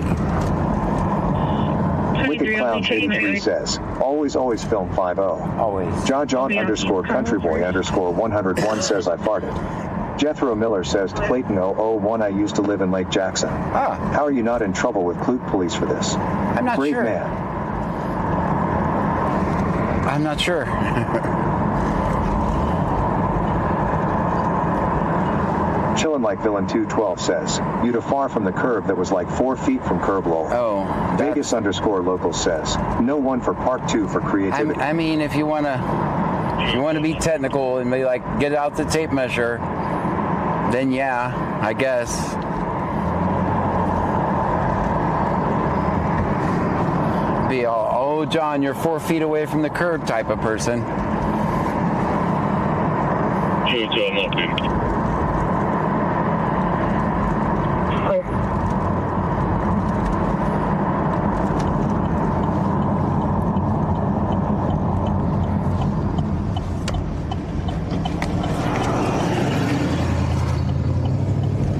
[SPEAKER 3] Wicked Clown 83 says, always film 5-0.
[SPEAKER 4] Always.
[SPEAKER 3] John underscore countryboy underscore 101 says I farted. Jethro Miller says Clayton 001 I used to live in Lake Jackson. How are you not in trouble with Clute Police for this?
[SPEAKER 4] I'm not
[SPEAKER 3] Brave
[SPEAKER 4] sure.
[SPEAKER 3] man.
[SPEAKER 4] I'm not sure.
[SPEAKER 3] Chillin' like Villain 212 says, you too far from the curb that was like 4 feet from curb lol.
[SPEAKER 4] Oh.
[SPEAKER 3] Vegas underscore local says, no one for part 2 for creativity.
[SPEAKER 4] I mean, if you wanna be technical and be like, get out the tape measure, then yeah, I guess. Be all, oh, John, you're 4 feet away from the curb type of person.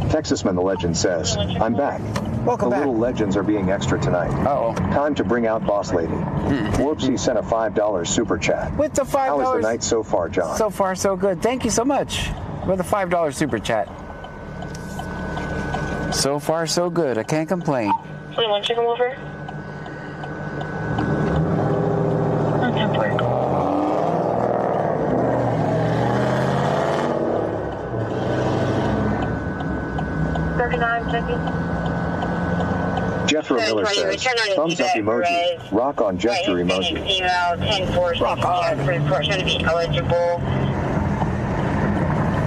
[SPEAKER 3] Texasman the Legend says, I'm back.
[SPEAKER 4] Welcome back.
[SPEAKER 3] The little legends are being extra tonight.
[SPEAKER 4] Uh-oh.
[SPEAKER 3] Time to bring out Boss Lady. Whoopsie sent a $5 super chat.
[SPEAKER 4] With the $5.
[SPEAKER 3] How is the night so far, John?
[SPEAKER 4] So far, so good. Thank you so much for the $5 super chat. So far, so good. I can't complain.
[SPEAKER 9] So you want to come over? Okay,
[SPEAKER 7] 39 seconds.
[SPEAKER 3] Jethro Miller says, thumbs up emoji. Rock on gesture emoji.
[SPEAKER 7] Email 10-4
[SPEAKER 3] Rock on.
[SPEAKER 7] for report going to be eligible.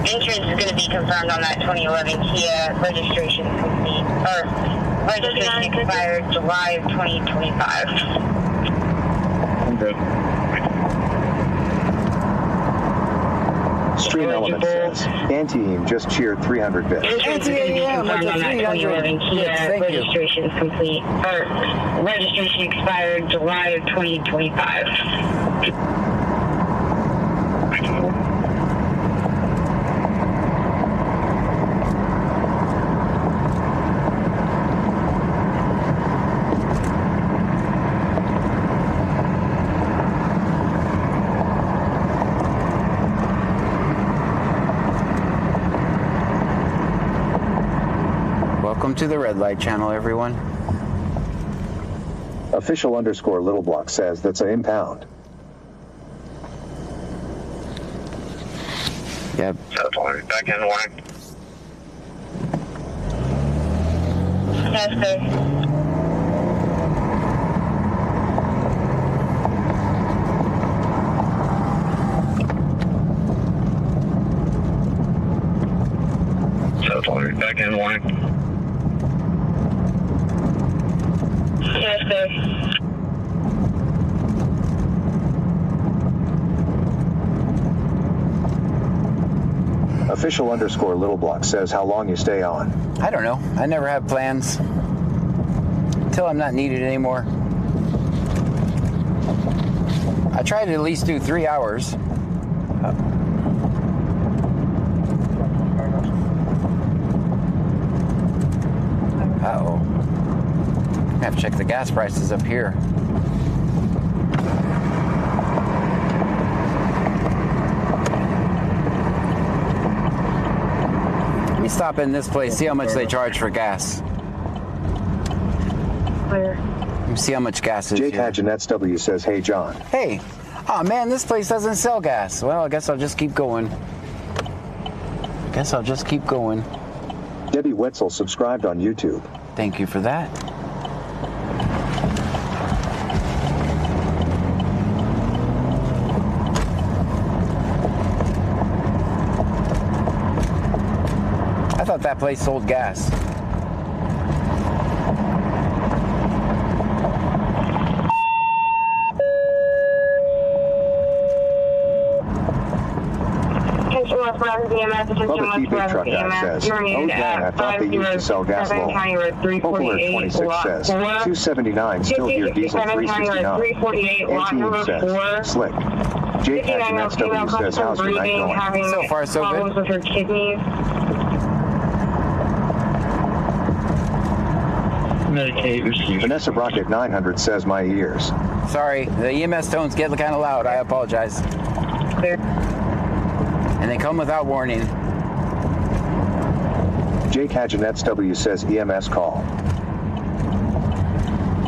[SPEAKER 7] Insurance is going to be confirmed on that 2011 Kia. Registration complete. Or registration expired July of 2025.
[SPEAKER 3] I'm good. Stream Element says, Anti-Eam just cheered 300 bits.
[SPEAKER 7] Anti-Eam, I just 300 bits. Registration is complete. Or registration expired July of 2025.
[SPEAKER 4] Welcome to the Red Light Channel, everyone.
[SPEAKER 3] Official underscore Little Block says that's an impound.
[SPEAKER 4] Yep.
[SPEAKER 11] Back in warning.
[SPEAKER 7] Yes, sir.
[SPEAKER 11] Back in warning.
[SPEAKER 7] Yes, sir.
[SPEAKER 3] Official underscore Little Block says how long you stay on.
[SPEAKER 4] I don't know. I never have plans. Until I'm not needed anymore. I try to at least do 3 hours. Uh-oh. I have to check the gas prices up here. Let me stop in this place, see how much they charge for gas.
[SPEAKER 7] Where?
[SPEAKER 4] Let me see how much gas is
[SPEAKER 3] Jake
[SPEAKER 4] here.
[SPEAKER 3] Hadjanets W says, hey John.
[SPEAKER 4] Hey. Oh man, this place doesn't sell gas. Well, I guess I'll just keep going.
[SPEAKER 3] Debbie Wetzel subscribed on YouTube.
[SPEAKER 4] Thank you for that. I thought that place sold gas.
[SPEAKER 3] Bubba T Big Truck Guy says, oh dang, I thought they used to sell gas low. Polar 26 says, 279 still here, diesel 369. Antiem says, slick. Jake SW says, how's your night going?
[SPEAKER 4] So far, so good.
[SPEAKER 7] With her kidneys.
[SPEAKER 3] Vanessa Brockett 900 says, my ears.
[SPEAKER 4] Sorry, the EMS tones get kind of loud. I apologize.
[SPEAKER 7] Clear.
[SPEAKER 4] And they come without warning.
[SPEAKER 3] Jake Hagenetz W says, EMS call.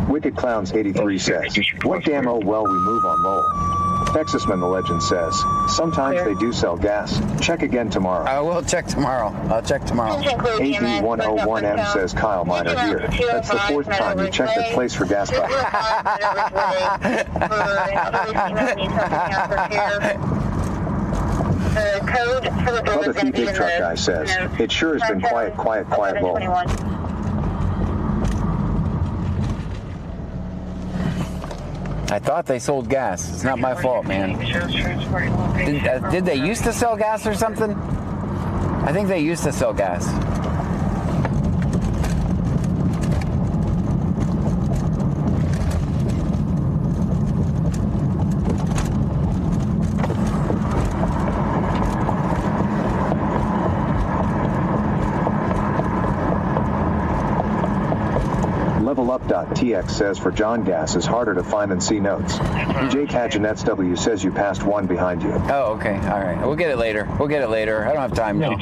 [SPEAKER 3] Wicked Clowns 83 says, what damn oh well we move on Lowell. Texasman the Legend says, sometimes they do sell gas. Check again tomorrow.
[SPEAKER 4] I will check tomorrow. I'll check tomorrow.
[SPEAKER 3] AD101M says, Kyle Miner here. That's the fourth time you checked this place for gas prices. Bubba T Big Truck Guy says, it sure has been quiet low.
[SPEAKER 4] I thought they sold gas. It's not my fault, man. Did they used to sell gas or something? I think they used to sell gas.
[SPEAKER 3] LevelUp.tx says for John gas is harder to find than see notes. Jake Hagenetz W says you passed one behind you.
[SPEAKER 4] Oh, okay. All right. We'll get it later. I don't have time now.
[SPEAKER 11] Tom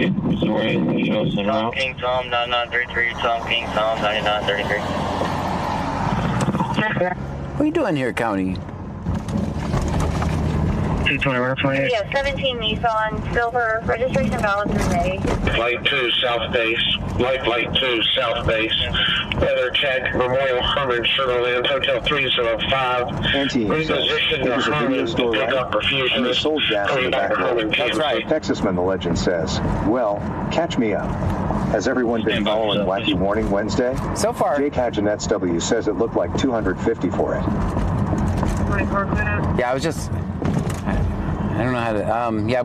[SPEAKER 11] King Tom 9933, Tom King Tom 9933.
[SPEAKER 4] What are you doing here, County?
[SPEAKER 11] 220
[SPEAKER 7] Yeah, 17 Nissan, silver, registration valid through May.
[SPEAKER 6] Light 2 south base. Light 2 south base. Weather check. Memorial Herman, Sugarland, Hotel 305.
[SPEAKER 3] Antiem says, it was a video store, right? And they sold gas in the back road.
[SPEAKER 4] That's right.
[SPEAKER 3] Texasman the Legend says, well, catch me up. Has everyone been following Wacky Warning Wednesday?
[SPEAKER 4] So far.
[SPEAKER 3] Jake Hagenetz W says it looked like 250 for it.
[SPEAKER 4] Yeah, I was just... I don't know how to... yeah,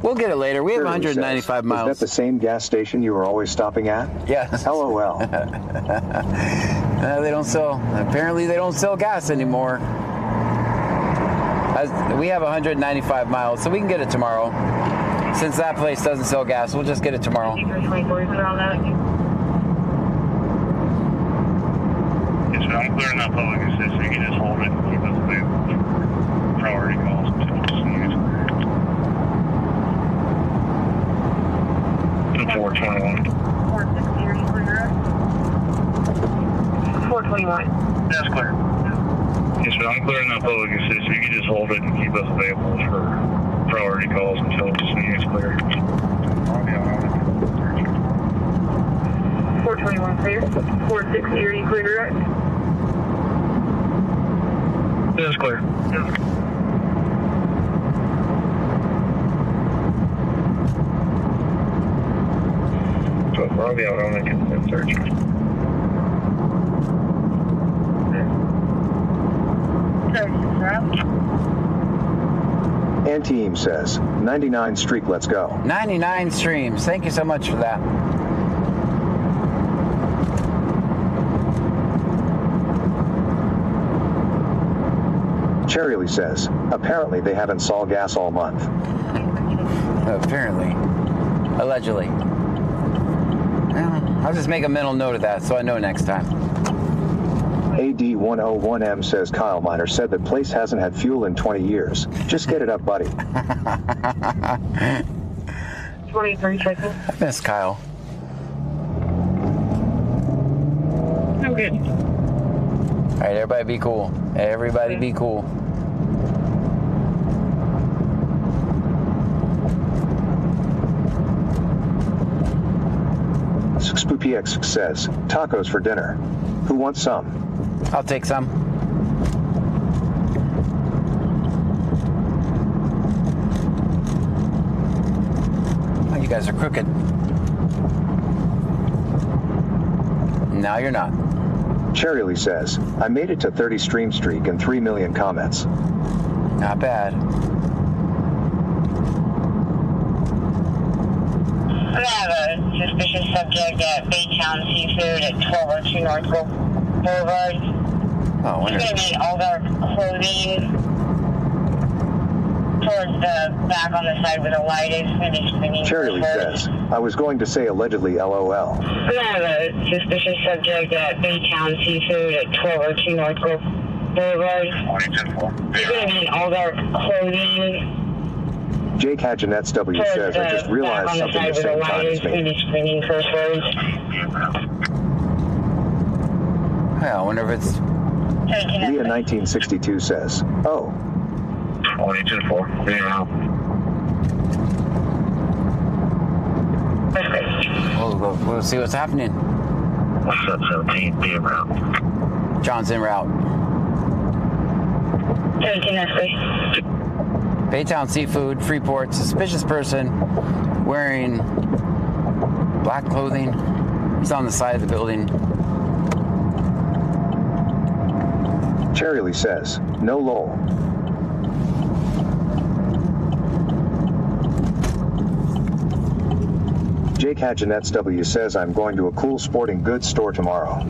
[SPEAKER 4] we'll get it later. We have 195 miles.
[SPEAKER 3] Is that the same gas station you were always stopping at?
[SPEAKER 4] Yes.
[SPEAKER 3] LOL.
[SPEAKER 4] They don't sell... Apparently they don't sell gas anymore. We have 195 miles, so we can get it tomorrow. Since that place doesn't sell gas, we'll just get it tomorrow.
[SPEAKER 11] Yes, sir. I'm clearing that public assist so you can just hold it and keep us available for priority calls until it's used. 421.
[SPEAKER 7] 421.
[SPEAKER 11] That's clear. Yes, sir. I'm clearing that public assist so you can just hold it and keep us available for priority calls until it's clear.
[SPEAKER 7] 421 clear. 460, are you clear direct?
[SPEAKER 11] That's clear. So I'll be out on the consent search.
[SPEAKER 3] Antiem says, 99 streak, let's go.
[SPEAKER 4] 99 streams. Thank you so much for that.
[SPEAKER 3] Cherryly says, apparently they haven't saw gas all month.
[SPEAKER 4] Apparently. Allegedly. Well, I'll just make a mental note of that so I know next time.
[SPEAKER 3] AD101M says Kyle Miner said that place hasn't had fuel in 20 years. Just get it up, buddy.
[SPEAKER 7] 23 checking.
[SPEAKER 4] I miss Kyle.
[SPEAKER 7] I'm good.
[SPEAKER 4] All right, everybody be cool. Everybody be cool.
[SPEAKER 3] SpoopyX says, tacos for dinner. Who wants some?
[SPEAKER 4] I'll take some. Oh, you guys are crooked. Now you're not.
[SPEAKER 3] Cherryly says, I made it to 30 stream streak and 3 million comments.
[SPEAKER 4] Not bad.
[SPEAKER 7] suspicious subject at Baytown Seafood at 1202 North Boulevard.
[SPEAKER 4] Oh,
[SPEAKER 7] He's going to be in all dark clothing towards the back on the side where the light is. Going to be screening.
[SPEAKER 3] Charlie says, I was going to say allegedly LOL.
[SPEAKER 7] We have a suspicious subject at Baytown Seafood at 1202 North Boulevard. He's going to be in all dark clothing.
[SPEAKER 3] Jake Hadjanets W says, I just realized something the same time as me.
[SPEAKER 4] Yeah, I wonder if it's...
[SPEAKER 3] Leah 1962 says, oh.
[SPEAKER 11] 22-4, being out.
[SPEAKER 4] We'll see what's happening.
[SPEAKER 11] What's up, 17, being route.
[SPEAKER 4] John's en route.
[SPEAKER 7] 17
[SPEAKER 4] Baytown Seafood, Freeport, suspicious person wearing black clothing. He's on the side of the building.
[SPEAKER 3] Charlie says, no lol. Jake Hadjanets W says, I'm going to a cool sporting goods store tomorrow.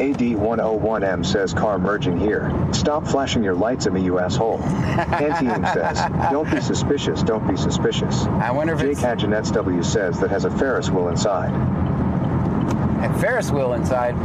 [SPEAKER 3] AD101M says, car merging here. Stop flashing your lights at me, you asshole. Anti-Im says, don't be suspicious, don't be suspicious.
[SPEAKER 4] I wonder if
[SPEAKER 3] Jake Hadjanets W says that has a Ferris wheel inside.
[SPEAKER 4] A Ferris wheel inside.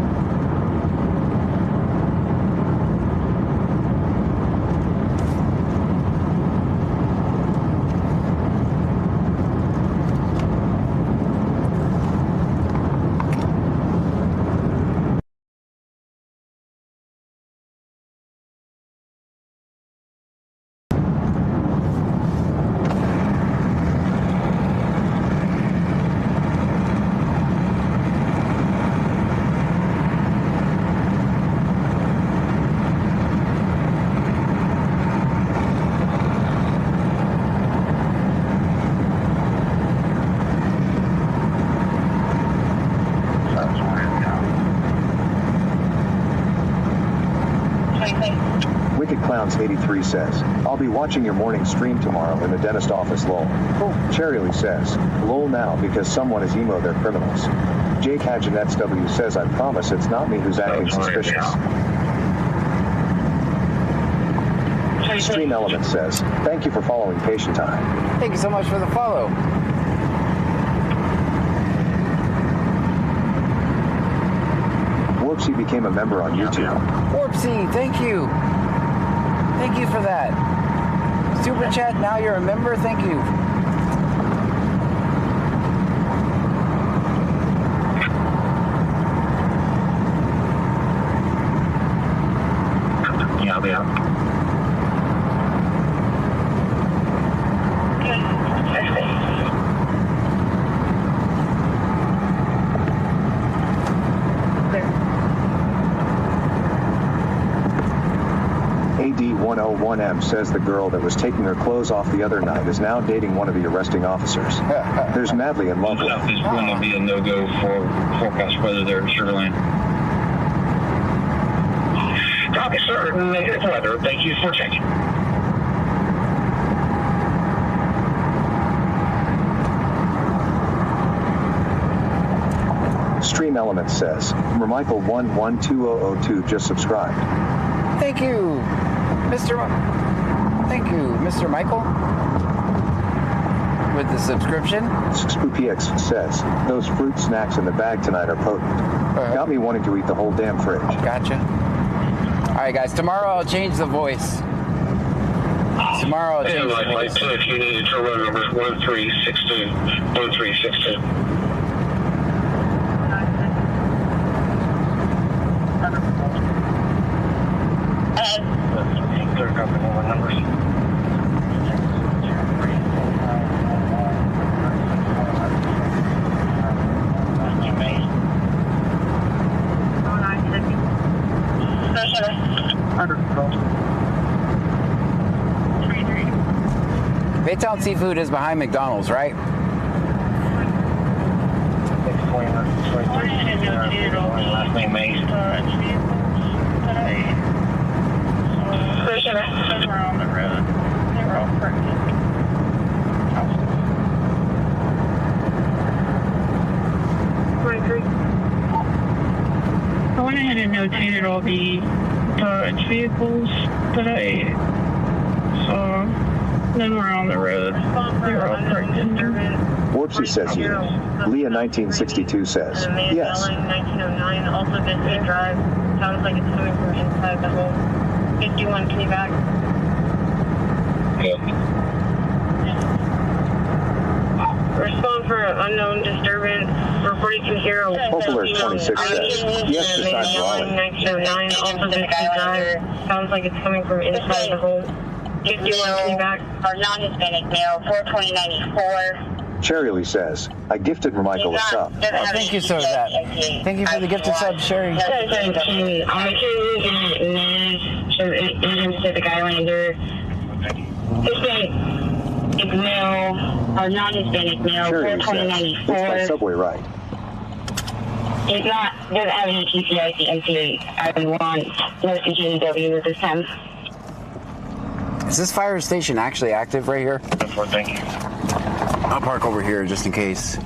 [SPEAKER 3] Wicked Clowns 83 says, I'll be watching your morning stream tomorrow in the dentist office, lol. Cool. Charlie says, lol now because someone is emo, they're criminals. Jake Hadjanets W says, I promise it's not me who's acting suspicious. Stream Element says, thank you for following Patient Time.
[SPEAKER 4] Thank you so much for the follow.
[SPEAKER 3] Warpsy became a member on YouTube.
[SPEAKER 4] Warpsy, thank you. Thank you for that. Super Chat, now you're a member, thank you.
[SPEAKER 11] Yeah, I'll be out.
[SPEAKER 3] AD101M says the girl that was taking her clothes off the other night is now dating one of the arresting officers. There's madly in love with
[SPEAKER 11] South is going to be a no-go for forecast weather there in Sugar Land. Copy, sir. Negative weather. Thank you for checking.
[SPEAKER 3] Stream Element says, Michael 112002 just subscribed.
[SPEAKER 4] Thank you, Thank you, Mr. Michael, with the subscription.
[SPEAKER 3] SpoopyX says, those fruit snacks in the bag tonight are potent. Got me wanting to eat the whole damn fridge.
[SPEAKER 4] Gotcha. All right, guys, tomorrow I'll change the voice. Tomorrow I'll change the voice.
[SPEAKER 11] If you need to run number 1362. 1362. Clear copy, more numbers.
[SPEAKER 4] Mount Seafood is behind McDonald's, right?
[SPEAKER 6] Last name Mace.
[SPEAKER 9] Somewhere on the road. They were all parked. I went ahead and notated all the Dodge vehicles today. So none were on the road. They were all parked in there.
[SPEAKER 3] Whoopsie says yes. Leah 1962 says yes.
[SPEAKER 7] 1909, also Vincent Drive. Sounds like it's coming from inside the home. 51, can you back? Respond for unknown disturbance. Reporting to Hero.
[SPEAKER 3] Poplar 26 says yes to side Raleigh.
[SPEAKER 7] 1909, also Vincent Drive. Sounds like it's coming from inside the home. 51, can you back? Our non-Hispanic male, 42094.
[SPEAKER 3] Cherry Lee says, I gifted Michael a sub.
[SPEAKER 4] Oh, thank you, sir, that. Thank you for the gifted sub, Sherry.
[SPEAKER 7] I'm sure the Skylander. Hispanic male, or non-Hispanic male,
[SPEAKER 3] Cherry Lee says, it's my subway ride.
[SPEAKER 7] It's not, doesn't have any TCIC, NC8. I want no CJW at this time.
[SPEAKER 4] Is this fire station actually active right here?
[SPEAKER 6] Thank you.
[SPEAKER 4] I'll park over here just in case.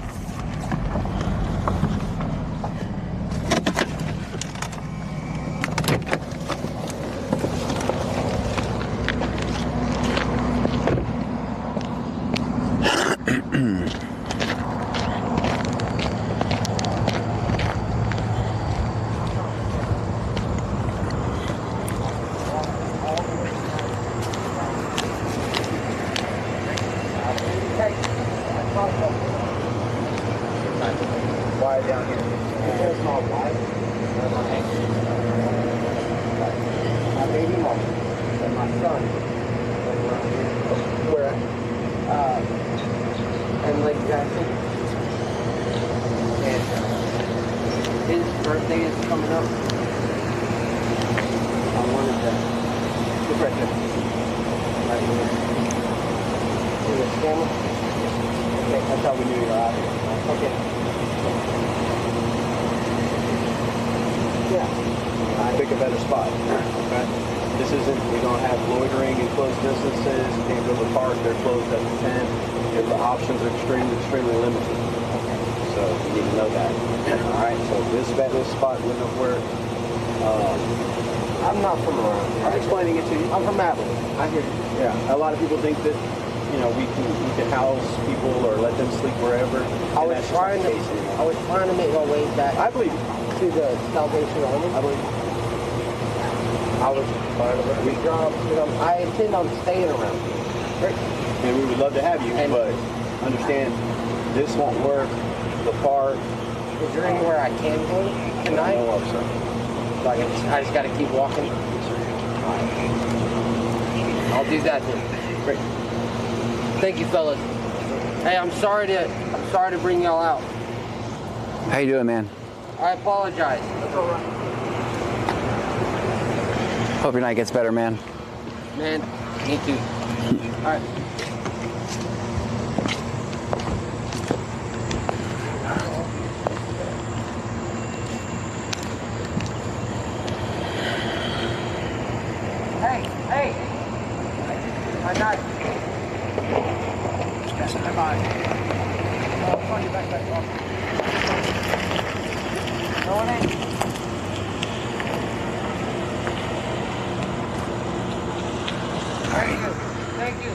[SPEAKER 5] Wire down here. It's a small wire. My baby mom and my son were and like Jackson. And his birthday is coming up. I wanted to look right there. Right here. See the camera? Okay, that's how we knew you were out here. Okay. Yeah.
[SPEAKER 14] Pick a better spot. Okay. This isn't, we don't have loitering in closed businesses. You can't go to the park, they're closed at 10. And the options are extremely limited. So you need to know that. Alright, so this spot wouldn't work.
[SPEAKER 5] I'm not from around.
[SPEAKER 14] I'm explaining it to you.
[SPEAKER 5] I'm from Abilene.
[SPEAKER 14] I hear you. Yeah. A lot of people think that, you know, we can house people or let them sleep wherever.
[SPEAKER 5] I was trying to make my way back.
[SPEAKER 14] I believe
[SPEAKER 5] to the Salvation Army.
[SPEAKER 14] I believe
[SPEAKER 5] I was part of it. We jobs. I intend on staying around here.
[SPEAKER 14] Great. And we would love to have you, but understand this won't work. The park.
[SPEAKER 5] Is there anywhere I can go tonight?
[SPEAKER 14] No, sir.
[SPEAKER 5] So I just got to keep walking. I'll do that then.
[SPEAKER 14] Great.
[SPEAKER 5] Thank you, fellas. Hey, I'm sorry to bring y'all out.
[SPEAKER 4] How you doing, man?
[SPEAKER 5] I apologize. That's all right.
[SPEAKER 4] Hope your night gets better, man.
[SPEAKER 5] Man, me too. All right. Hey! My knife. Bye-bye. I'll find you back off. No one ain't. Thank you.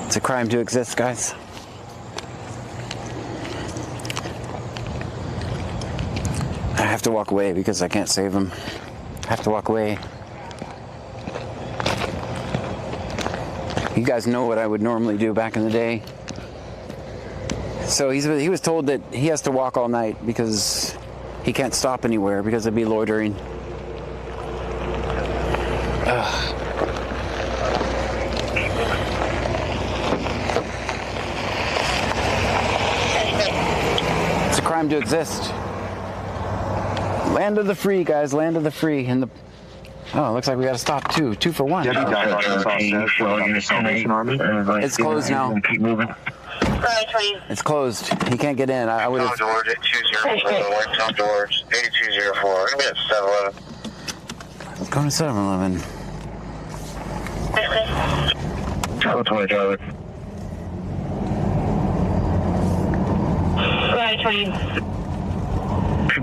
[SPEAKER 4] It's a crime to exist, guys. I have to walk away because I can't save him. I have to walk away. You guys know what I would normally do back in the day. So he was told that he has to walk all night because he can't stop anywhere because it'd be loitering. It's a crime to exist. Land of the free, guys. Land of the free. And Oh, it looks like we got to stop too. 2 for 1. It's closed now.
[SPEAKER 11] Keep moving.
[SPEAKER 4] It's closed. He can't get in. I would have.
[SPEAKER 6] George at 204, Tom George, 8204. I'm at 711.
[SPEAKER 4] Going to 7-Eleven.
[SPEAKER 11] Total 20 driver.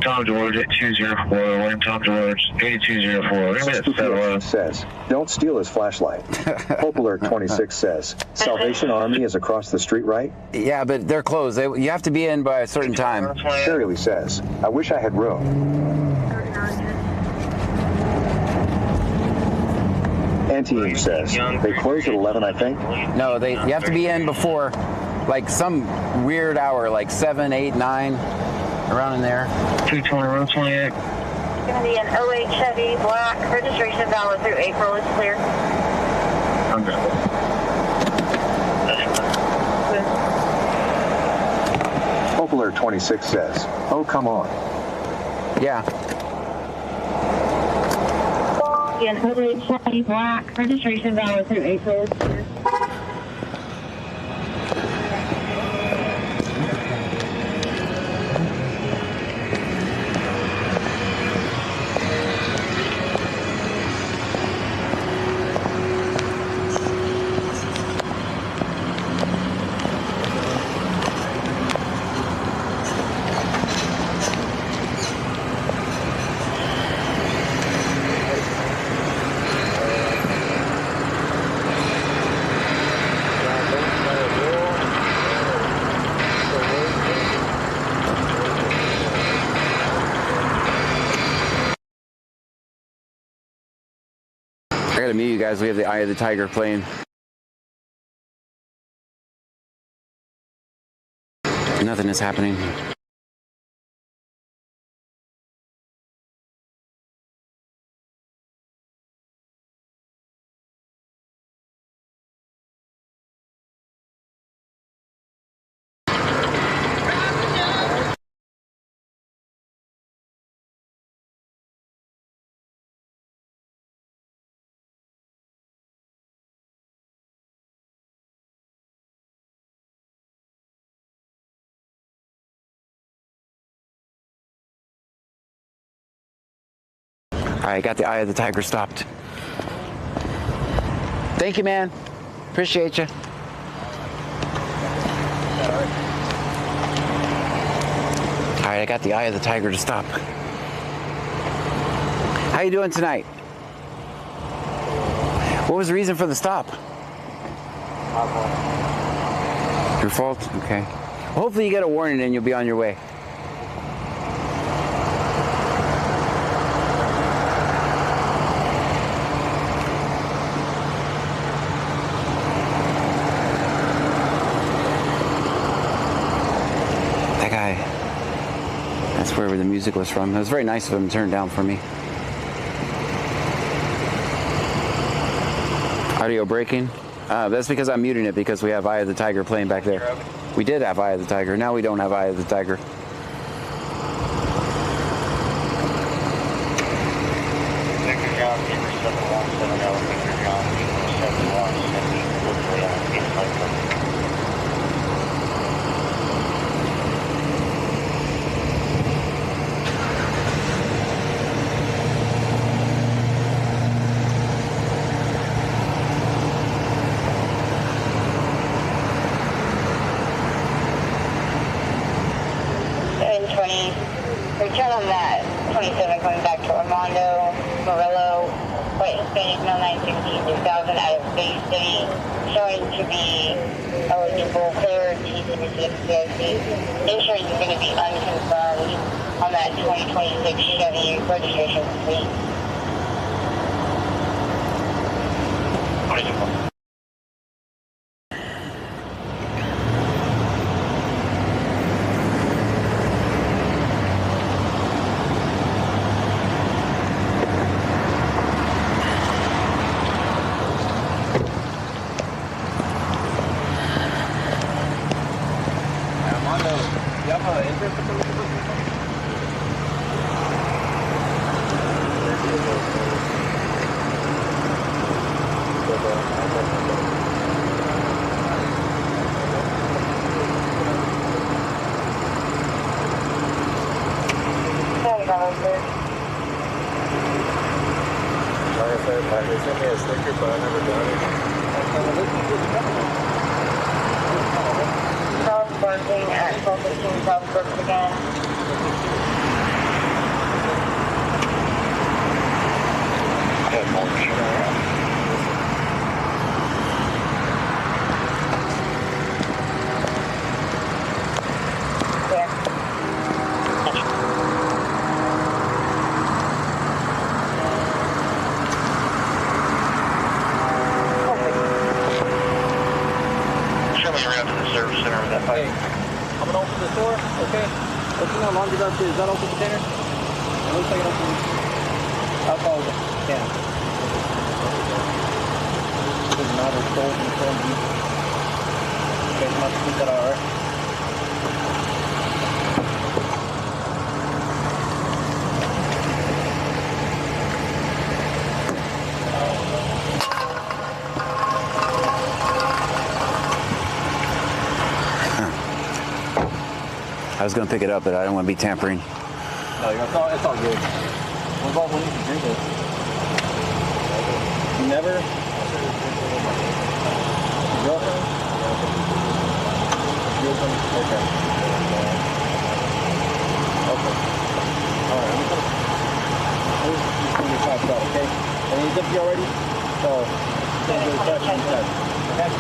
[SPEAKER 11] Tom George at 204, Tom George, 8204. I'm at 711.
[SPEAKER 3] Says, don't steal his flashlight. Hope Alert 26 says, Salvation Army is across the street, right?
[SPEAKER 4] Yeah, but they're closed. You have to be in by a certain time.
[SPEAKER 3] Shirley says, I wish I had room. Anti-Age says, they close at 11, I think?
[SPEAKER 4] No, you have to be in before, like, some weird hour, like 7, 8, 9, around in there.
[SPEAKER 11] 220,
[SPEAKER 7] It's going to be an 08 Chevy black, registration valid through April. It's clear.
[SPEAKER 11] I'm good.
[SPEAKER 3] Hope Alert 26 says, oh, come on.
[SPEAKER 4] Yeah.
[SPEAKER 7] An 08 Chevy black, registration valid through April. It's clear.
[SPEAKER 4] I gotta mute you guys. We have the Eye of the Tiger playing. Nothing is happening. Alright, got the Eye of the Tiger stopped. Thank you, man. Appreciate you. Alright, I got the Eye of the Tiger to stop. How you doing tonight? What was the reason for the stop? Your fault? Okay. Well, hopefully you get a warning and you'll be on your way. That's where the music was from. It was very nice of him to turn down for me. Audio breaking. That's because I'm muting it because we have Eye of the Tiger playing back there. We did have Eye of the Tiger. Now we don't have Eye of the Tiger.
[SPEAKER 7] Return on that 27 coming back to Armando, Morello, White Hispanic, 0916 2000 out of Bay City, showing to be eligible for TCC. Insurance is going to be unconfirmed on that 2026 Chevy registration fleet.
[SPEAKER 14] They sent me a sticker, but I never got it.
[SPEAKER 7] Charles Bunting at 1215 South Brooks again.
[SPEAKER 14] Hey, I'm gonna open this door, okay? Let you know laundry basket, is that open container? It looks like it open. Alcohol can. Doesn't matter, it's open, it's open. Okay, so let's keep that out, alright?
[SPEAKER 4] I was gonna pick it up, but I don't want to be tampering.
[SPEAKER 14] No, it's all good. What about when you can drink it? You never? Girlfriend? Girlfriend? Okay. Okay. Alright, I'm just gonna talk about, okay? And he's up here already? So, don't really touch him, okay?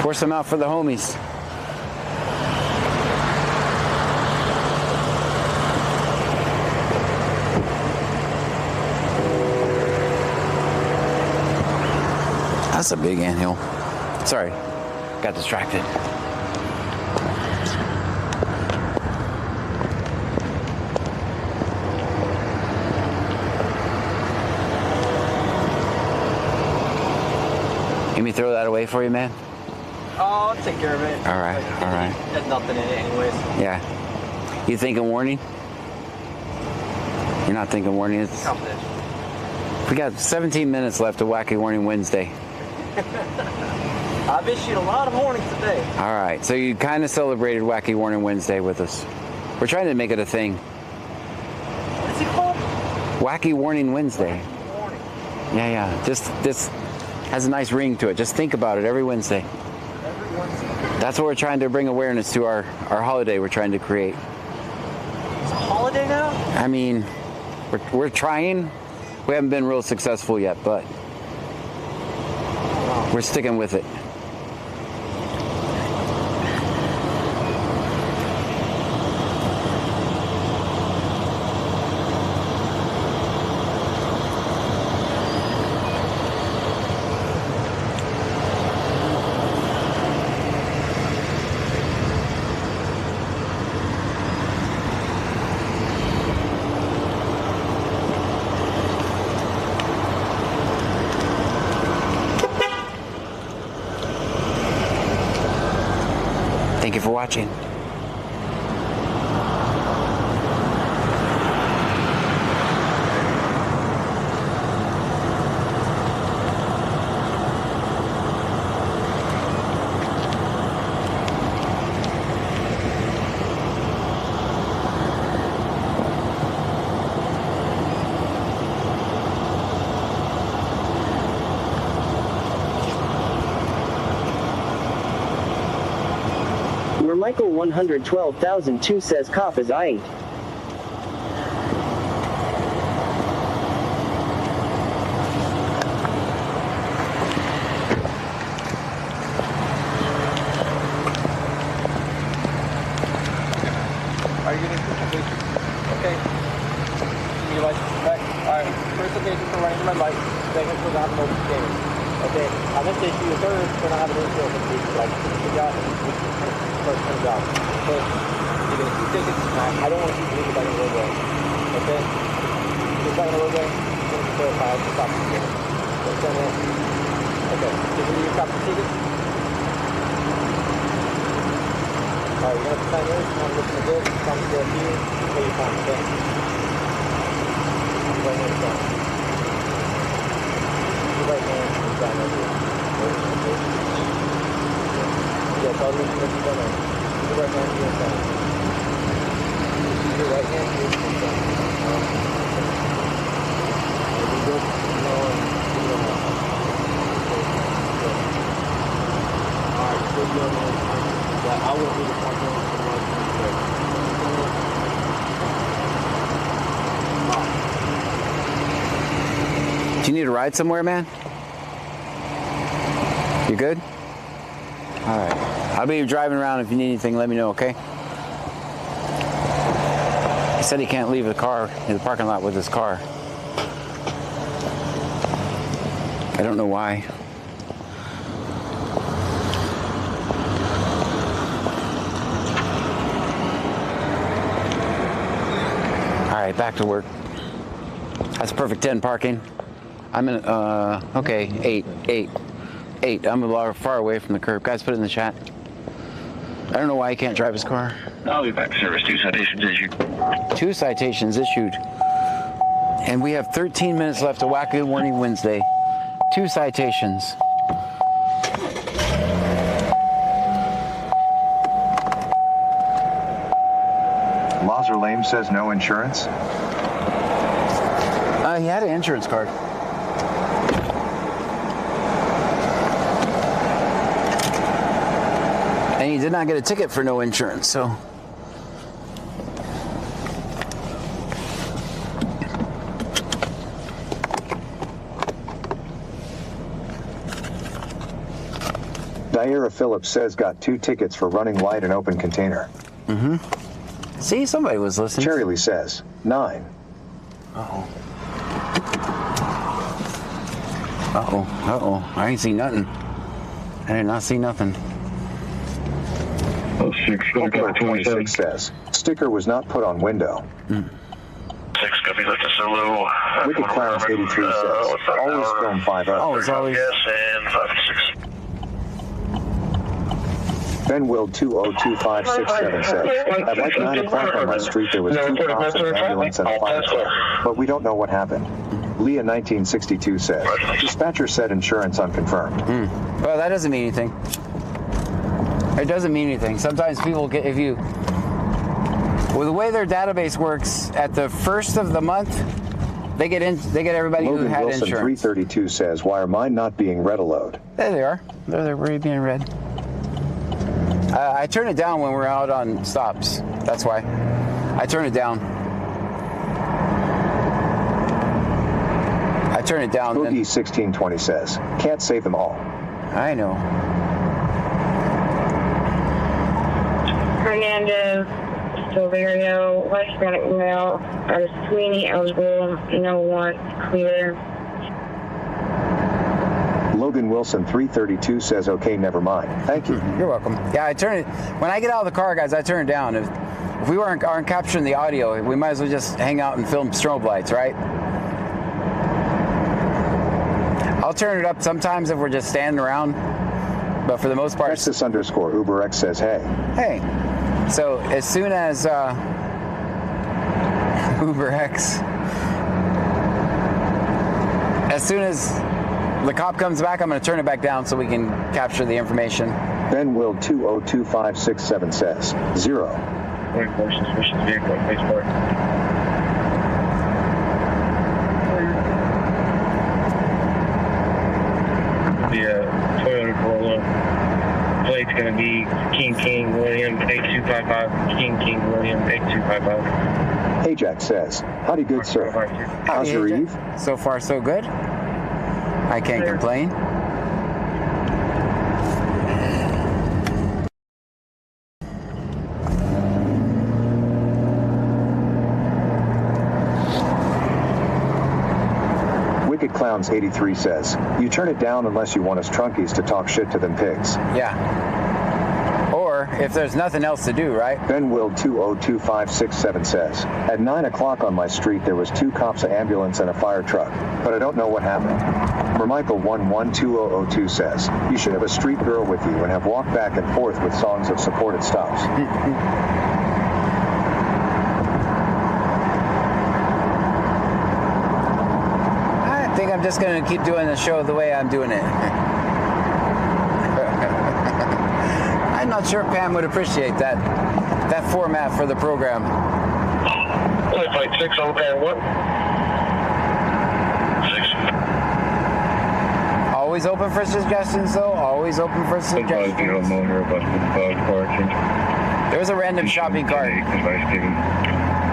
[SPEAKER 4] Pour some out for the homies. That's a big anthill. Sorry, got distracted. Let me throw that away for you, man?
[SPEAKER 14] Oh, I'll take care of it.
[SPEAKER 4] All right, all right.
[SPEAKER 14] There's nothing in it anyways.
[SPEAKER 4] Yeah. You thinking warning? You're not thinking warning? It's... We got 17 minutes left of Wacky Warning Wednesday.
[SPEAKER 14] I've issued a lot of warnings today.
[SPEAKER 4] All right, so you kind of celebrated Wacky Warning Wednesday with us. We're trying to make it a thing.
[SPEAKER 14] What's it called?
[SPEAKER 4] Wacky Warning Wednesday.
[SPEAKER 14] Warning.
[SPEAKER 4] Yeah. Just this has a nice ring to it. Just think about it every Wednesday.
[SPEAKER 14] Every Wednesday.
[SPEAKER 4] That's what we're trying to bring awareness to our holiday we're trying to create.
[SPEAKER 14] It's a holiday now?
[SPEAKER 4] I mean, we're trying. We haven't been real successful yet, but we're sticking with it. Thank you for watching.
[SPEAKER 8] Michael 112,002 says cough is aight.
[SPEAKER 14] Are you getting citation? Okay. Give me your license back. Alright. First citation for running red light. Second for not open container. Okay. I'm going to issue a third for not having an insurance license. You got first job. Okay. You're going to keep tickets. I don't want to keep leaving by the roadway. Okay. You're by the roadway. You're going to verify the stop ticket. Okay. Give me your copy ticket. Alright, you're going to have to sign yours. You want to look in the book. Come to the here. Pay your fine, okay? Right hand down. Your right hand is down right here. Yes, I'll leave you what you done. Your right hand is down. Your right hand is down. I won't be the park
[SPEAKER 4] Do you need a ride somewhere, man? You good? All right. I'll be driving around. If you need anything, let me know, okay? He said he can't leave the car in the parking lot with his car. I don't know why. All right, back to work. That's perfect 10 parking. I'm in, okay, 8. I'm a lot far away from the curb. Guys, put it in the chat. I don't know why he can't drive his car.
[SPEAKER 11] I'll be back to service. 2 citations issued.
[SPEAKER 4] 2 citations issued. And we have 13 minutes left to Wackadoo Warning Wednesday. 2 citations.
[SPEAKER 3] Lazar Lame says no insurance.
[SPEAKER 4] He had an insurance card. And he did not get a ticket for no insurance, so.
[SPEAKER 3] Diara Phillips says got 2 tickets for running light and open container.
[SPEAKER 4] Mm-hmm. See, somebody was listening.
[SPEAKER 3] Cherry Lee says 9.
[SPEAKER 4] Uh-oh. Uh-oh. I ain't see nothing. I did not see nothing.
[SPEAKER 3] 26 says sticker was not put on window.
[SPEAKER 11] 6 copy left us solo.
[SPEAKER 3] Wicked Clowns 83 says always film 5 up.
[SPEAKER 4] Oh, it's always.
[SPEAKER 11] Yes, and 5-6.
[SPEAKER 3] Ben Will 202567 says at like 9 o'clock on my street there was 2 cops, an ambulance, and a fire truck, but we don't know what happened. Leah 1962 says dispatcher said insurance unconfirmed.
[SPEAKER 4] Well, that doesn't mean anything. It doesn't mean anything. Sometimes people get, if you, well, the way their database works, at the first of the month, they get everybody
[SPEAKER 3] Logan
[SPEAKER 4] who had
[SPEAKER 3] Wilson
[SPEAKER 4] insurance.
[SPEAKER 3] 332 says why are mine not being read aloud?
[SPEAKER 4] There they are. They're already being read. I turn it down when we're out on stops. That's why. I turn it down. I turn it down.
[SPEAKER 3] Boogie 1620 says can't save them all.
[SPEAKER 4] I know.
[SPEAKER 7] Hernandez, Silverio, West Hispanic male, Sweeney, eligible, no want, clear.
[SPEAKER 3] Logan Wilson 332 says okay, never mind. Thank you.
[SPEAKER 4] You're welcome. Yeah, I turn it, when I get out of the car, guys, I turn it down. If we aren't capturing the audio, we might as well just hang out and film strobe lights, right? I'll turn it up sometimes if we're just standing around, but for the most part.
[SPEAKER 3] Texas _ Uber X says hey.
[SPEAKER 4] Hey. So as soon as Uber X, as soon as the cop comes back, I'm going to turn it back down so we can capture the information.
[SPEAKER 3] Ben Will 202567 says 0.
[SPEAKER 11] 24 suspicious vehicle, place park. The Toyota Corolla plate's going to be King William 8255. King William 8255.
[SPEAKER 3] Ajax says, howdy good sir. How's your eve?
[SPEAKER 4] So far so good. I can't complain.
[SPEAKER 3] Wicked Clowns 83 says, you turn it down unless you want us trunkies to talk shit to them pigs.
[SPEAKER 4] Yeah. Or if there's nothing else to do, right?
[SPEAKER 3] Ben Will 202567 says, at 9 o'clock on my street there was 2 cops, an ambulance, and a fire truck, but I don't know what happened. Mermichael 112002 says, you should have a street girl with you and have walked back and forth with songs of supported stops.
[SPEAKER 4] I think I'm just going to keep doing the show the way I'm doing it. I'm not sure Pam would appreciate that format for the program.
[SPEAKER 11] Flight 6 on pan 1. 6
[SPEAKER 4] Always open for suggestions, though. Always open for suggestions.
[SPEAKER 11] The homeowner busted dog parking.
[SPEAKER 4] There was a random shopping cart.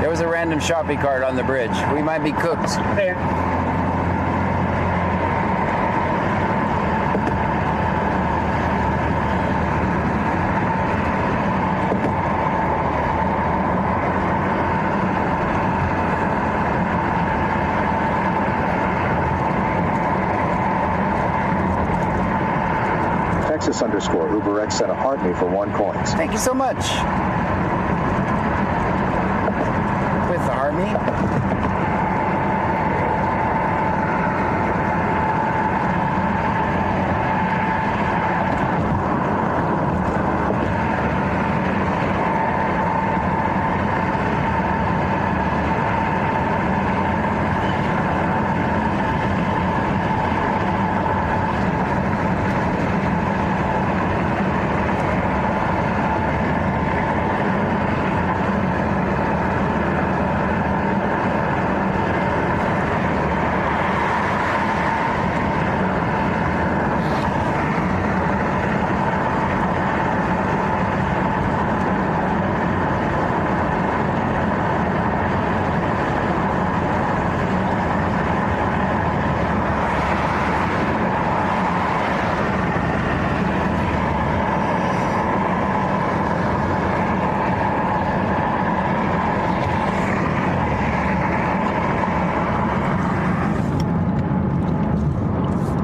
[SPEAKER 4] There was a random shopping cart on the bridge. We might be cooked.
[SPEAKER 7] There.
[SPEAKER 3] Texas_UberX sent a heart me for 1 coin.
[SPEAKER 4] Thank you so much. With the heart me.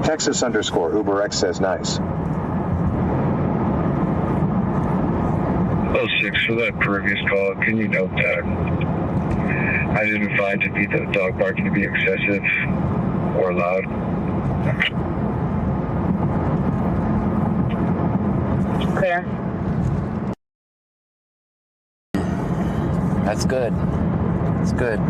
[SPEAKER 3] Texas_UberX says nice.
[SPEAKER 11] 06, for that previous call, can you note that I didn't find the dog barking to be excessive or loud?
[SPEAKER 7] Clear.
[SPEAKER 4] That's good. That's good.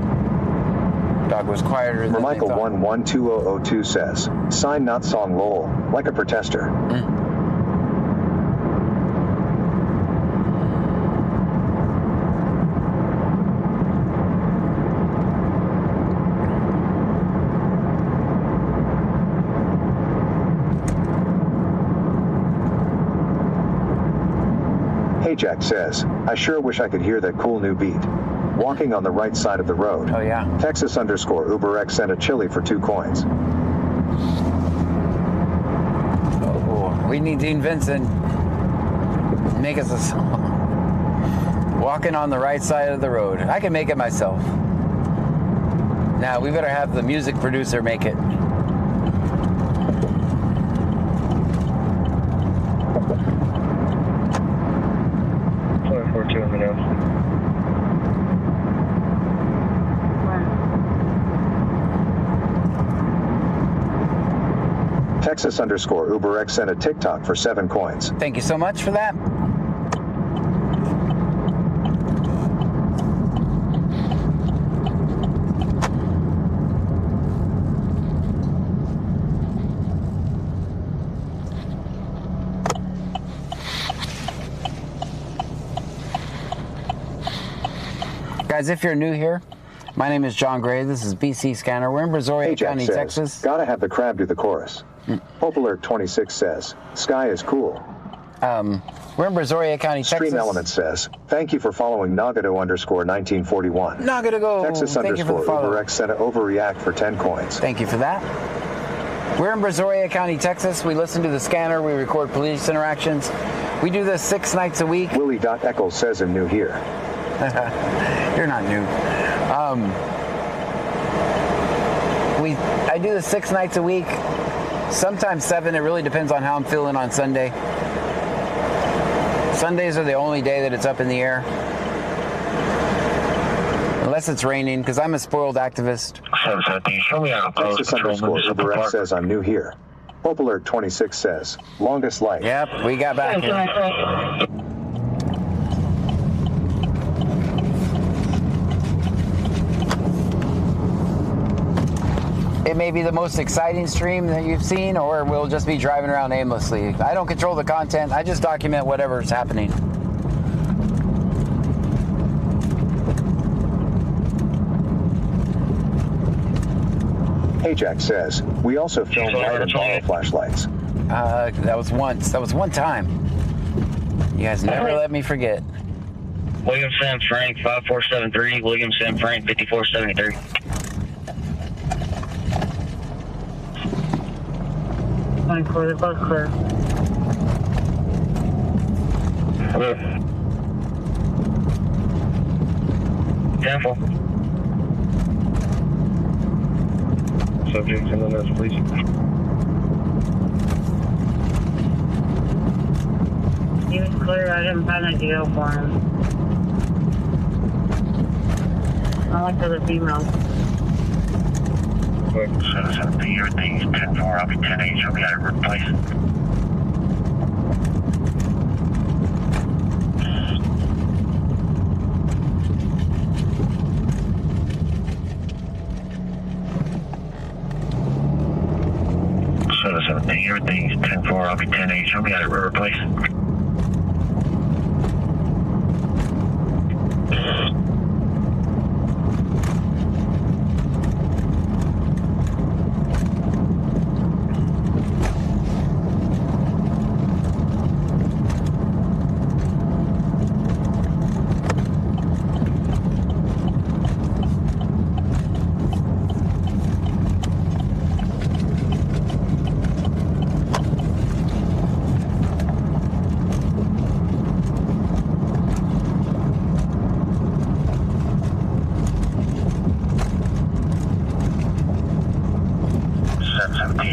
[SPEAKER 4] Dog was quieter than
[SPEAKER 3] Michael 112002 says, sign not song lol, like a protester. Hey Jack says, I sure wish I could hear that cool new beat. Walking on the right side of the road.
[SPEAKER 4] Oh yeah.
[SPEAKER 3] Texas_UberX sent a chili for 2 coins.
[SPEAKER 4] Oh, we need Dean Vincent. Make us a song. Walking on the right side of the road. I can make it myself. Now we better have the music producer make it.
[SPEAKER 3] Texas_UberX sent a TikTok for 7 coins.
[SPEAKER 4] Thank you so much for that. Guys, if you're new here, my name is John Gray. This is BC Scanner. We're in Brazoria County,
[SPEAKER 3] says,
[SPEAKER 4] Texas.
[SPEAKER 3] Gotta have the crab do the chorus. Hope Alert 26 says, sky is cool.
[SPEAKER 4] We're in Brazoria County, Texas.
[SPEAKER 3] Stream Element says, thank you for following Nagato_1941.
[SPEAKER 4] Nagato.
[SPEAKER 3] Texas_UberX sent an overreact for 10 coins.
[SPEAKER 4] Thank you for that. We're in Brazoria County, Texas. We listen to the scanner. We record police interactions. We do this 6 nights a week.
[SPEAKER 3] Willie.Eccles says I'm new here.
[SPEAKER 4] You're not new. I do this 6 nights a week, sometimes 7. It really depends on how I'm feeling on Sunday. Sundays are the only day that it's up in the air. Unless it's raining, because I'm a spoiled activist.
[SPEAKER 3] Texas_UberX says I'm new here. Hope Alert 26 says, longest life.
[SPEAKER 4] Yep, we got back here. It may be the most exciting stream that you've seen, or we'll just be driving around aimlessly. I don't control the content. I just document whatever's happening.
[SPEAKER 3] Hey Jack says, we also filmed light and borrow flashlights.
[SPEAKER 4] That was once. That was one time. You guys never let me forget.
[SPEAKER 15] William Sam Frank 5473. William Sam Frank 5473.
[SPEAKER 7] Clear, both clear.
[SPEAKER 15] Hello. 10-4.
[SPEAKER 11] Subject in the nest, please.
[SPEAKER 7] He was clear. I didn't find a deal for him. I like the other females.
[SPEAKER 15] So everything's 10-4. I'll be 10-8. Show me how to replace it. Everything's 10-4. I'll be 10-8. Show me how to replace it.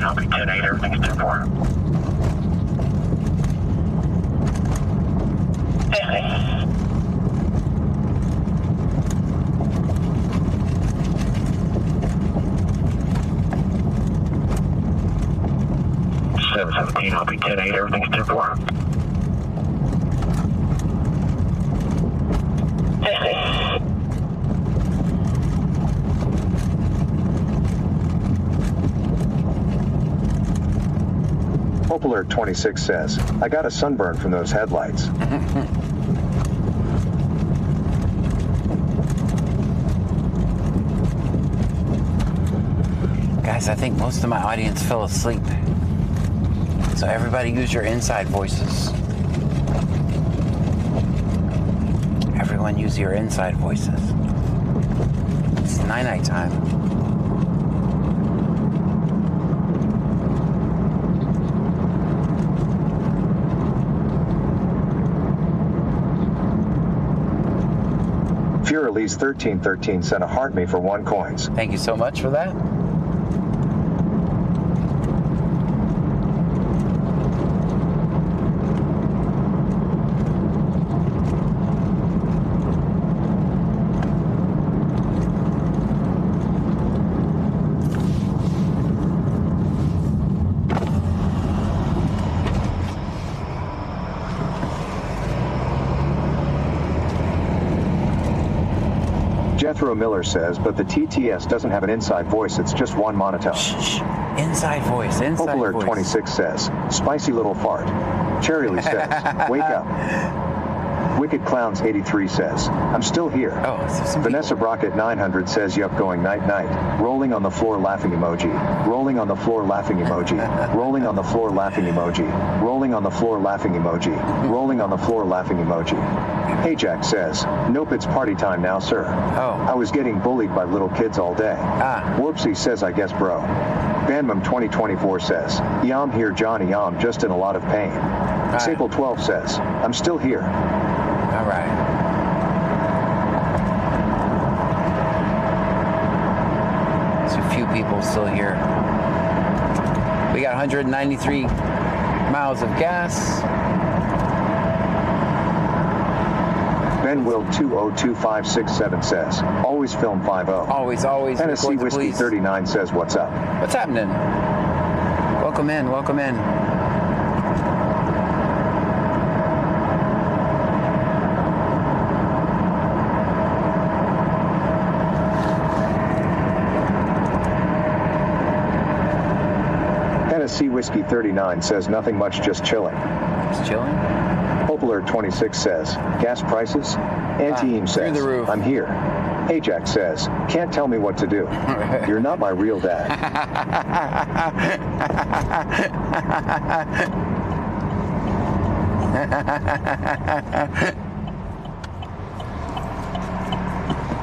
[SPEAKER 15] I'll be 10-8, everything's 10-4. I'll be 10-8, everything's 10-4.
[SPEAKER 3] Hope Alert 26 says, I got a sunburn from those headlights.
[SPEAKER 4] Guys, I think most of my audience fell asleep. So everybody use your inside voices. Everyone use your inside voices. It's night-night time.
[SPEAKER 3] Furalese 1313 sent a heart me for 1 coins.
[SPEAKER 4] Thank you so much for that.
[SPEAKER 3] Jethro Miller says, but the TTS doesn't have an inside voice, it's just one monotone.
[SPEAKER 4] Shh. Inside voice, inside
[SPEAKER 3] Hope Alert
[SPEAKER 4] voice.
[SPEAKER 3] 26 says, spicy little fart. Cherry Lee says, wake up. Wicked Clowns 83 says, I'm still here.
[SPEAKER 4] Oh,
[SPEAKER 3] Vanessa Brockett 900 says, yup, going night night. Rolling on the floor laughing emoji. Rolling on the floor laughing emoji. Rolling on the floor laughing emoji. Rolling on the floor laughing emoji. Rolling on the floor laughing emoji. Hey Jack says, nope, it's party time now, sir.
[SPEAKER 4] Oh.
[SPEAKER 3] I was getting bullied by little kids all day. Whoopsie says, I guess, bro. Bandmum 2024 says, yeah, I'm here, Johnny, I'm just in a lot of pain. Sable 12 says, I'm still here.
[SPEAKER 4] All right. There's a few people still here. We got 193 miles of gas.
[SPEAKER 3] Ben Will 202567 says, always film 50.
[SPEAKER 4] Always.
[SPEAKER 3] Tennessee Whiskey 39 says, what's up?
[SPEAKER 4] What's happening? Welcome in.
[SPEAKER 3] Tennessee Whiskey 39 says, nothing much, just chilling.
[SPEAKER 4] Just chilling?
[SPEAKER 3] Hope Alert 26 says, gas prices? Anti-Eam says,
[SPEAKER 4] through the roof.
[SPEAKER 3] I'm here. Ajax says, can't tell me what to do. You're not my real dad.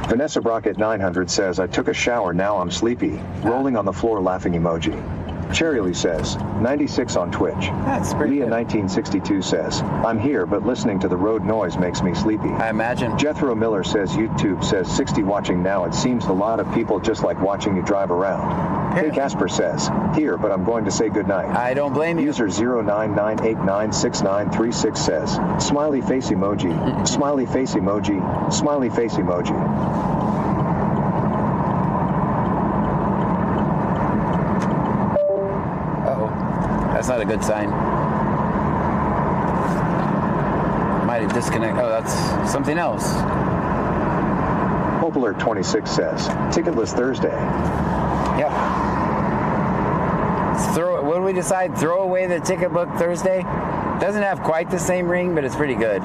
[SPEAKER 3] Vanessa Brockett 900 says, I took a shower, now I'm sleepy. Rolling on the floor laughing emoji. Cherry Lee says, 96 on Twitch.
[SPEAKER 4] That's pretty
[SPEAKER 3] Leah
[SPEAKER 4] good.
[SPEAKER 3] 1962 says, I'm here, but listening to the road noise makes me sleepy.
[SPEAKER 4] I imagine.
[SPEAKER 3] Jethro Miller says, YouTube says 60 watching now. It seems a lot of people just like watching you drive around. Hey Casper says, here, but I'm going to say goodnight.
[SPEAKER 4] I don't blame you.
[SPEAKER 3] User 099896936 says, smiley face emoji, smiley face emoji, smiley face emoji.
[SPEAKER 4] That's not a good sign. Might have disconnected. Oh, that's something else.
[SPEAKER 3] Hope Alert 26 says, ticketless Thursday.
[SPEAKER 4] Yep. What do we decide? Throw away the ticket book Thursday? Doesn't have quite the same ring, but it's pretty good.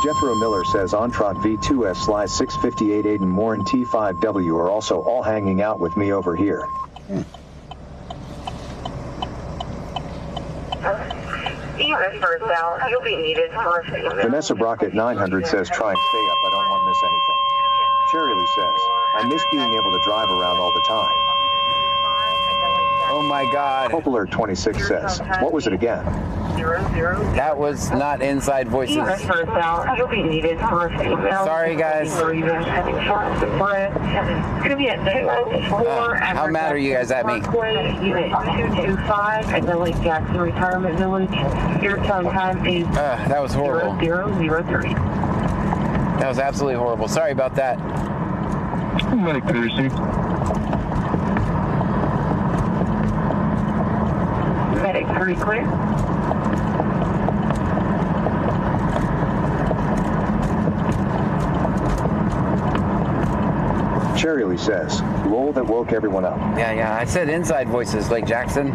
[SPEAKER 3] Jethro Miller says Entrant V2S Sly 658 Aiden Moore and T5W are also all hanging out with me over here.
[SPEAKER 7] First out, you'll be needed for
[SPEAKER 3] Vanessa Brockett 900 says try and stay up, I don't want to miss anything. Cherry Lee says, I miss being able to drive around all the time.
[SPEAKER 4] Oh my God.
[SPEAKER 3] Hope Alert 26 says, what was it again?
[SPEAKER 4] That was not Inside Voices.
[SPEAKER 7] First out, you'll be needed for
[SPEAKER 4] Sorry, guys.
[SPEAKER 7] How
[SPEAKER 4] mad are you guys at me?
[SPEAKER 7] Unit 225 at the Lake Jackson Retirement Village. Your turn time is
[SPEAKER 4] that was horrible.
[SPEAKER 7] 0003.
[SPEAKER 4] That was absolutely horrible. Sorry about that.
[SPEAKER 11] Medic Thursday.
[SPEAKER 7] Medic 3 clear.
[SPEAKER 3] Cherry Lee says, lol, that woke everyone up.
[SPEAKER 4] Yeah, I said Inside Voices, Lake Jackson.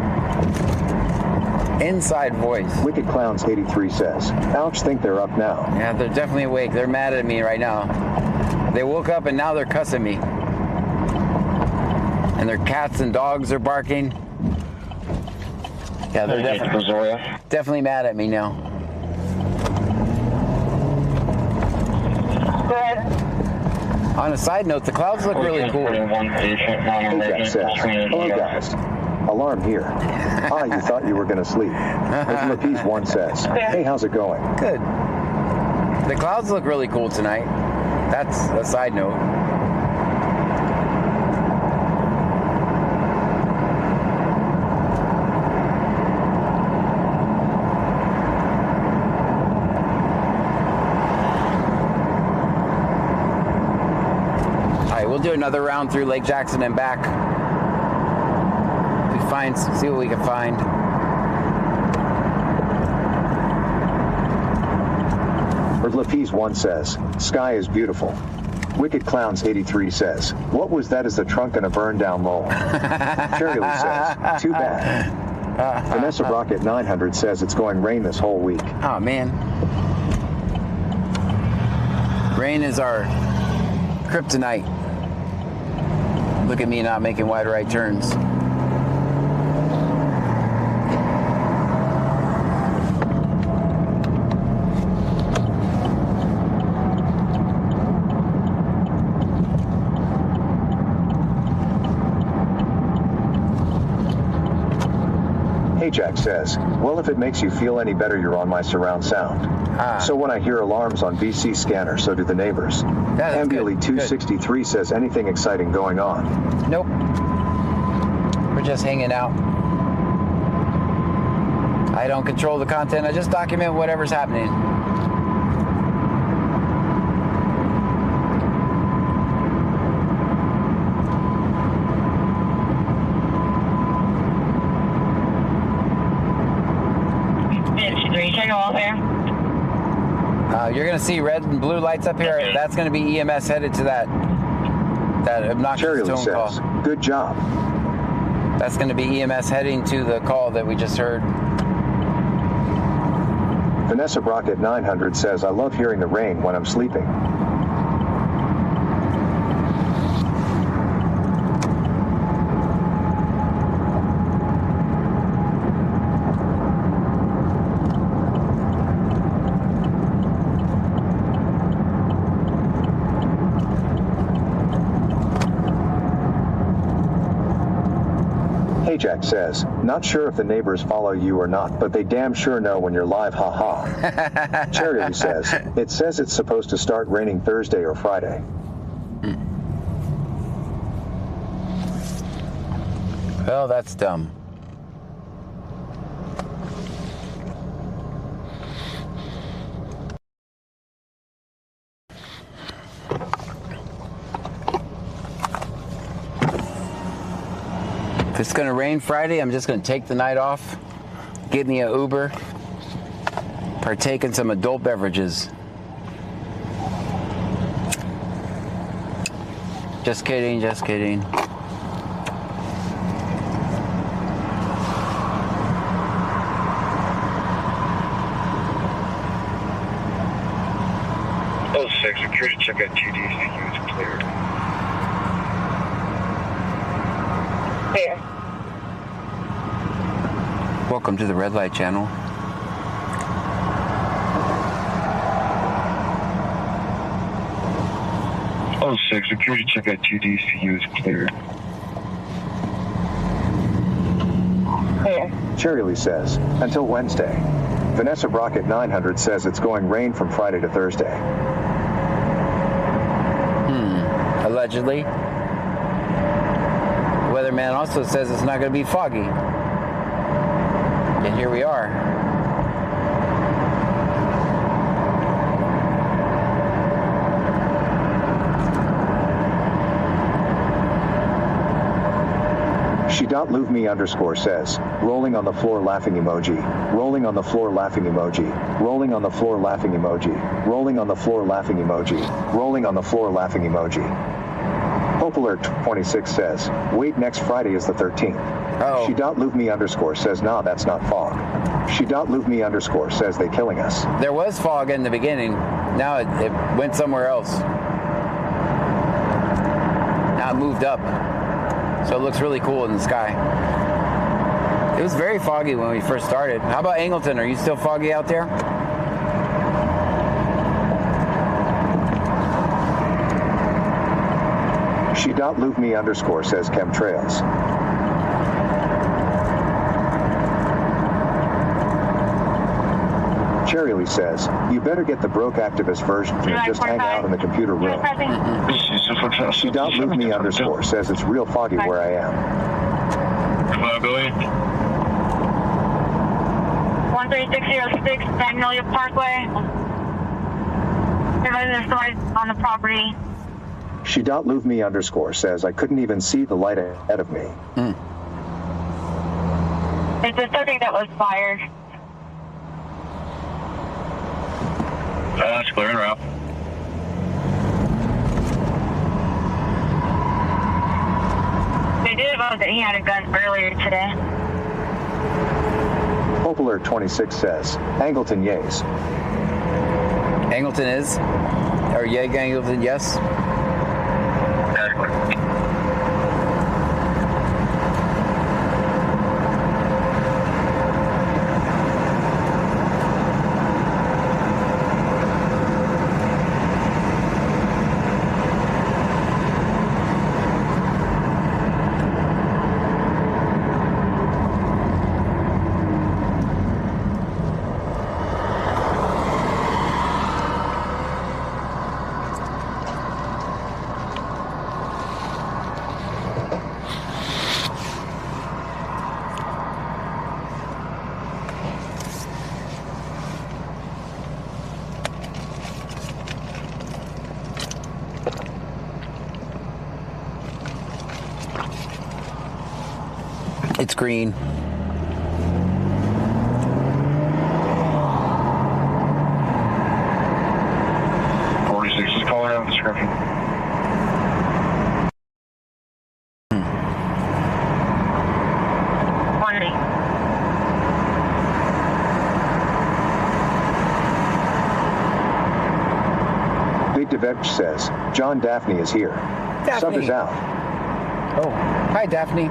[SPEAKER 4] Inside Voice.
[SPEAKER 3] Wicked Clowns 83 says, ouch, think they're up now.
[SPEAKER 4] Yeah, they're definitely awake. They're mad at me right now. They woke up and now they're cussing me. And their cats and dogs are barking. Yeah, they're definitely mad at me now.
[SPEAKER 7] Go ahead.
[SPEAKER 4] On a side note, the clouds look really cool.
[SPEAKER 3] Ajax says, hello guys. Alarm here. You thought you were going to sleep. Lapis 1 says, hey, how's it going?
[SPEAKER 4] Good. The clouds look really cool tonight. That's a side note. We'll do another round through Lake Jackson and back. See what we can find.
[SPEAKER 3] Lapis 1 says, sky is beautiful. Wicked Clowns 83 says, what was that? Is the trunk in a burn down lol? Cherry Lee says, too bad. Vanessa Brockett 900 says it's going rain this whole week.
[SPEAKER 4] Oh man. Rain is our kryptonite. Look at me not making wide right turns.
[SPEAKER 3] Ajax says, well, if it makes you feel any better, you're on my surround sound. So when I hear alarms on VC scanner, so do the neighbors. Ambuli 263 says, anything exciting going on?
[SPEAKER 4] Nope. We're just hanging out. I don't control the content. I just document whatever's happening.
[SPEAKER 7] Take them all there.
[SPEAKER 4] You're going to see red and blue lights up here. That's going to be EMS headed to that obnoxious tone call.
[SPEAKER 3] Good job.
[SPEAKER 4] That's going to be EMS heading to the call that we just heard.
[SPEAKER 3] Vanessa Brockett 900 says, I love hearing the rain when I'm sleeping. Jack says, not sure if the neighbors follow you or not, but they damn sure know when you're live, haha. Charity says, it says it's supposed to start raining Thursday or Friday.
[SPEAKER 4] Well, that's dumb. If it's going to rain Friday, I'm just going to take the night off, get me an Uber, partake in some adult beverages. Just kidding, just kidding.
[SPEAKER 11] Oh, 6, security check at TD's is cleared.
[SPEAKER 7] Clear.
[SPEAKER 4] Welcome to the red light channel.
[SPEAKER 11] Oh, 6, security check at TDCU is cleared.
[SPEAKER 7] Clear.
[SPEAKER 3] Cherry says, until Wednesday. Vanessa Brockett 900 says it's going rain from Friday to Thursday.
[SPEAKER 4] Allegedly. Weatherman also says it's not going to be foggy. And here we are.
[SPEAKER 3] She.LoveMe underscore says, rolling on the floor laughing emoji, rolling on the floor laughing emoji, rolling on the floor laughing emoji, rolling on the floor laughing emoji, rolling on the floor laughing emoji. Popular 26 says, wait, next Friday is the 13th.
[SPEAKER 4] Oh.
[SPEAKER 3] She.LoveMe underscore says, nah, that's not fog. She.LoveMe underscore says they killing us.
[SPEAKER 4] There was fog in the beginning. Now it went somewhere else. Now it moved up. So it looks really cool in the sky. It was very foggy when we first started. How about Angleton? Are you still foggy out there?
[SPEAKER 3] She.LoveMe underscore says chemtrails. Cherry says, you better get the broke activist version and just hang out in the computer room. She.LoveMe underscore says it's real foggy where I am.
[SPEAKER 11] Come on, Billy.
[SPEAKER 7] 13606 Magnolia Parkway. There's noise on the property.
[SPEAKER 3] She.LoveMe underscore says I couldn't even see the light ahead of me.
[SPEAKER 7] It's a subject that was fired.
[SPEAKER 11] That's clear and route.
[SPEAKER 7] They did advise that he had a gun earlier today.
[SPEAKER 3] Popular 26 says, Angleton yays.
[SPEAKER 4] Angleton is? Or yay, Angleton, yes? It's green.
[SPEAKER 3] Big DeVetch says, John Daphne is here.
[SPEAKER 4] Daphne.
[SPEAKER 3] Sub is out.
[SPEAKER 4] Oh, hi, Daphne.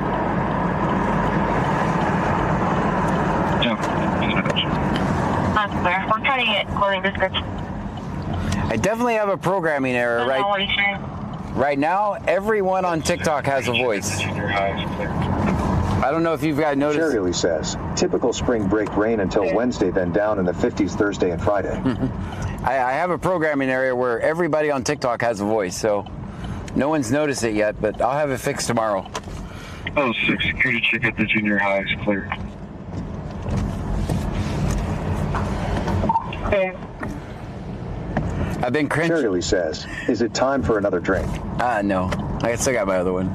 [SPEAKER 7] I'm trying to get clothing description.
[SPEAKER 4] I definitely have a programming error right now. Everyone on TikTok has a voice. I don't know if you've guys noticed.
[SPEAKER 3] Shirley says, typical spring break rain until Wednesday, then down in the 50s Thursday and Friday.
[SPEAKER 4] I have a programming area where everybody on TikTok has a voice, so no one's noticed it yet, but I'll have it fixed tomorrow.
[SPEAKER 11] Oh, 6 security check at the junior high is clear.
[SPEAKER 4] I've been cringing.
[SPEAKER 3] Shirley says, is it time for another drink?
[SPEAKER 4] No. I still got my other one.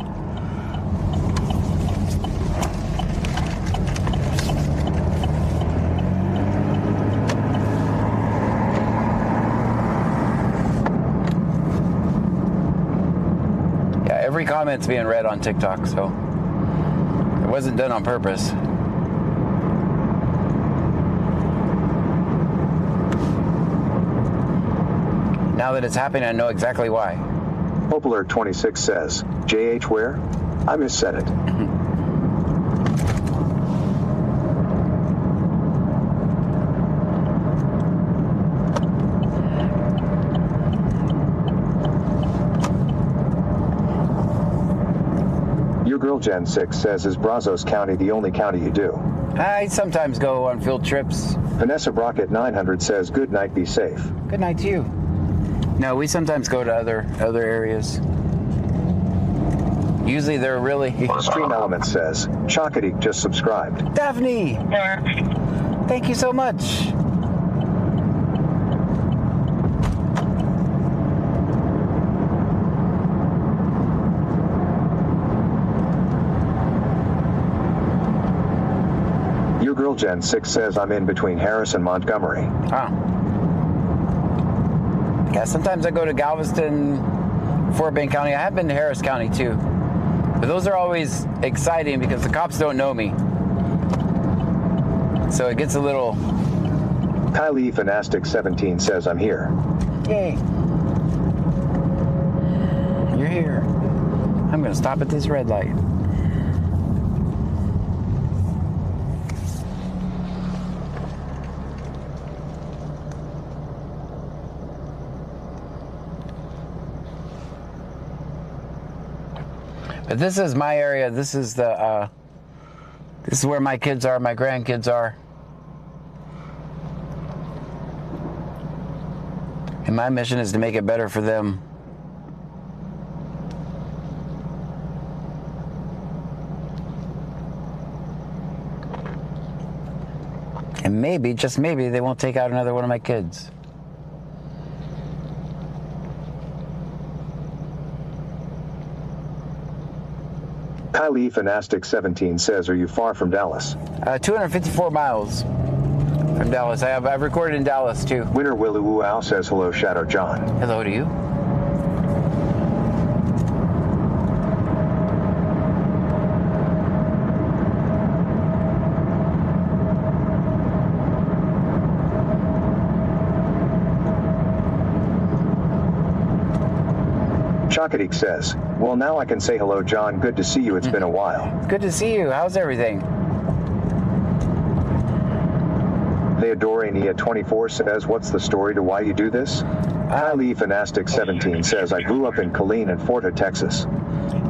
[SPEAKER 4] Yeah, every comment's being read on TikTok, so it wasn't done on purpose. Now that it's happening, I know exactly why.
[SPEAKER 3] Popular 26 says, JH where? I missaid it. Your girl Gen 6 says, is Brazos County the only county you do?
[SPEAKER 4] I sometimes go on field trips.
[SPEAKER 3] Vanessa Brockett 900 says, good night, be safe.
[SPEAKER 4] Good night to you. No, we sometimes go to other areas. Usually they're really...
[SPEAKER 3] Stream Element says, Chockety just subscribed.
[SPEAKER 4] Daphne! Thank you so much.
[SPEAKER 3] Your girl Gen 6 says, I'm in between Harris and Montgomery.
[SPEAKER 4] Yeah, sometimes I go to Galveston, Fort Bend County. I have been to Harris County too. But those are always exciting because the cops don't know me. So it gets a little...
[SPEAKER 3] Kylie Fanastic 17 says, I'm here.
[SPEAKER 4] Yay. You're here. I'm going to stop at this red light. But this is my area. This is the this is where my kids are, my grandkids are. And my mission is to make it better for them. And maybe, just maybe, they won't take out another one of my kids.
[SPEAKER 3] Kylie Fanastic 17 says, are you far from Dallas?
[SPEAKER 4] 254 miles from Dallas. I've recorded in Dallas too.
[SPEAKER 3] Winner Willy Woo Ow says, hello, Shadow John.
[SPEAKER 4] Hello to you.
[SPEAKER 3] Chockety says, well, now I can say hello, John. Good to see you. It's been a while.
[SPEAKER 4] Good to see you. How's everything?
[SPEAKER 3] Theodore Nia 24 says, what's the story to why you do this? Kylie Fanastic 17 says, I grew up in Killeen and Fort Hood, Texas.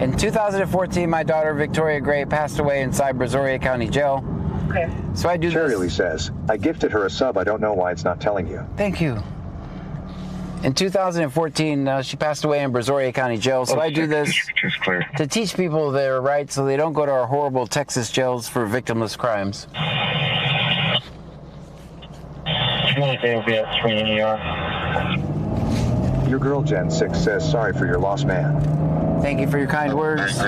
[SPEAKER 4] In 2014, my daughter Victoria Gray passed away inside Brazoria County Jail.
[SPEAKER 7] Okay.
[SPEAKER 4] So I do
[SPEAKER 3] Shirley
[SPEAKER 4] this.
[SPEAKER 3] says, I gifted her a sub. I don't know why it's not telling you.
[SPEAKER 4] Thank you. In 2014, she passed away in Brazoria County Jail, so I do this to teach people their rights so they don't go to our horrible Texas jails for victimless crimes.
[SPEAKER 3] Your girl Gen 6 says, sorry for your loss, man.
[SPEAKER 4] Thank you for your kind words.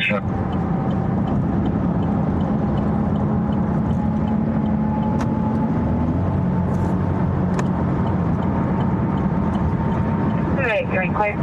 [SPEAKER 6] Gotcha.
[SPEAKER 7] Alright, you're clear.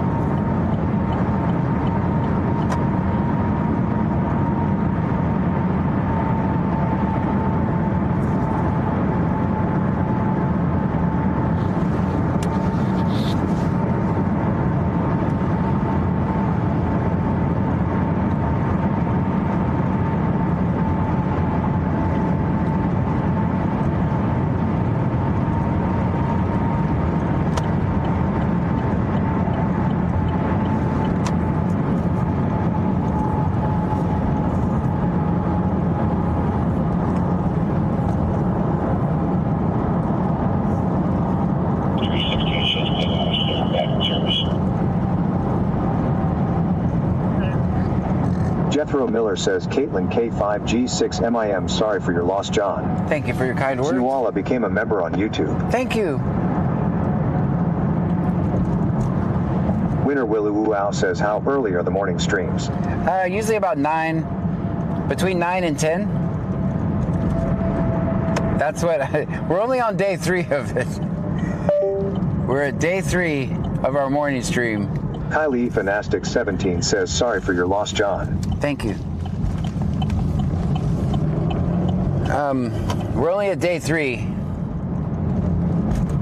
[SPEAKER 3] Jethro Miller says, Caitlin K5G6MIM, sorry for your loss, John.
[SPEAKER 4] Thank you for your kind words.
[SPEAKER 3] Nuala became a member on YouTube.
[SPEAKER 4] Thank you.
[SPEAKER 3] Winner Willy Woo says, how early are the morning streams?
[SPEAKER 4] Usually about 9, between 9 and 10. That's what, we're only on day 3 of it. We're at day 3 of our morning stream.
[SPEAKER 3] Kylie Fanastic 17 says, sorry for your loss, John.
[SPEAKER 4] Thank you. We're only at day 3.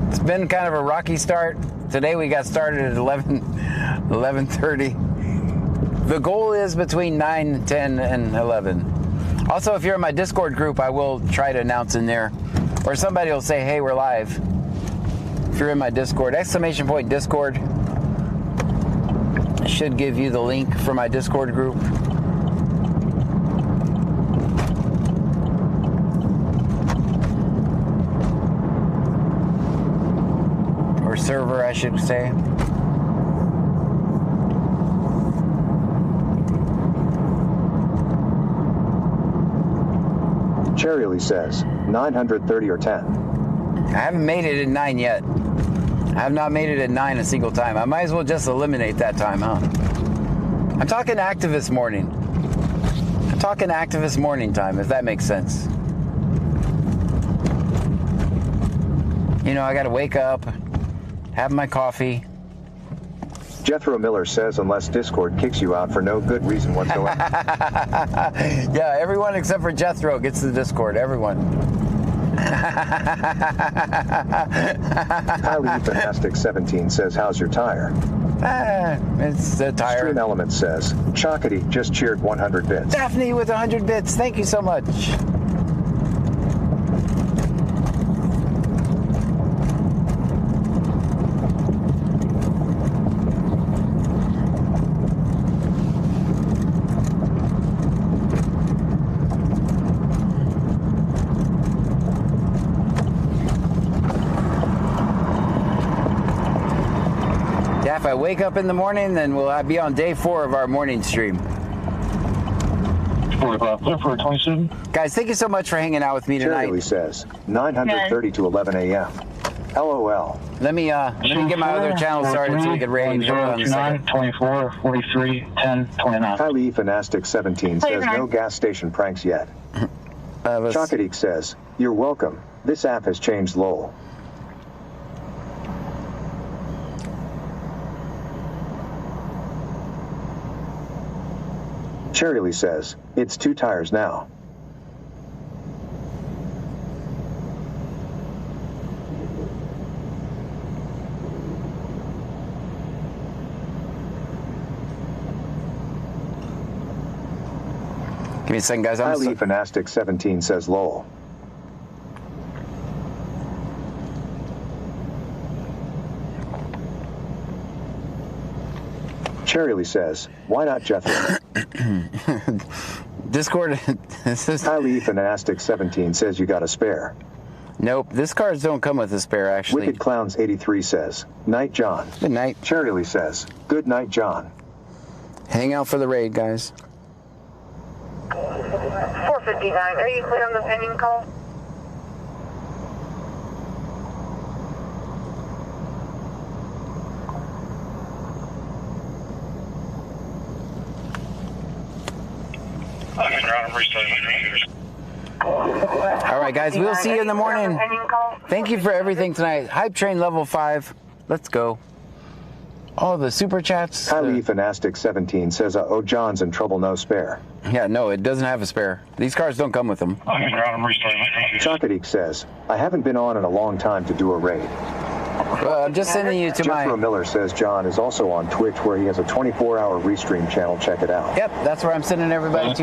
[SPEAKER 4] It's been kind of a rocky start. Today we got started at 11:30. The goal is between 9, 10, and 11. Also, if you're in my Discord group, I will try to announce in there. Or somebody will say, hey, we're live. If you're in my Discord, !Discord. I should give you the link for my Discord group. Or server, I should say.
[SPEAKER 3] Cherry says, 930 or 10.
[SPEAKER 4] I haven't made it at 9 yet. I have not made it at 9 a single time. I might as well just eliminate that time, huh? I'm talking activist morning. I'm talking activist morning time, if that makes sense. You know, I gotta wake up, have my coffee.
[SPEAKER 3] Jethro Miller says, unless Discord kicks you out for no good reason whatsoever.
[SPEAKER 4] Yeah, everyone except for Jethro gets the Discord. Everyone.
[SPEAKER 3] Kylie Fantastic 17 says, how's your tire?
[SPEAKER 4] It's a tire.
[SPEAKER 3] Stream Element says, Chockety just cheered 100 bits.
[SPEAKER 4] Daphne with 100 bits. Thank you so much. If I wake up in the morning, then we'll be on day 4 of our morning stream.
[SPEAKER 6] 4 o'clock, clear for 27.
[SPEAKER 4] Guys, thank you so much for hanging out with me tonight.
[SPEAKER 3] Shirley says, 930 to 11 a.m. LOL.
[SPEAKER 4] Let me get my other channel started so we can rate.
[SPEAKER 6] 029, 24, 43, 10, 29.
[SPEAKER 3] Kylie Fanastic 17 says, no gas station pranks yet. Chockety says, you're welcome. This app has changed lol. Cherry says, it's 2 tires now.
[SPEAKER 4] Give me a second, guys.
[SPEAKER 3] Kylie Fanastic 17 says, lol. Cherry says, why not Jethro?
[SPEAKER 4] Discord.
[SPEAKER 3] Kylie Fanastic 17 says you got a spare.
[SPEAKER 4] Nope, this cards don't come with a spare, actually.
[SPEAKER 3] Wicked Clowns 83 says, night, John.
[SPEAKER 4] Good night.
[SPEAKER 3] Cherry says, good night, John.
[SPEAKER 4] Hang out for the raid, guys.
[SPEAKER 7] 459, are you clear on the pending call?
[SPEAKER 4] All right, guys, we'll see you in the morning. Thank you for everything tonight. Hype Train level 5. Let's go. Oh, the super chats.
[SPEAKER 3] Kylie Fanastic 17 says, oh, John's in trouble, no spare.
[SPEAKER 4] Yeah, no, it doesn't have a spare. These cars don't come with them.
[SPEAKER 3] Chocadeek says, I haven't been on in a long time to do a raid.
[SPEAKER 4] Well, I'm just sending you to
[SPEAKER 3] Jethro Miller says John is also on Twitch where he has a 24-hour restream channel. Check it out.
[SPEAKER 4] Yep, that's where I'm sending everybody to.